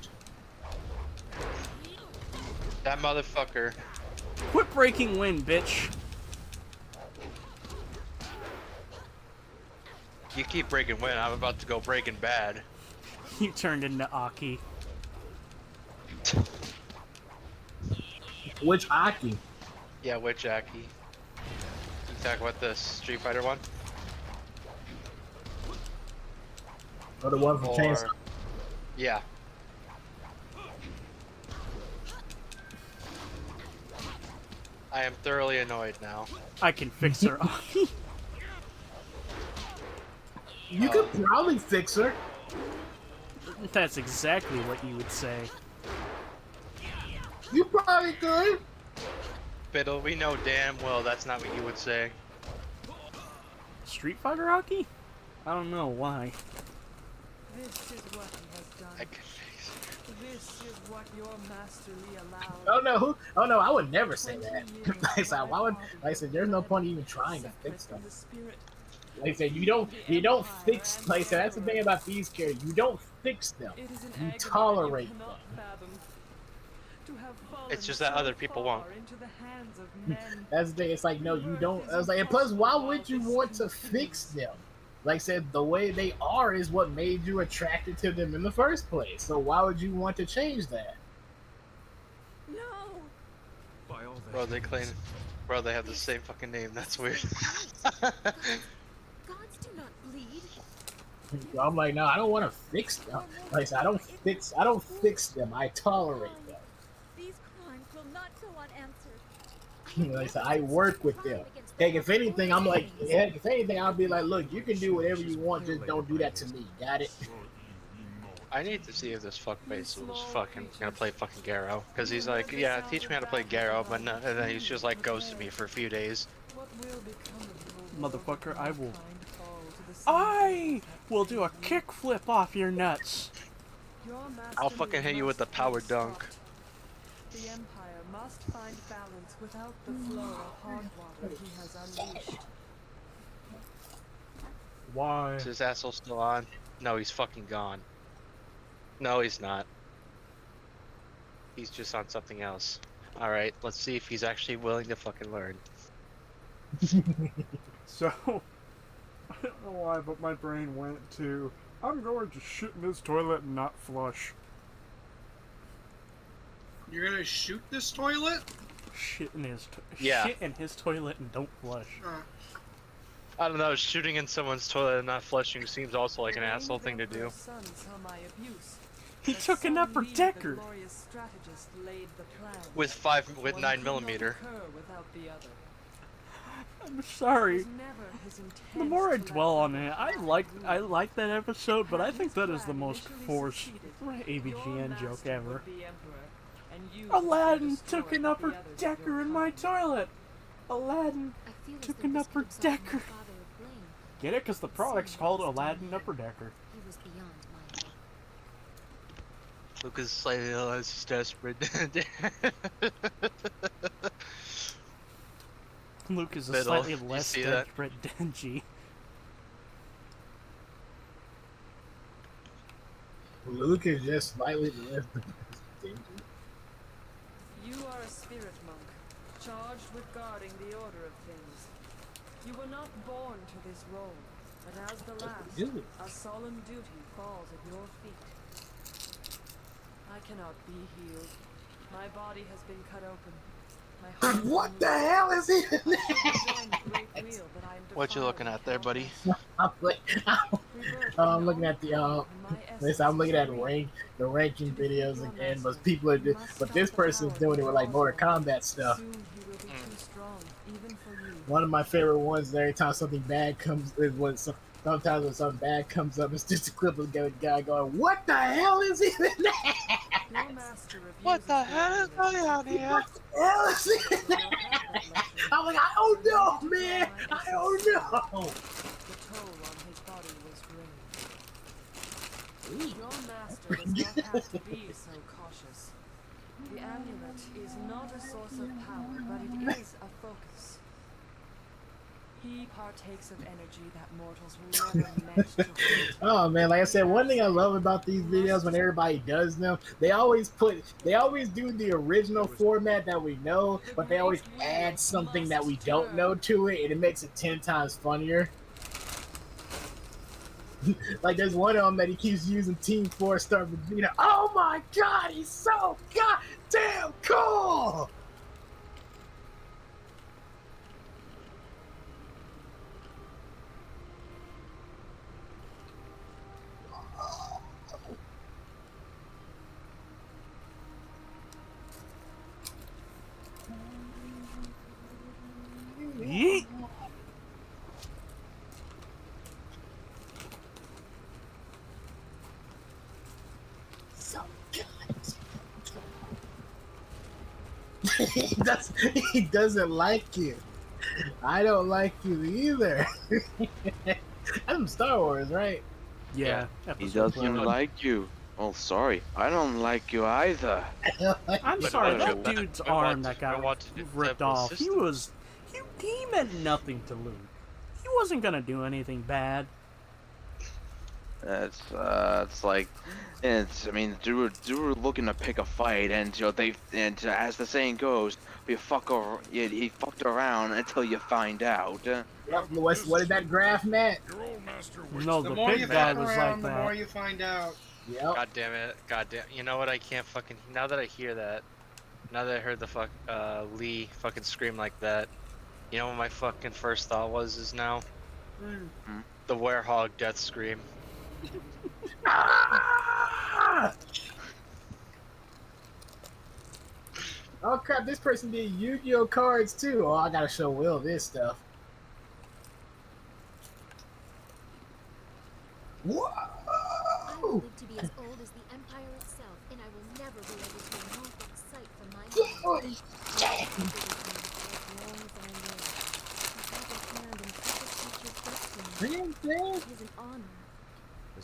That motherfucker. Quit breaking wind, bitch. You keep breaking wind, I'm about to go Breaking Bad. You turned into Aki. Which Aki? Yeah, which Aki? You talk about the Street Fighter one? Or the one from Chainsaw? Yeah. I am thoroughly annoyed now. I can fix her. Aki. You could probably fix her. That's exactly what you would say. You probably could. Biddle, we know damn well that's not what you would say. Street Fighter Aki? I don't know why. This is what he has done. I can fix it. This is what your masterly allowed. Oh no, oh no, I would never say that. Like I said, why would, like I said, there's no point even trying to fix them. Like I said, you don't fix. Like I said, that's the thing about these characters. You don't fix them. You tolerate them. It's just that other people won't. That's the thing. It's like no, you don't. I was like, and plus, why would you want to fix them? Like I said, the way they are is what made you attracted to them in the first place. So why would you want to change that? No. Bro, they claim, bro, they have the same fucking name. That's weird. Gods do not bleed. I'm like, no, I don't want to fix them. Like I said, I don't fix them. I tolerate them. These crimes will not go unanswered. Like I said, I work with them. Heck, if anything, I'm like, heck, if anything, I'll be like, look, you can do whatever you want, just don't do that to me. Got it? I need to see if this fuckface was fucking gonna play fucking Garrow, because he's like, yeah, teach me how to play Garrow, but no, and then he's just like ghosted me for a few days. Motherfucker, I will do a kickflip off your nuts. I'll fucking hit you with the power dunk. The Empire must find balance without the flow of hard water he has unleashed. Why? Is his asshole still on? No, he's fucking gone. No, he's not. He's just on something else. Alright, let's see if he's actually willing to fucking learn. So, I don't know why, but my brain went to, I'm going to shit in his toilet and not flush. You're gonna shoot this toilet? Shit in his Yeah. Shit in his toilet and don't flush. I don't know, shooting in someone's toilet and not flushing seems also like an asshole thing to do. He took an upper decker. With 9mm. I'm sorry. The more I dwell on it, I like that episode, but I think that is the most forced ABGN joke ever. and use Aladdin it to took destroy an the upper others of decker your in my kind. toilet. Aladdin I feel as took though an this upper could absolve my decker. father of blame. Get it? Because the product's called Aladdin Upper Decker. He was beyond my help. Luke is slightly less desperate. Luke is a Middle. slightly You less see that? desperate Denji. Luke is just slightly less Denji. You are a spirit monk, charged with guarding the order of things. You were not born to this role, but as the last, a solemn duty falls at your feet. I cannot be healed. My body has been cut open. My heart has What been the loosed. hell is he? I should join the great wheel, but I am What you looking at there, buddy? I'm looking at the I'm looking at the ranking videos again, but people are but this person's doing it with like Mortal Kombat stuff. Soon he will be too strong, even for you. One of my favorite ones is every time something bad comes is when sometimes when something bad comes up, it's just a clip of the guy going, "What the hell is even that? Your master What the hell is going on here? What the hell is it?" I'm like, I don't know, man. I don't know. The toll on his body was great. Your master does not have to be so cautious. The amulet is not a source of power, but it is a focus. He partakes of energy that mortals will never meant to hold. Oh man, like I said, one thing I love about these videos when everybody does them, they always do the original format that we know, but they always add something that we don't know to it, and it makes it 10 times funnier. Like there's one of them that he keeps using Team 4 Star Vegeta. Oh my god, he's so goddamn cool! Yeet! So good. he doesn't like you. I don't like you either. That's Star Wars, right? Yeah. He doesn't like you. Oh, sorry. I don't like you either. I'm But sorry, what that you- dude's but arm what- that got but what did it ripped have off, assistance? he meant nothing to Luke. He wasn't gonna do anything bad. It's like, I mean, they were looking to pick a fight, and as the saying goes, he fucked around until you find out. What is that graph, Matt? No, The the more you pig fuck guy was around, like the more that. you find out. Yep. God damn it. God damn. You know what? I can't fucking. Now that I hear that, now that I heard the Lee fucking scream like that, you know what my fucking first thought is now? The werehog death scream. Ah! Oh crap, this person did Yu-Gi-Oh cards too. Oh, I gotta show Will this stuff. I will Whoa! live to be as old as the Empire itself, and I will never be able to remove that sight from my mind. Holy shit! As long as I live, to have a hand in such a creature's destiny. Man, It is an honor.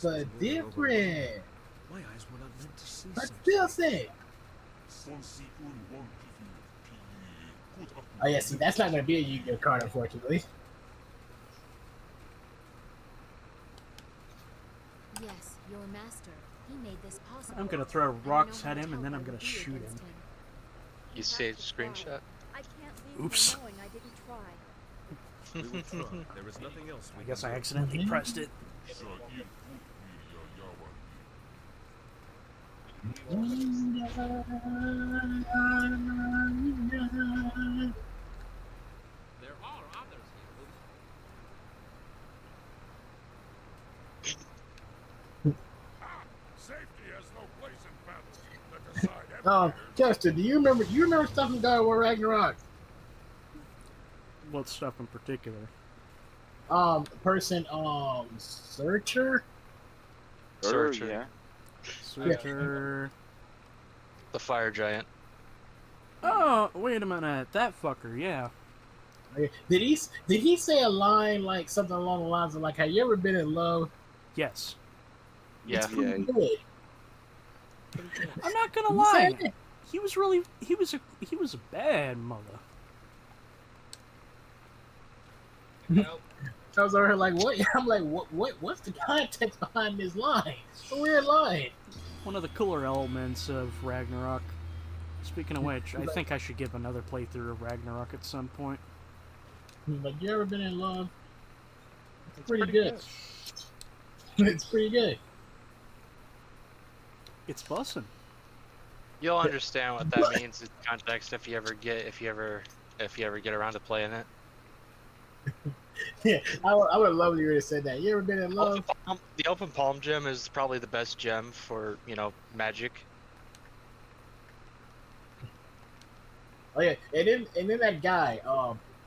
but different. My eyes were not meant to see But such. still sick. Oh yeah, see, that's not gonna be a Yu-Gi-Oh card, unfortunately. Yes, your master. He made this possible. I'm gonna throw And I rocks know at how him, and then I'm tough I gonna will be shoot him. against him. You saved screenshot? I can't leave Oops. you knowing I didn't try. We will try. There is nothing else we I guess can I do. accidentally pressed it. There are others here. Safety has no place in battle. The decide Chester, do you remember stuff from God of War Ragnarok? What stuff in particular? Person, Searcher? Searcher. Yeah. Searcher. The fire giant. Oh, wait a minute. That fucker, yeah. Did he say a line like something along the lines of like, "Have you ever been in love?" Yes. It's pretty good. I'm not gonna You said lie. He was a bad mother. I was over here like, what? I'm like, what's the context behind this line? It's a weird line. One of the cooler elements of Ragnarok. Speaking of which, I think I should give another playthrough of Ragnarok at some point. Like, you ever been in love? It's pretty good. It's pretty good. It's bussin'. You'll understand what that means in context if you ever get around to playing it. Yeah, I would love you to say that. You ever been in love? The open palm gem is probably the best gem for, magic. Oh yeah, and then that guy,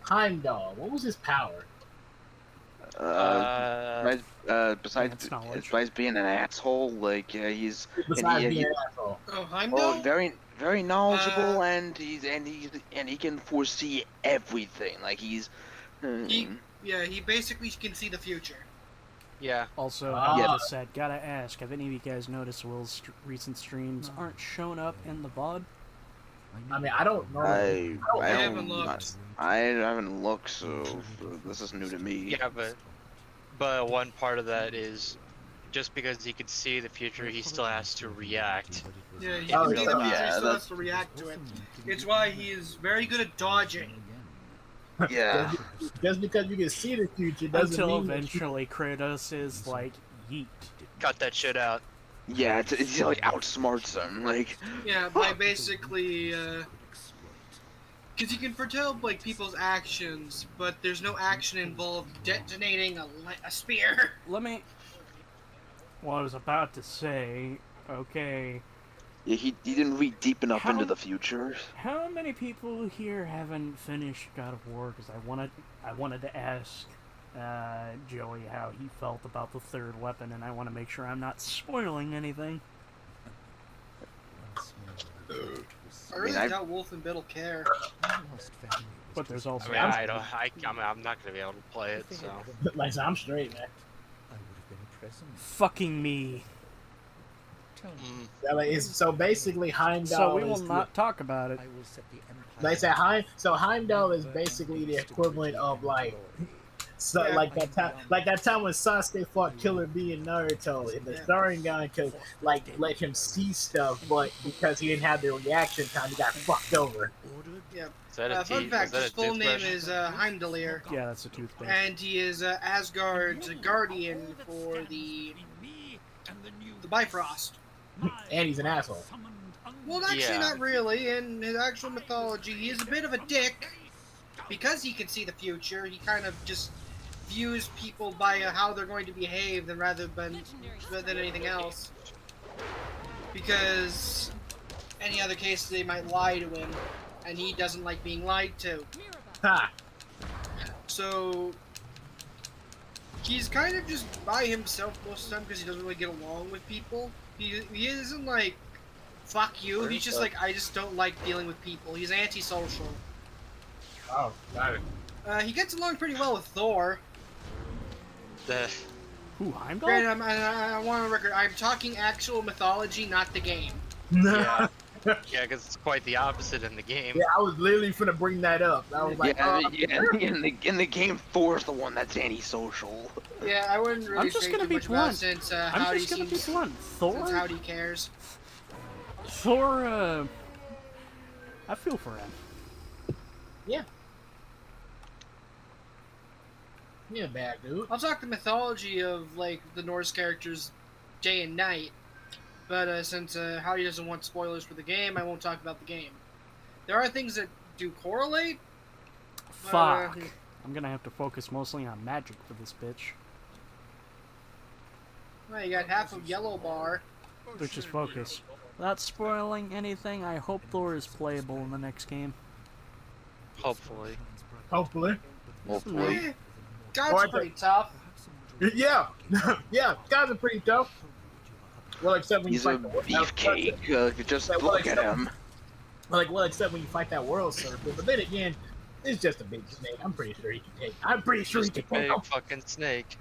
Heimdall. What was his power? Besides being an asshole, like he's being an asshole. Oh, Heimdall. Well, very knowledgeable, and he can foresee everything. Like he basically can see the future. Yeah. Also, I just said, gotta ask, have any of you guys noticed Will's recent streams aren't showing up in the VOD? I mean, I don't know. I haven't looked, so this is new to me. Yeah, but one part of that is just because he could see the future, he still has to react. Yeah, he can see the future, he still has to react to it. It's why he is very good at dodging. Yeah. Just because you can see the future doesn't Until mean eventually Kratos is like, yeet. Cut that shit out. Yeah, it's like outsmarts him, like. Yeah, by basically, because you can foretell like people's actions, but there's no action involved detonating a spear. Well, I was about to say, okay. Yeah, he didn't read deep enough into the future. How many people here haven't finished God of War? Because I wanted to ask Joey how he felt about the third weapon, and I want to make sure I'm not spoiling anything. I really doubt Wolf and Biddle care. But there's also. I'm not gonna be able to play it, so. Like, I'm straight, man. Fucking me. So basically, Heimdall. So we will not talk about it. They say Heimdall is basically the equivalent of like like that time when Sasuke fought Killer Bee in Naruto, and the Sharingan could like let him see stuff, but because he didn't have the reaction time, he got fucked over. Yeah. Fun fact: his full name is Heimdallr. Yeah, that's a toothpaste. And he is Asgard's guardian for the Bifrost. And he's an asshole. Well, actually, not really. In his actual mythology, he is a bit of a dick. Because he can see the future, he kind of just views people by how they're going to behave rather than anything else. Because any other case, they might lie to him, and he doesn't like being lied to. Ha! So he's kind of just by himself most of the time because he doesn't really get along with people. He isn't like, fuck you. He's just like, I just don't like dealing with people. He's antisocial. Oh, got it. He gets along pretty well with Thor. Who, Heimdall? Granted, I want on record, I'm talking actual mythology, not the game. Yeah. Yeah, because it's quite the opposite in the game. Yeah, I was literally finna bring that up. I was like, in the game, Thor's the one that's antisocial. Yeah, I wouldn't really I'm just say gonna too be much about blunt. it since I'm just gonna be blunt. Thor? Since Howdy cares. Thor, I feel for him. Yeah. He's a bad dude. I'll talk the mythology of, like, the Norse characters day and night. But since Howdy doesn't want spoilers for the game, I won't talk about the game. There are things that do correlate. Fuck. I'm gonna have to focus mostly on magic for this bitch. Well, you got half of Yellow Bar. Which is focus. Without spoiling anything, I hope Thor is playable in the next game. Hopefully. Hopefully. God's pretty tough. Yeah. Yeah, guys are pretty tough. Well, except when He's you a fight beefcake. Just look at him. Like, well, except when you fight that world serpent. But then again, it's just a big snake. I'm pretty sure he can take. I'm pretty sure he Just a can take big him. fucking snake.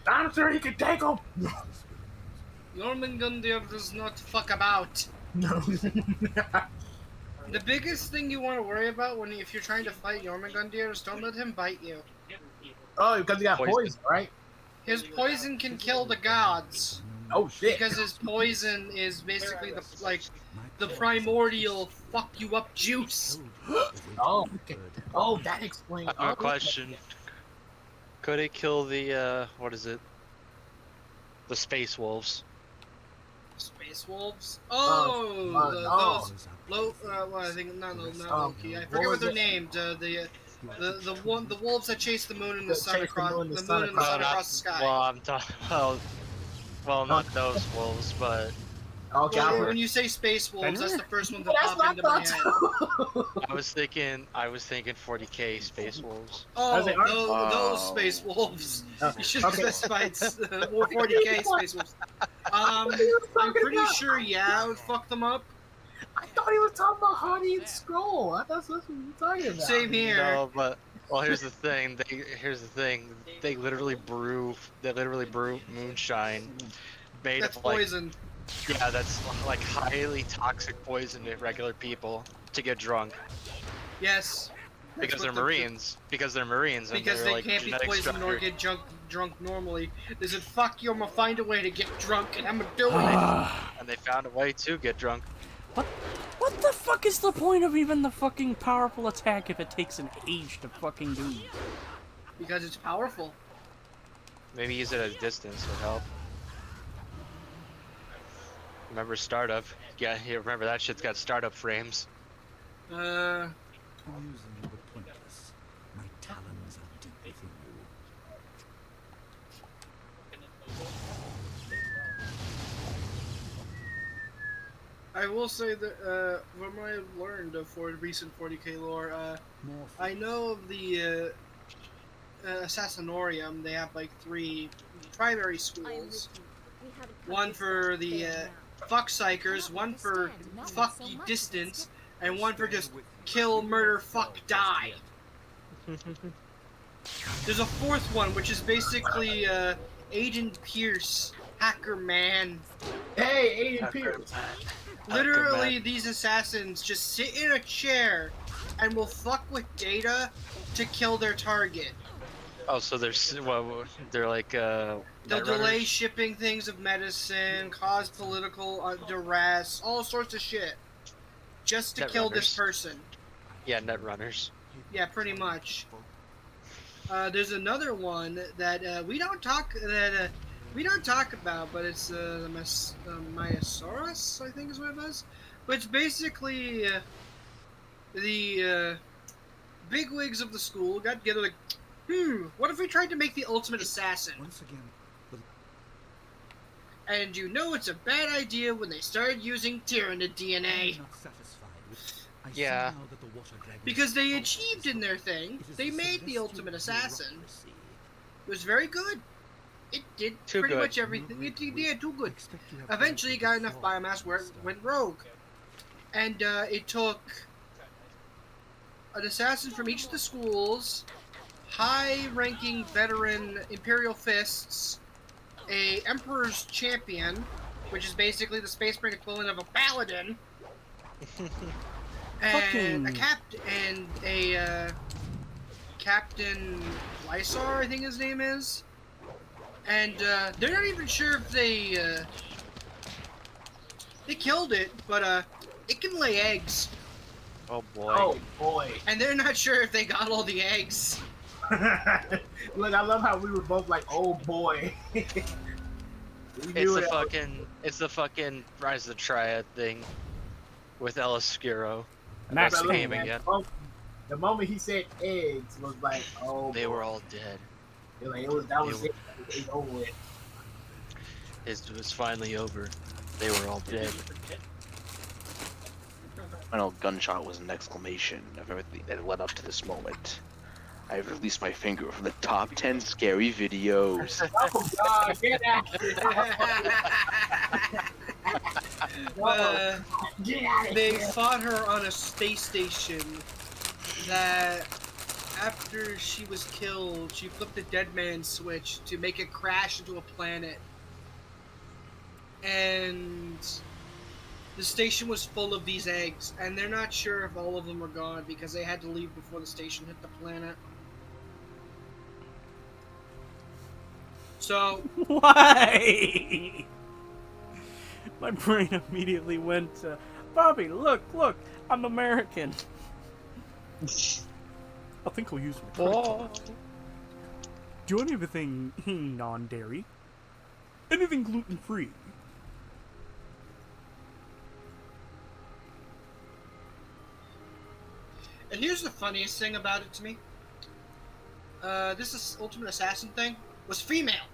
I'm sure he can take him. Jormungandr does not fuck about. No. The biggest thing you want to worry about if you're trying to fight Jormungandr is don't let him bite you. Oh, because he got poison, right? His poison can kill the gods. Oh shit! Because his poison is basically the primordial fuck you up juice. Oh, okay. Oh, that explains. I have a question. Could it kill the what is it? The space wolves. Space wolves? Oh, those well, I think not Loki. I forget what they're named. The wolves that chase the moon and the sun across the sky. Well, I'm talking. Well, not those wolves, but. Okay. Well, when you say space wolves, that's the first one that popped into my head. I was thinking 40k space wolves. Oh, those space wolves. You should have specified 40k space wolves. I'm pretty sure, yeah, I would fuck them up. I thought he was talking about Hardy and Scroll. I thought that's what we were talking about. Same here. No, but well, here's the thing. They literally brew moonshine made That's of like poison. Yeah, that's like highly toxic poison to regular people to get drunk. Yes. Because they're Marines. Because they're Marines. And because they're, they like, can't be genetic poisoned structure. or get drunk normally. They said, fuck you, I'm gonna find a way to get drunk, and I'm gonna do it. And they found a way to get drunk. What the fuck is the point of even the fucking powerful attack if it takes an age to fucking do? Because it's powerful. Maybe use it at a distance would help. Remember startup? Yeah, you remember that shit's got startup frames. Poison you were pointless. My talons are deep within you. I will say that from what I've learned for recent 40k lore, I know of the Assassinorium. They have like 3 primary schools. One for the fuck psychers, one for fuck distance, and one for just kill, murder, fuck, die. There's a 4th one, which is basically Agent Pierce, Hacker Man. Hey, Agent Pierce. Literally, these assassins just sit in a chair and will fuck with data to kill their target. Oh, so they're like They'll delay shipping things of medicine, cause political duress, all sorts of shit, just to kill this person. Yeah, net runners. Yeah, pretty much. There's another one that we don't talk about, but it's Myosaurus, I think is what it is. But it's basically the bigwigs of the school got together like, what if we tried to make the ultimate assassin? Once again, And you know it's a bad idea when they started using Tyrannid DNA. Yeah. Because they achieved in their thing. They made the ultimate assassin. It was very good. It did pretty much everything. It did too good. Eventually it got enough biomass where it went rogue. And it took an assassin from each of the schools, high-ranking veteran Imperial Fists, a Emperor's Champion, which is basically the Space Marine equivalent of a Paladin, and a Captain Lysar, I think his name is. And they're not even sure if they killed it, but it can lay eggs. Oh boy. Oh boy. And they're not sure if they got all the eggs. Look, I love how we were both like, oh boy. It's the fucking Rise of the Triad thing with Eliscuro. Max That's game again. The moment he said eggs was like, oh. They were all dead. Like, that was it. It was over with. It was finally over. They were all dead. Final gunshot was an exclamation of everything that led up to this moment. I have released my finger from the top 10 scary videos. Oh god, get But Get out of they here. fought her on a space station that after she was killed, she flipped the dead man switch to make it crash into a planet. And the station was full of these eggs, and they're not sure if all of them are gone because they had to leave before the station hit the planet. So Why? My brain immediately went to, Bobby, look, I'm American. I think I'll use my credit card. Do you want anything non-dairy? Anything gluten-free? And here's the funniest thing about it to me. This Ultimate Assassin thing was female.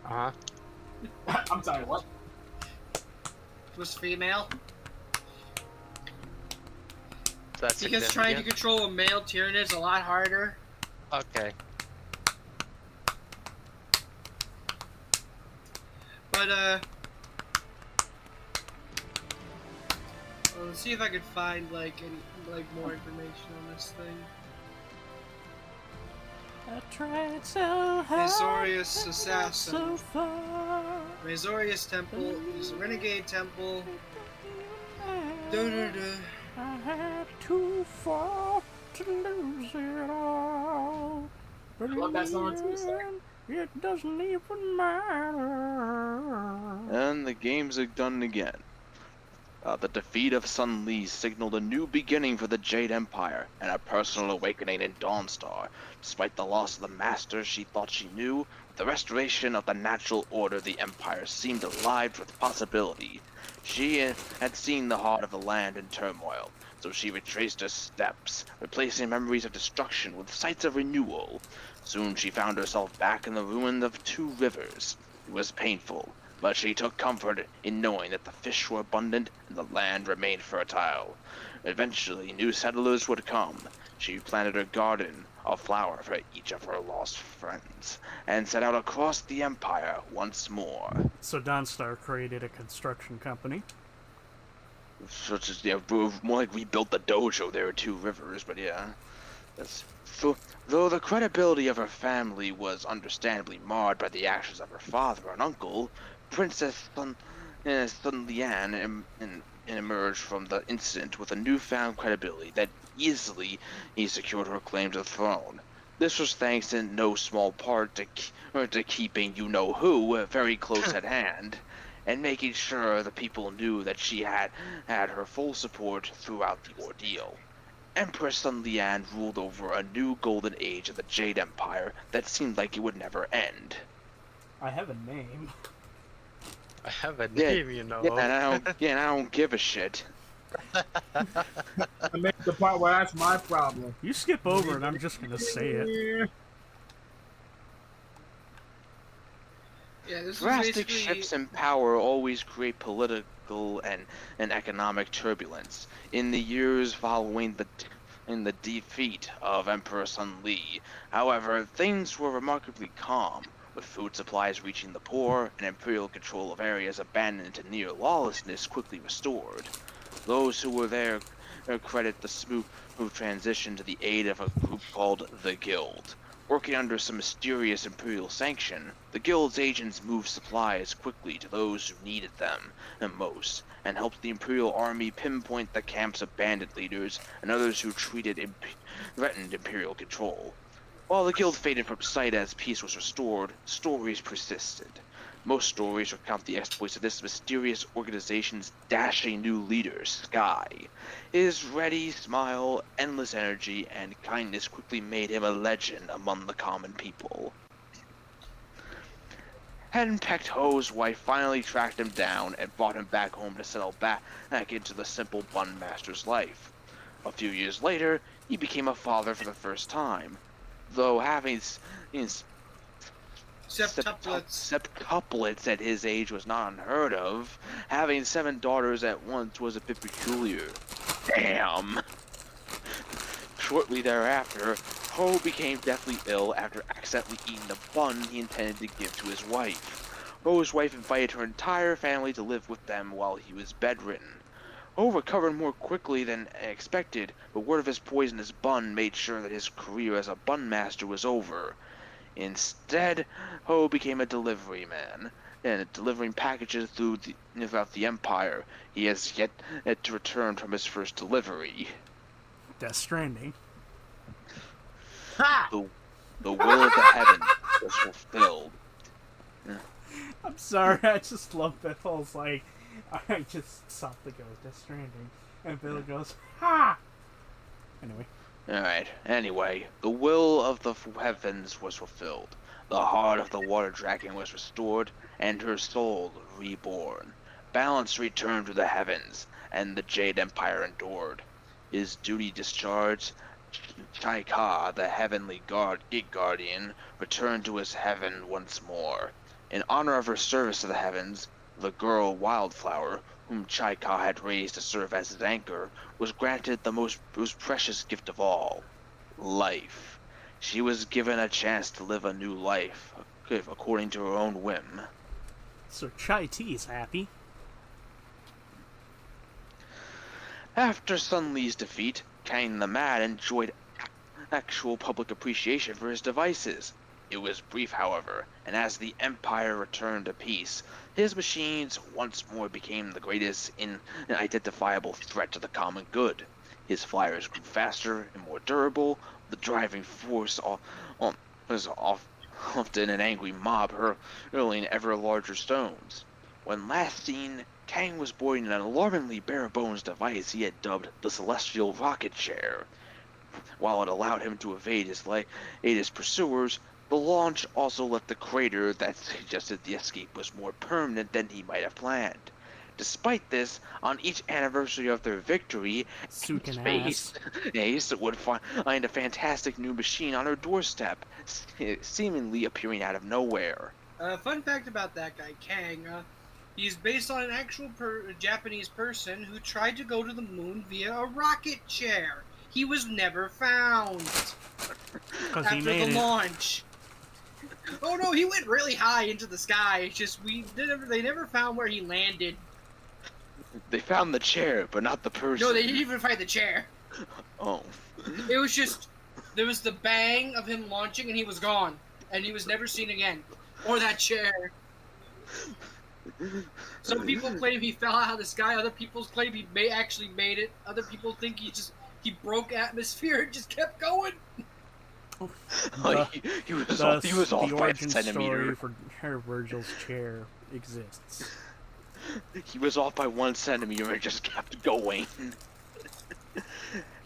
Uh-huh. I'm sorry, what? Was female. That's Because trying to control a male Tyranid is a lot harder. Okay. But, let's see if I can find, like, more information on this thing. I tried so hard. Azorius Assassin. So far. Azorius Temple is a renegade temple. I had too far to lose it all. But I love that song too, sir. It doesn't even matter. And the games are done again. The defeat of Sun Li signaled a new beginning for the Jade Empire and a personal awakening in Dawnstar. Despite the loss of the master she thought she knew, with the restoration of the natural order, the Empire seemed alive with possibility. She had seen the heart of the land in turmoil, so she retraced her steps, replacing memories of destruction with sights of renewal. Soon she found herself back in the ruins of two rivers. It was painful, but she took comfort in knowing that the fish were abundant and the land remained fertile. Eventually, new settlers would come. She planted a garden of flower for each of her lost friends, and set out across the Empire once more. So Dawnstar created a construction company. Such as, yeah, more like rebuilt the dojo there at Two Rivers, but yeah. Though the credibility of her family was understandably marred by the actions of her father and uncle, Princess Sun Lian emerged from the incident with a newfound credibility that easily he secured her claim to the throne. This was thanks in no small part to keeping you-know-who very close at hand, and making sure the people knew that she had her full support throughout the ordeal. Empress Sun Lian ruled over a new golden age of the Jade Empire that seemed like it would never end. I have a name. I have a name, you know. Yeah, and I don't give a shit. I made the part where that's my problem. You skip over it, I'm just gonna say it. Yeah, this Drastic is shifts in power always create political and economic turbulence. In the years following the defeat of Emperor Sun Li, however, things were remarkably calm, with food supplies reaching the poor and imperial control of areas abandoned to near lawlessness quickly restored. Those who were there credit the smooth transition to the aid of a group called the Guild. Working under some mysterious imperial sanction, the Guild's agents moved supplies quickly to those who needed them most, and helped the Imperial Army pinpoint the camps of bandit leaders and others who threatened Imperial control. While the Guild faded from sight as peace was restored, stories persisted. Most stories recount the exploits of this mysterious organization's dashing new leader, Sky. His ready smile, endless energy, and kindness quickly made him a legend among the common people. Henpecked Ho's wife finally tracked him down and brought him back home to settle back into the simple bun master's life. A few years later, he became a father for the first time, though having septuplets at his age was not unheard of. Having 7 daughters at once was a bit peculiar. Damn! Shortly thereafter, Ho became deathly ill after accidentally eating the bun he intended to give to his wife. Ho's wife invited her entire family to live with them while he was bedridden. Ho recovered more quickly than expected, but word of his poisonous bun made sure that his career as a bun master was over. Instead, Ho became a delivery man, and delivering packages throughout the Empire. He has yet to return from his first delivery. Death Stranding. The will of the heaven was fulfilled. I'm sorry, I just love Bill's like, I just stopped to go with Death Stranding, and Bill goes, ha! Anyway. Alright, anyway, the will of the heavens was fulfilled. The heart of the water dragon was restored, and her soul reborn. Balance returned to the heavens, and the Jade Empire endured. His duty discharged, Chaika, the heavenly gate guardian, returned to his heaven once more. In honor of her service to the heavens, the girl Wildflower, whom Chaika had raised to serve as his anchor, was granted the most precious gift of all, life. She was given a chance to live a new life, according to her own whim. So Chai Tea is happy. After Sun Li's defeat, Kang the Mad enjoyed actual public appreciation for his devices. It was brief, however, and as the Empire returned to peace, his machines once more became the greatest identifiable threat to the common good. His flyers grew faster and more durable, the driving force was often an angry mob hurling ever larger stones. When last seen, Kang was boarding an alarmingly bare-bones device he had dubbed the Celestial Rocket Chair. While it allowed him to evade his pursuers, the launch also left a crater that suggested the escape was more permanent than he might have planned. Despite this, on each anniversary of their victory, Space Ace would find a fantastic new machine on her doorstep, seemingly appearing out of nowhere. Fun fact about that guy, Kang, he's based on an actual Japanese person who tried to go to the moon via a rocket chair. He was never found after the launch. Oh no, he went really high into the sky. It's just they never found where he landed. They found the chair, but not the person. No, they didn't even find the chair. Oh. It was just there was the bang of him launching, and he was gone, and he was never seen again, or that chair. Some people claim he fell out of the sky. Other people claim he actually made it. Other people think he broke atmosphere and just kept going. He was off by a centimeter. The origin story for Virgil's chair exists. He was off by 1 centimeter and just kept going.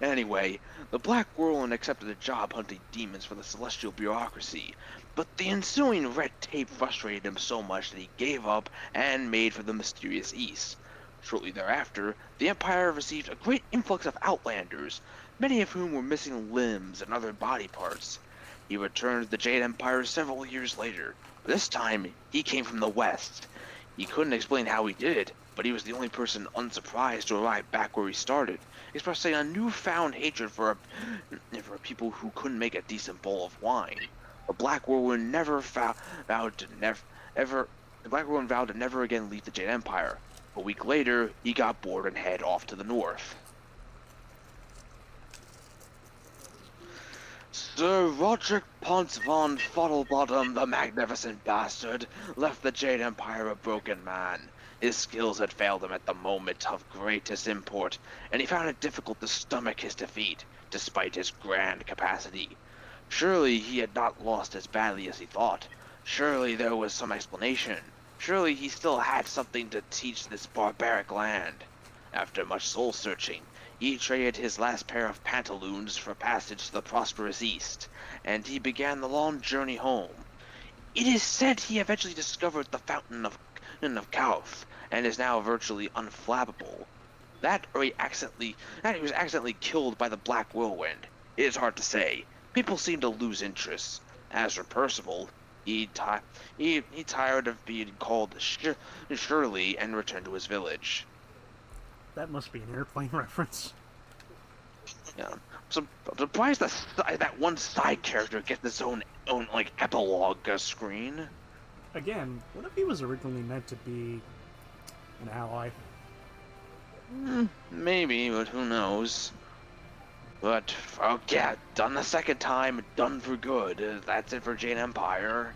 Anyway, the Black Whirlwind accepted a job hunting demons for the celestial bureaucracy, but the ensuing red tape frustrated him so much that he gave up and made for the mysterious East. Shortly thereafter, the Empire received a great influx of Outlanders, many of whom were missing limbs and other body parts. He returned to the Jade Empire several years later. This time, he came from the West. He couldn't explain how he did it, but he was the only person unsurprised to arrive back where he started, expressing a newfound hatred for people who couldn't make a decent bowl of wine. The Black Whirlwind vowed to never again leave the Jade Empire. A week later, he got bored and headed off to the north. Sir Roderick Ponce von Fottlebottom, the magnificent bastard, left the Jade Empire a broken man. His skills had failed him at the moment of greatest import, and he found it difficult to stomach his defeat, despite his grand capacity. Surely he had not lost as badly as he thought. Surely there was some explanation. Surely he still had something to teach this barbaric land. After much soul-searching, he traded his last pair of pantaloons for passage to the prosperous East, and he began the long journey home. It is said he eventually discovered the Fountain of Kauth, and is now virtually unflappable. That or he was accidentally killed by the Black Whirlwind. It is hard to say. People seem to lose interest. As for Percival, he tired of being called Shirley and returned to his village. That must be an airplane reference. Yeah, I'm surprised that one side character gets its own like epilogue screen. again, what if he was originally meant to be an ally? Maybe, but who knows? But, oh yeah, done the second time, done for good. That's it for Jade Empire.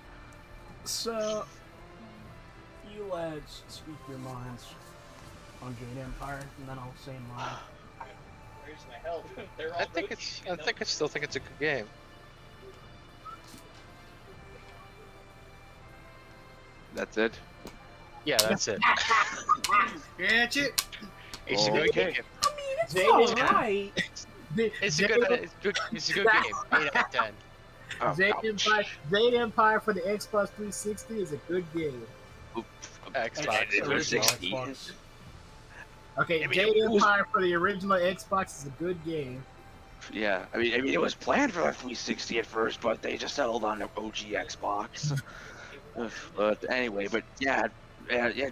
So, you lads speak your minds on Jade Empire, and then I'll say mine. Where's my help? I still think it's a good game. That's it? Yeah, that's it. Catch it. It's a good game. I mean, it's alright. It's a good game. 8 out of 10. Oh, Jade Empire for the Xbox 360 is a good game. Xbox. Xbox. Okay, Jade Empire for the original Xbox is a good game. Yeah, I mean, it was planned for the 360 at first, but they just settled on the OG Xbox. But anyway, but yeah,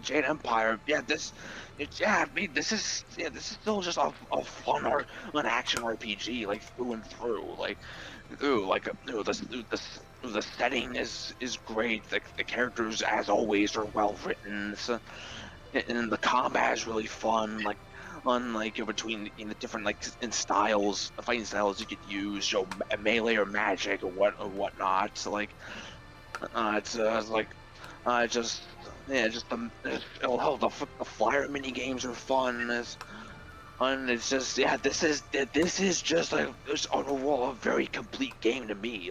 Jade Empire. Yeah, this is still just a fun an action RPG, like through and through. The setting is great. The characters, as always, are well written. So, and the combat is really fun. Between the different in styles, fighting styles you could use, melee or magic or whatnot. So, the flyer mini games are fun. It's just this is just overall a very complete game to me.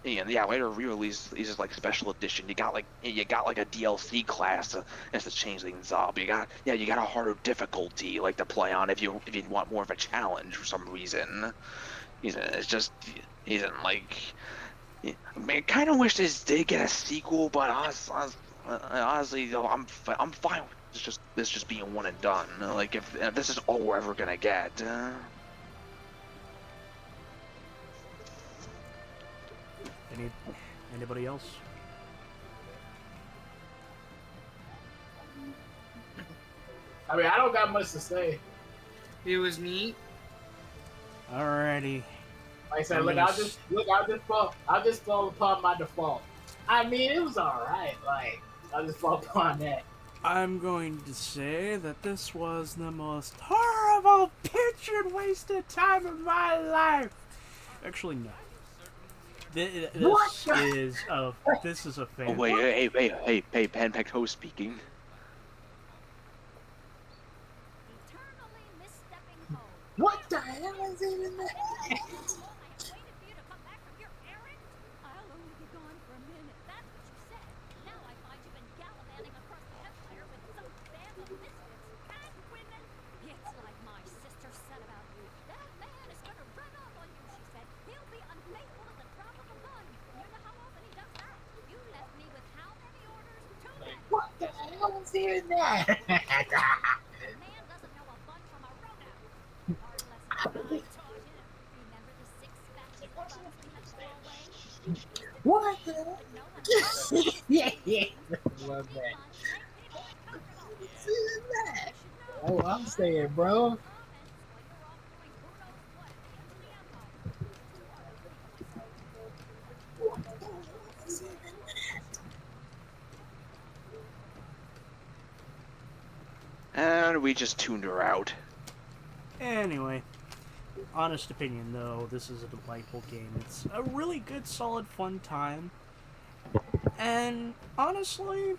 Later re-release is like special edition. You got like a DLC class as to change things up. You got a harder difficulty to play on if you want more of a challenge for some reason. It's just I mean, I kind of wish this did get a sequel, but honestly, though, I'm fine with this just being one and done. If this is all we're ever gonna get. Anybody else? I mean, I don't got much to say. It was neat. Alrighty. Like I said, I'll just fall upon my default. I mean, it was alright. I'll just fall upon that. I'm going to say that this was the most horrible, pictured, wasted time of my life. Actually, no. This is a fan. Oh wait, hey, Panpecto speaking. What the hell is even that? What the hell is even that? What the hell? Yeah. Love that. Oh, I'm saying, bro. And we just tuned her out. Anyway, honest opinion though, this is a delightful game. It's a really good, solid, fun time. And honestly,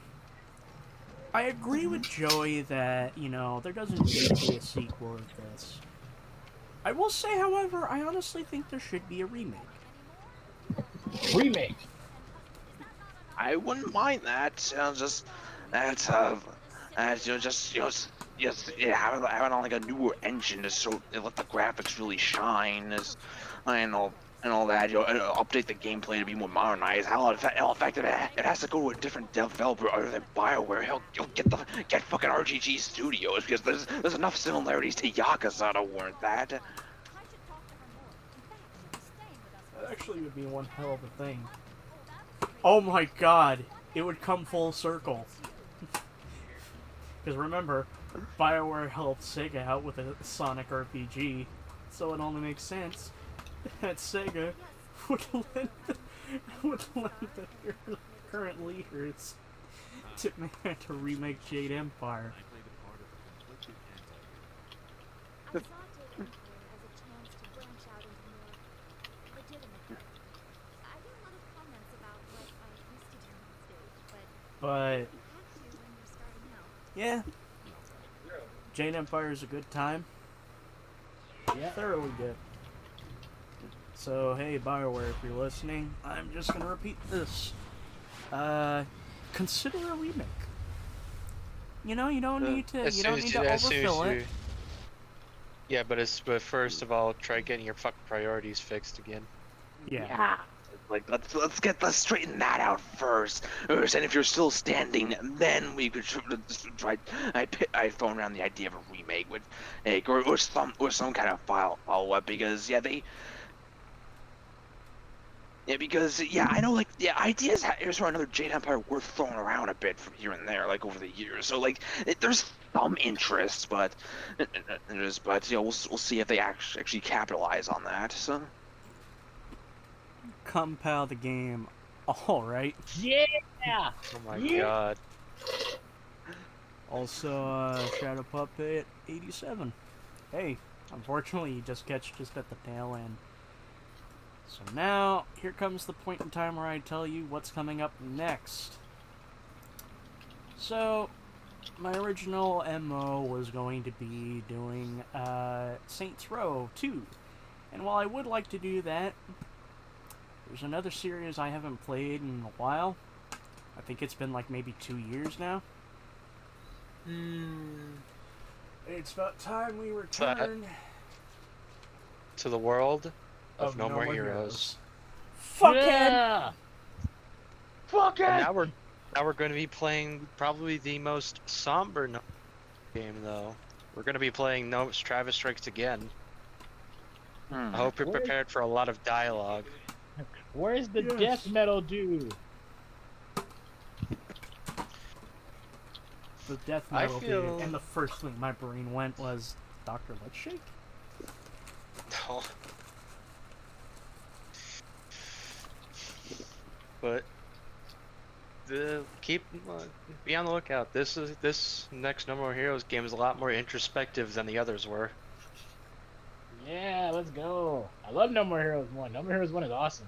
I agree with Joey that, there doesn't need to be a sequel of this. I will say, however, I honestly think there should be a remake. Remake? I wouldn't mind that. Having on a newer engine to let the graphics really shine and all that. Update the gameplay to be more modernized. In fact, it has to go to a different developer other than BioWare. You'll get fucking RGG Studios because there's enough similarities to Yakuza to warrant that. That actually would be one hell of a thing. Oh my god, it would come full circle. Because remember, BioWare helped Sega out with a Sonic RPG, so it only makes sense that Sega would would like the current leaders demand to remake Jade Empire. I saw Jade Empire as a chance to branch out into more legitimate work. I get a lot of comments about what I used to do on stage, but But you have to when you're starting out. yeah, Jade Empire is a good time. Yeah. Thoroughly good. So hey, BioWare, if you're listening, I'm just gonna repeat this. Consider a remake. You know, you don't need to. You don't need to overfill it. Yeah, but first of all, try getting your fucking priorities fixed again. Yeah. Like let's straighten that out first. And if you're still standing, then we could try. I thrown around the idea of a remake with, or some kind of follow up because I know ideas here's for another Jade Empire worth throwing around a bit from here and there like over the years. So there's some interest, but we'll see if they actually capitalize on that. So. Compile the game. All right. Yeah. Oh my god. Also, Shadow Puppet 87. Hey, unfortunately, you just catch just at the tail end. So now, here comes the point in time where I tell you what's coming up next. So, my original MO was going to be doing Saints Row 2. And while I would like to do that, there's another series I haven't played in a while. I think it's been like maybe 2 years now. It's about time we return to the world of No More Heroes. Fuck it! Fuck it! And now we're going to be playing probably the most somber game though. We're going to be playing Travis Strikes Again. I hope you're prepared for a lot of dialogue. Where's the death metal dude? The death metal dude, and the first thing my brain went was Dr. Let's Shake? No. But be on the lookout. This next No More Heroes game is a lot more introspective than the others were. Yeah, let's go. I love No More Heroes 1. No More Heroes 1 is awesome.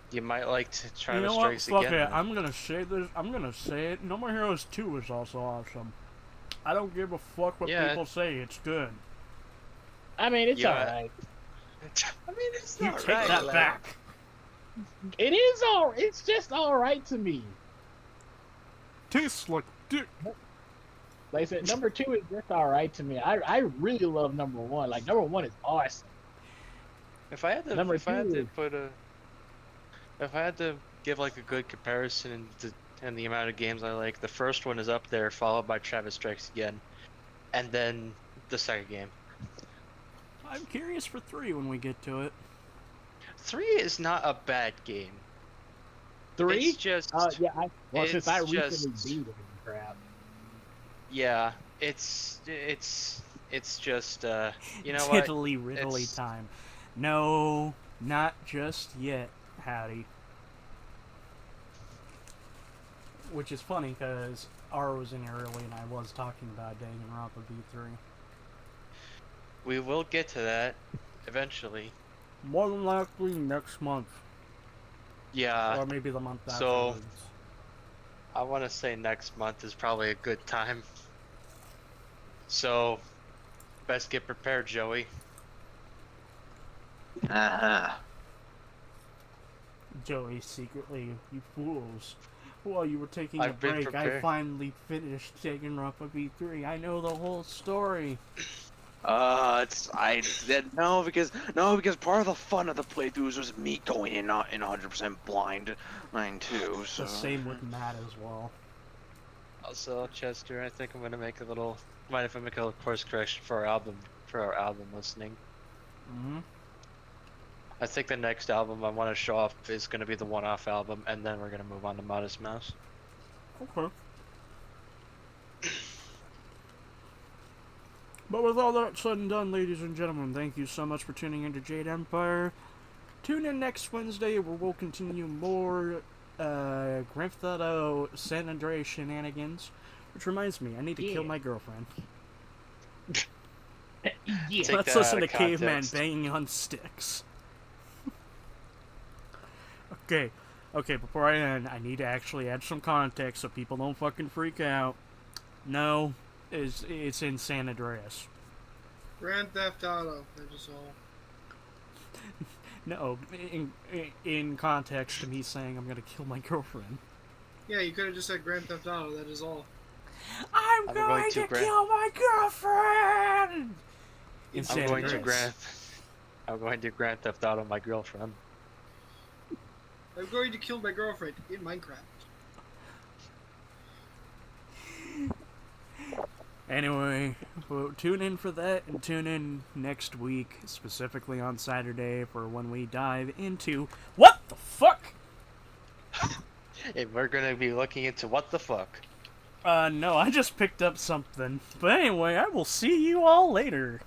You might like to try You know to what? Strikes Fuck Again. it. I'm gonna say this. I'm gonna say it. No More Heroes 2 is also awesome. I don't give a fuck what people say. It's good. I mean, it's alright. I mean, it's you not take right, that like... back. It is all. It's just alright to me. Tastes like dick. Like I said, number 2 is just alright to me. I really love number 1. Like number 1 is awesome. If I had to give like a good comparison and the amount of games I like, the first one is up there, followed by Travis Strikes Again, and then the second game. I'm curious for 3 when we get to it. 3 is not a bad game. 3? It's just since I recently beat it, crap. Yeah, it's just you know Tiddly riddly time. No, not just yet, Howdy. Which is funny because R was in early and I was talking about Danganronpa V3. We will get to that eventually. More than likely next month. Yeah. Or maybe the month after. So, I want to say next month is probably a good time. So, best get prepared, Joey. Joey, secretly, you fools. While you were taking a break, I finally finished Danganronpa V3. I know the whole story. Because part of the fun of the playthroughs was me going in not in 100% blind, mine too. So. The same with Matt as well. Also, Chester, I think I'm gonna make a little. Mind if I make a little course correction for our album listening? I think the next album I want to show off is gonna be the one-off album, and then we're gonna move on to Modest Mouse. Okay. But with all that said and done, ladies and gentlemen, thank you so much for tuning into Jade Empire. tune in next Wednesday where we'll continue more Grand Theft Auto San Andreas shenanigans. Which reminds me, I need to kill my girlfriend. Yeah. Let's listen to Caveman banging on sticks. Okay, before I end, I need to actually add some context so people don't fucking freak out. No, it's in San Andreas. Grand Theft Auto, that is all. No, in context to me saying I'm gonna kill my girlfriend. Yeah, you could have just said Grand Theft Auto, that is all. I'm going to kill my girlfriend! I'm going to Grand Theft Auto my girlfriend. I'm going to kill my girlfriend in Minecraft. Anyway, well, tune in for that, and tune in next week, specifically on Saturday, for when we dive into what the fuck? And we're gonna be looking into what the fuck. No, I just picked up something. But anyway, I will see you all later.